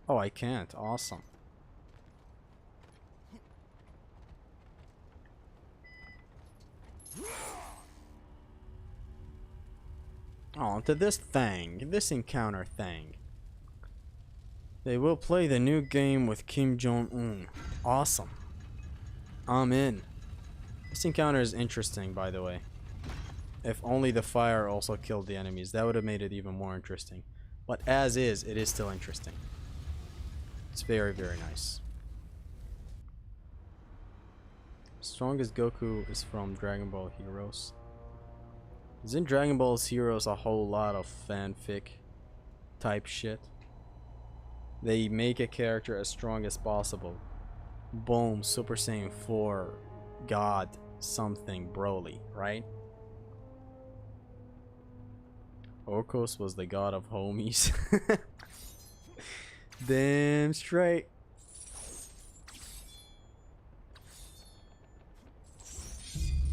Oh, I can't. Awesome. Oh, to this thing. This encounter thing. They will play the new game with Kim Jong-un. Awesome. I'm in. This encounter is interesting, by the way. If only the fire also killed the enemies, that would have made it even more interesting. But as is, it is still interesting. It's very, very nice. Strongest Goku is from Dragon Ball Heroes. Isn't Dragon Ball's Heroes a whole lot of fanfic type shit? They make a character as strong as possible. Boom, Super Saiyan 4 God something Broly, right? Orcos was the god of homies. Damn straight.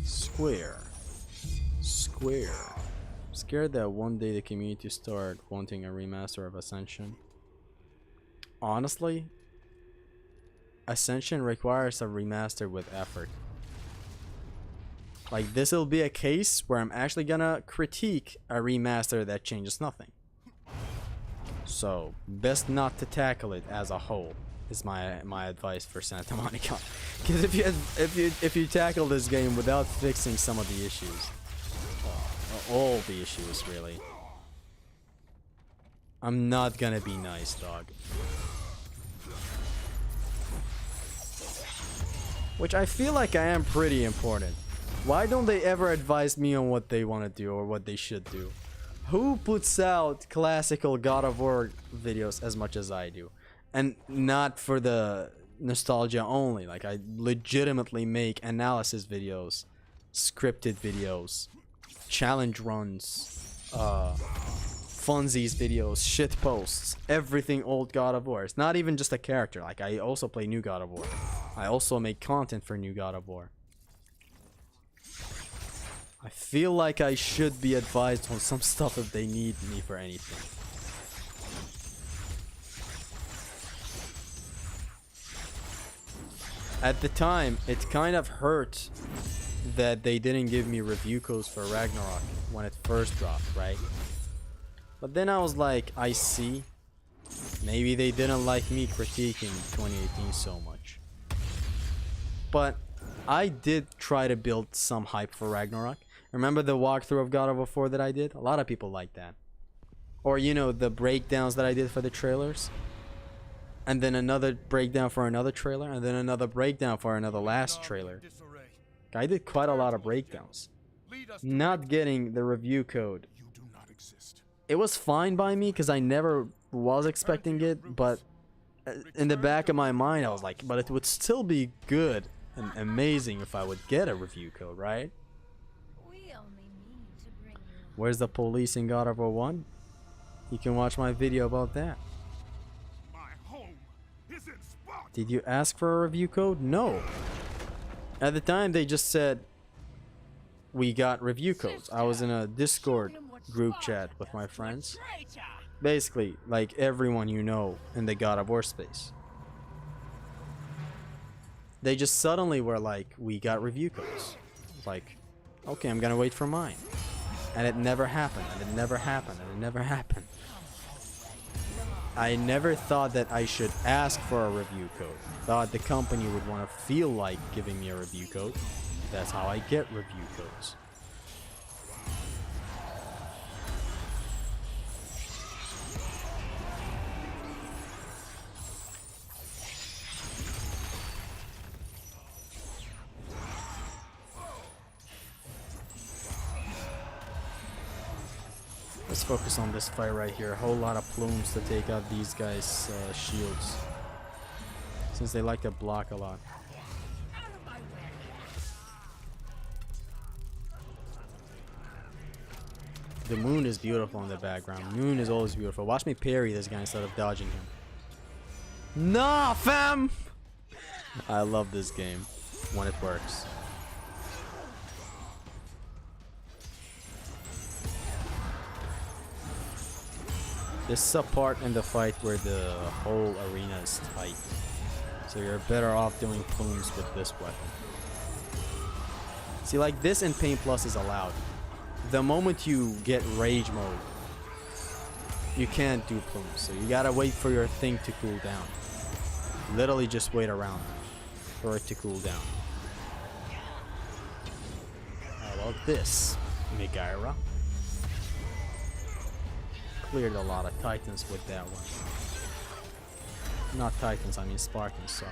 Square. Square. Scared that one day the community start wanting a remaster of Ascension. Honestly, Ascension requires a remaster with effort. Like, this will be a case where I'm actually gonna critique a remaster that changes nothing. So, best not to tackle it as a whole is my advice for Santa Monica. Because if you tackle this game without fixing some of the issues, all the issues really, I'm not gonna be nice, dog. Which I feel like I am pretty important. Why don't they ever advise me on what they want to do or what they should do? Who puts out classical God of War videos as much as I do? And not for the nostalgia only. Like, I legitimately make analysis videos, scripted videos, challenge runs, funsies videos, shit posts, everything old God of War. It's not even just a character. Like, I also play new God of War. I also make content for new God of War. I feel like I should be advised on some stuff if they need me for anything. At the time, it kind of hurt that they didn't give me review codes for Ragnarok when it first dropped, right? But then I was like, I see. Maybe they didn't like me critiquing 2018 so much. But I did try to build some hype for Ragnarok. Remember the walkthrough of God of War 4 that I did? A lot of people like that. Or, you know, the breakdowns that I did for the trailers. And then another breakdown for another trailer. And then another breakdown for another last trailer. I did quite a lot of breakdowns. Not getting the review code. It was fine by me because I never was expecting it. But in the back of my mind, I was like, but it would still be good and amazing if I would get a review code, right? Where's the police in God of War 1? You can watch my video about that. Did you ask for a review code? No. At the time, they just said we got review codes. I was in a Discord group chat with my friends. Basically, like everyone you know in the God of War space. They just suddenly were like, we got review codes. Like, okay, I'm gonna wait for mine. And it never happened, and it never happened, and it never happened. I never thought that I should ask for a review code. Thought the company would want to feel like giving me a review code. That's how I get review codes. Let's focus on this fight right here. A whole lot of plumes to take out these guys' shields. Since they like to block a lot. The moon is beautiful in the background. Moon is always beautiful. Watch me parry this guy instead of dodging him. Nah, fam! I love this game when it works. This is a part in the fight where the whole arena is tight. So you're better off doing plumes with this weapon. See, like this in Pain Plus is allowed. The moment you get Rage mode, you can't do plumes. So you gotta wait for your thing to cool down. Literally just wait around for it to cool down. How about this, Megaira? Cleared a lot of Titans with that one. Not Titans, I mean Spartans, sorry.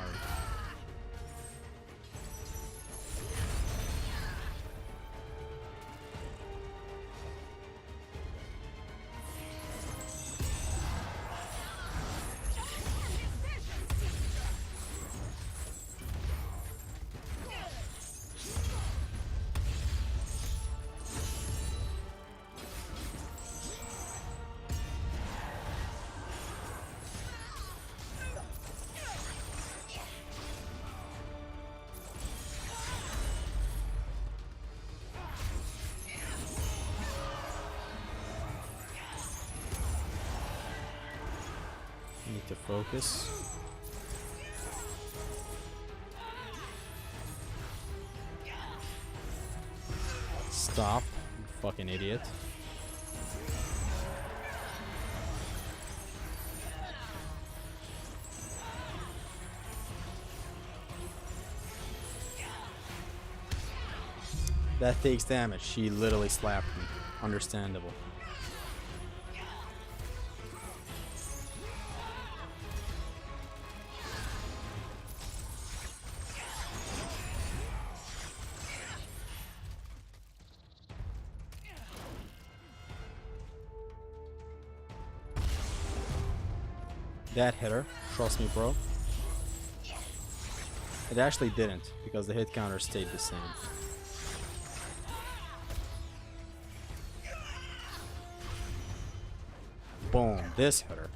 Need to focus. Stop, you fucking idiot. That takes damage. She literally slapped me. Understandable. That hit her. Trust me, bro. It actually didn't, because the hit counter stayed the same. Boom. This hit her.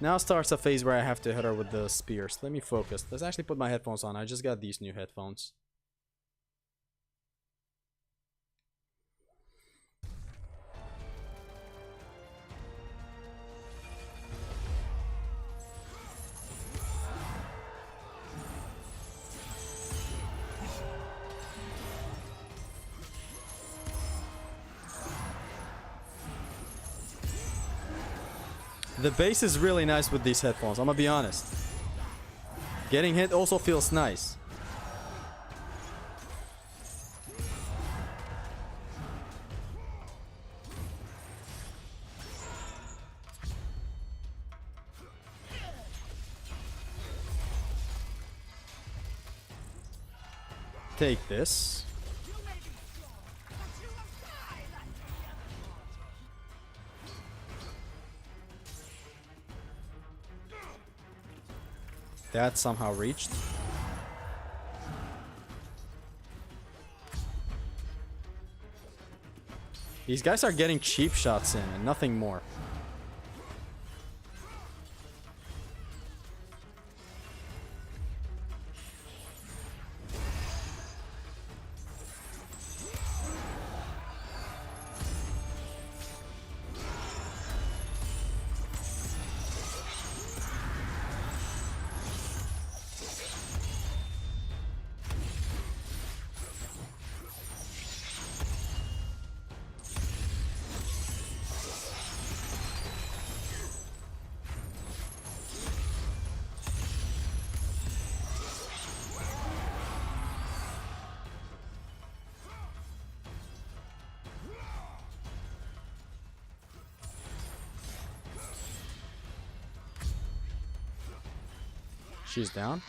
Now starts a phase where I have to hit her with the spears. Let me focus. Let's actually put my headphones on. I just got these new headphones. The bass is really nice with these headphones, I'm gonna be honest. Getting hit also feels nice. Take this. That somehow reached. These guys are getting cheap shots in and nothing more. She's down.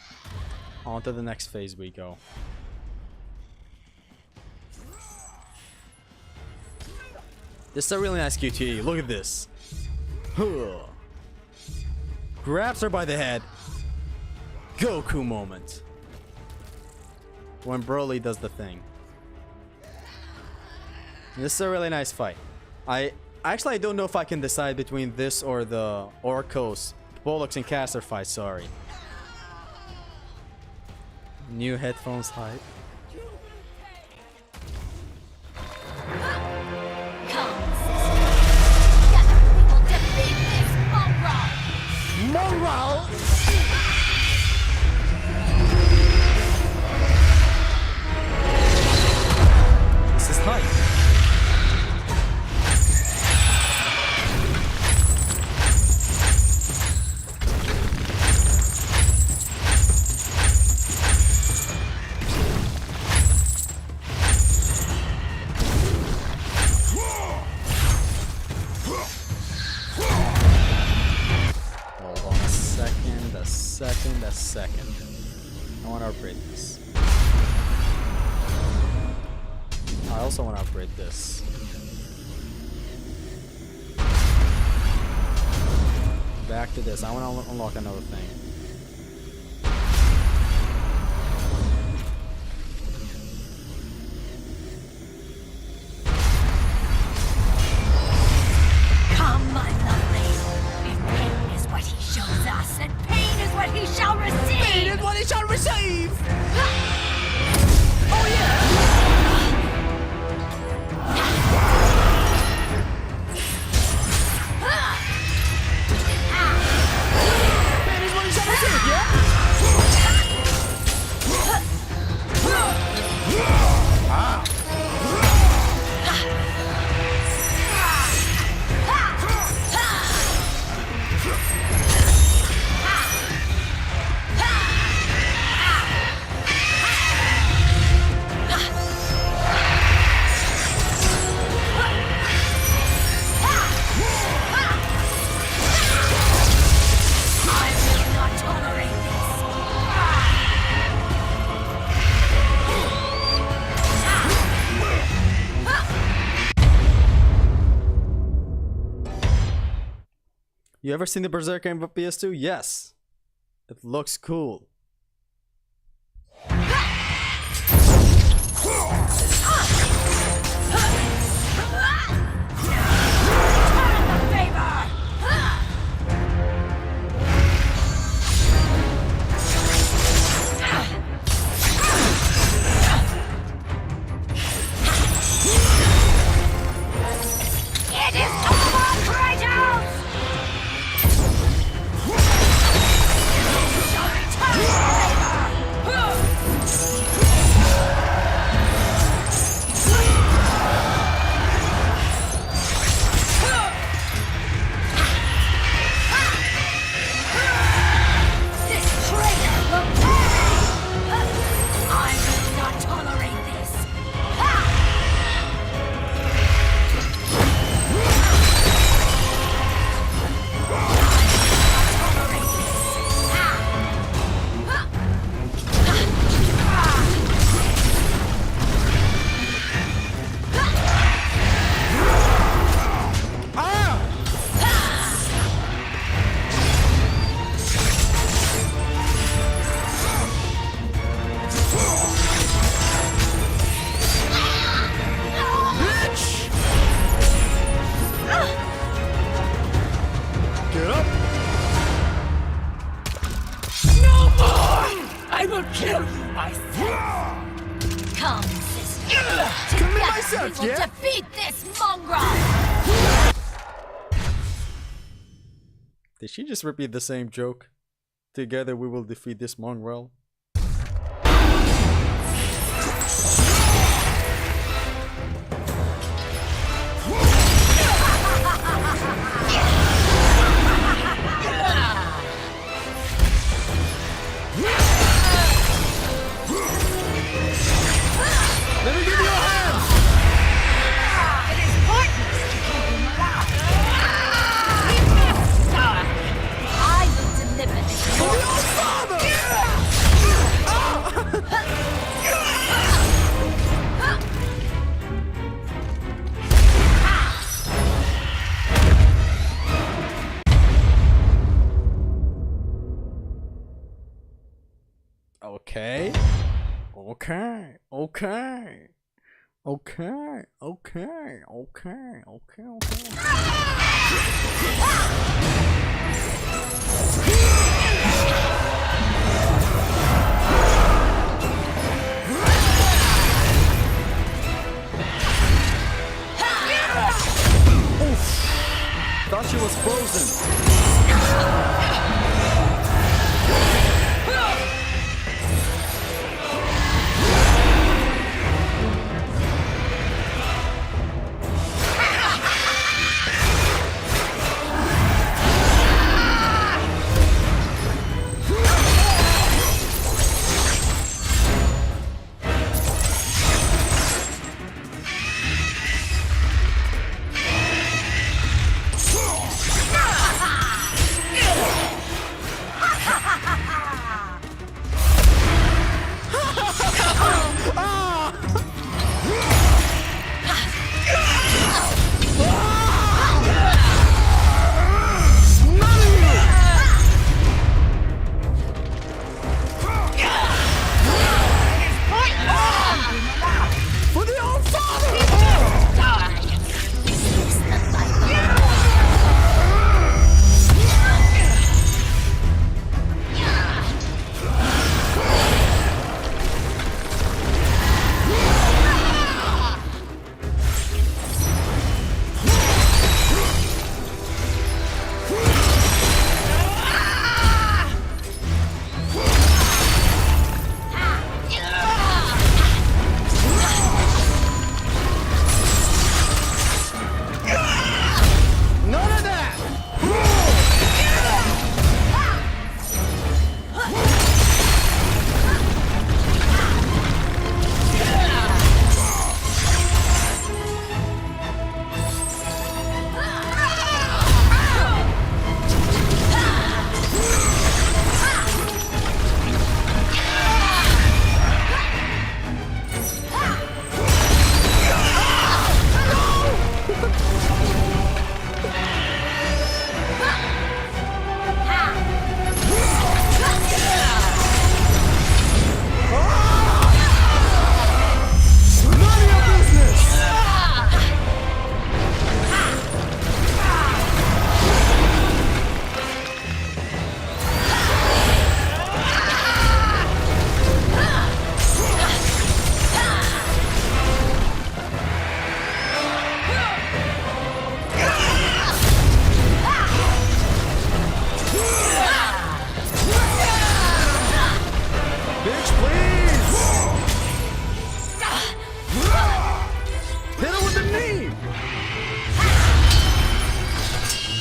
On to the next phase we go. This is a really nice QTE. Look at this. Grabs her by the head. Goku moment. When Broly does the thing. This is a really nice fight. I don't know if I can decide between this or the Orcos, Pollux and Caster fight, sorry. New headphones hype. Moral! This is hype. A second. I want to upgrade this. I also want to upgrade this. Back to this. I want to unlock another thing. Come, my lovely. If pain is what he shows us, and pain is what he shall receive. Pain is what he shall receive. Oh yeah. You ever seen the Berserker in PS2? Yes. It looks cool. Defeat this mongrel! Did she just repeat the same joke? Together we will defeat this mongrel. Let me give you a hand! It is pointless to keep him alive. He must die. I will deliver this mortal. Your father! Okay. Okay. Okay. Okay. Okay. Okay. Okay. Okay. Thought she was frozen.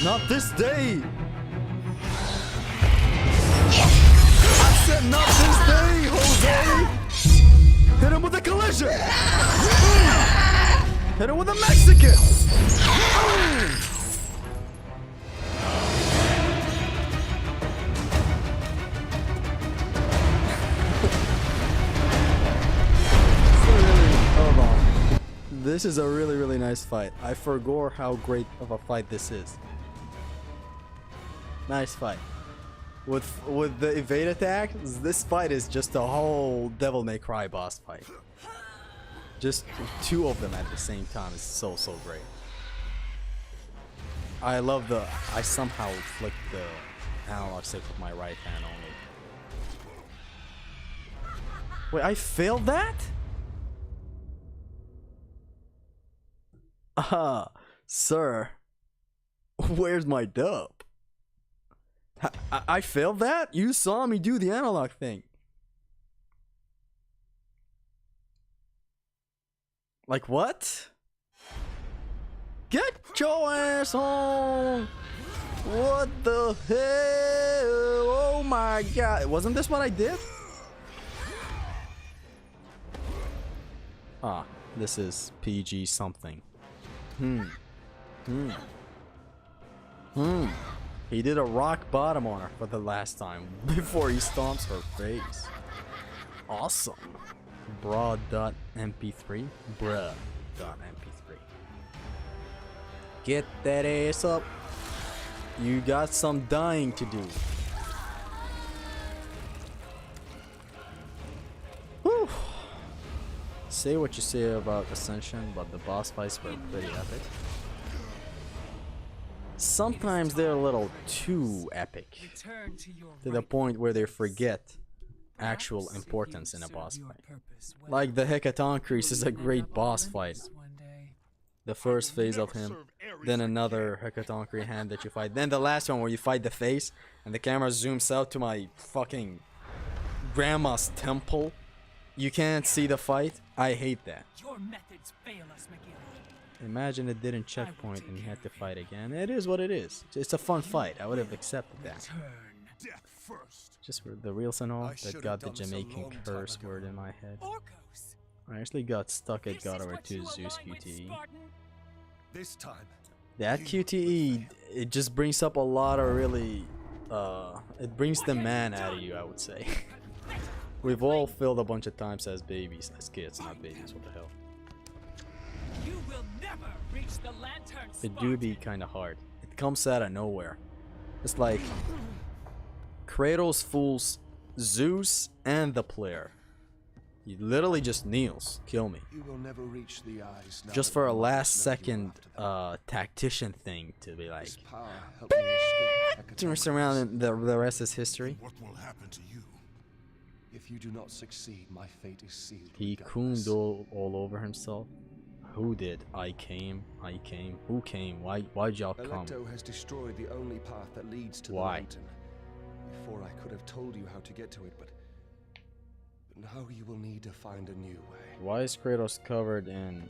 Not this day! I said not this day, Jose! Hit him with a collision! Hit him with a Mexican! Hold on. This is a really, really nice fight. I forgot how great of a fight this is. Nice fight. With the evade attack, this fight is just a whole Devil May Cry boss fight. Just two of them at the same time is so great. I love the... I somehow flicked the analog stick with my right hand only. Wait, I failed that? Sir. Where's my dub? I failed that? You saw me do the analog thing. Like what? Get your ass home! What the hell? Oh my god. Wasn't this what I did? Ah, this is PG something. He did a rock bottom on her for the last time before he stomps her face. Awesome. Bra.mp3. Bruh.mp3. Get that ass up. You got some dying to do. Whew. Say what you say about Ascension, but the boss fights were pretty epic. Sometimes they're a little too epic, to the point where they forget actual importance in a boss fight. Like the Hecatoncrease is a great boss fight. The first phase of him, then another Hecatoncrete hand that you fight, then the last one where you fight the face and the camera zooms out to my fucking grandma's temple. You can't see the fight. I hate that. Your methods fail us, McGill. Imagine it didn't checkpoint and you had to fight again. It is what it is. It's a fun fight. I would have accepted that. Death first. Just for the reels and all that got the Jamaican curse word in my head. I actually got stuck at God over 2 Zeus QTE. This time. That QTE, it just brings up a lot of really, it brings the man out of you, I would say. We've all failed a bunch of times as babies, as kids, not babies, what the hell. You will never reach the lantern, It do be kind of hard. It comes out of nowhere. It's like Kratos fools Zeus and the player. He literally just kneels, kill me. You will never reach the eyes now Just that for a the last monks know you second after them. tactician thing to be like, This power helped me escape turns Hecatoncrease. around and the rest is history. What will happen to you? If you do not succeed, my fate is sealed. He regardless. cooned all over himself. Who did? I came. Who came? Why'd y'all come? Electo has destroyed the only path that leads to Why? the mountain. Before I could have told you how to get to it, but now you will need to find a new way. Why is Kratos covered in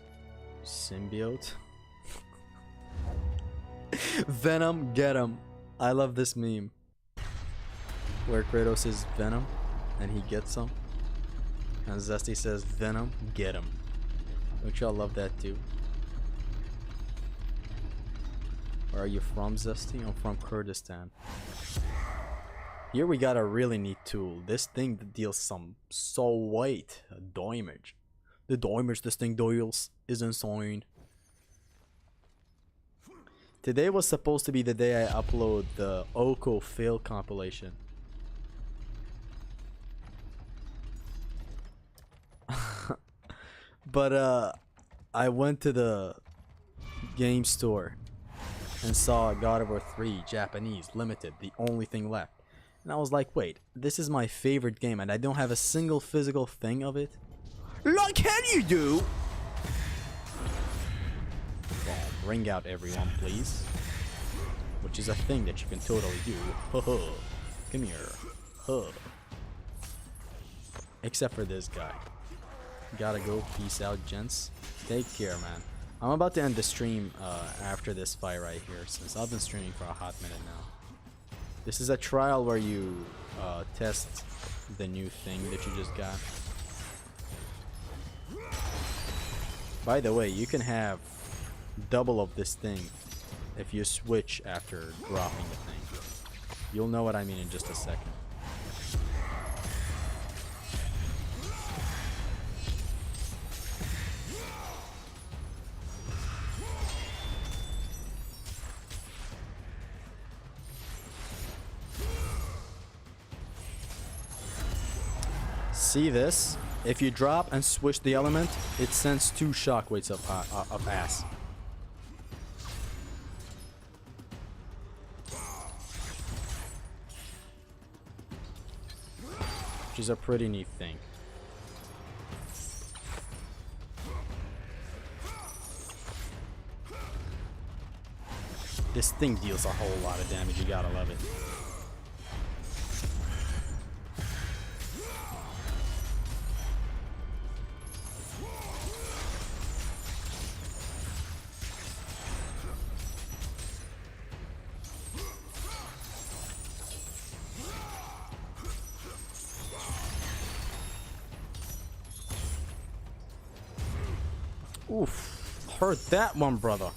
symbiote? Venom, get him. I love this meme. Where Kratos is Venom and he gets him. And Zesty says Venom, get him. Don't y'all love that too? Where are you from, Zesty? I'm from Kurdistan. Here we got a really neat tool. This thing that deals some weight damage. The damage this thing deals is insane. Today was supposed to be the day I upload the Oko fail compilation. But I went to the game store and saw God of War 3 Japanese limited, the only thing left. And I was like, wait, this is my favorite game and I don't have a single physical thing of it? Like, can you do? Well, ring out everyone, please. Which is a thing that you can totally do. Come here. Except for this guy. Gotta go. Peace out, gents. Take care, man. I'm about to end the stream after this fight right here, since I've been streaming for a hot minute now. This is a trial where you test the new thing that you just got. By the way, you can have double of this thing if you switch after dropping the thing. You'll know what I mean in just a second. See this? If you drop and switch the element, it sends 2 shockwaves of ass. Which is a pretty neat thing. This thing deals a whole lot of damage, you gotta love it. Oof, heard that one, brother.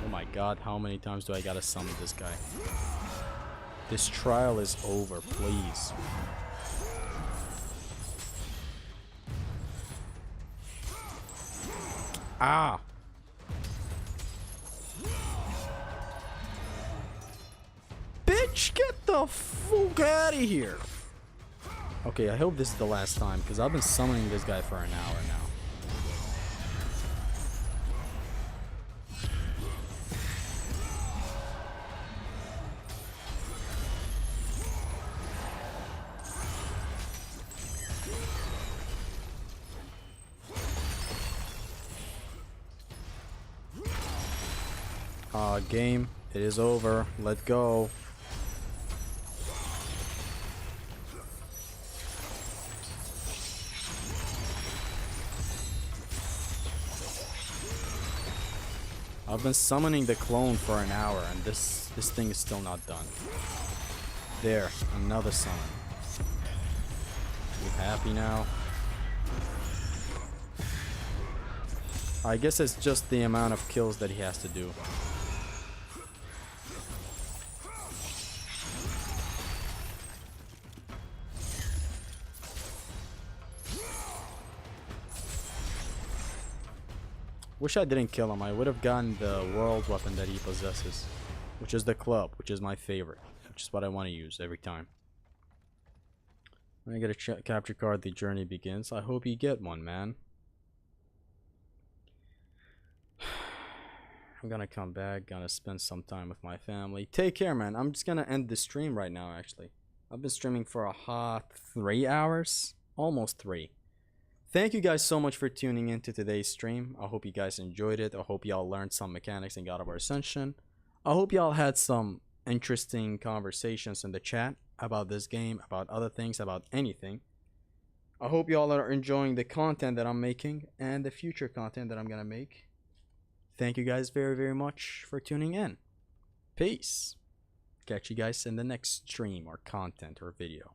Oh my god, how many times do I gotta summon this guy? This trial is over, please. Ah! Bitch, get the fuck out of here! Okay, I hope this is the last time, because I've been summoning this guy for an hour now. Game, it is over. Let go. I've been summoning the clone for an hour and this thing is still not done. There, another summon. You happy now? I guess it's just the amount of kills that he has to do. Wish I didn't kill him. I would have gotten the world weapon that he possesses, which is the club, which is my favorite, which is what I want to use every time. When I get a capture card, the journey begins. I hope you get one, man. I'm gonna come back, gonna spend some time with my family. Take care, man. I'm just gonna end the stream right now, actually. I've been streaming for a hot 3 hours, almost 3. Thank you guys so much for tuning in to today's stream. I hope you guys enjoyed it. I hope y'all learned some mechanics in God of War Ascension. I hope y'all had some interesting conversations in the chat about this game, about other things, about anything. I hope y'all are enjoying the content that I'm making and the future content that I'm gonna make. Thank you guys very, very much for tuning in. Peace. Catch you guys in the next stream or content or video.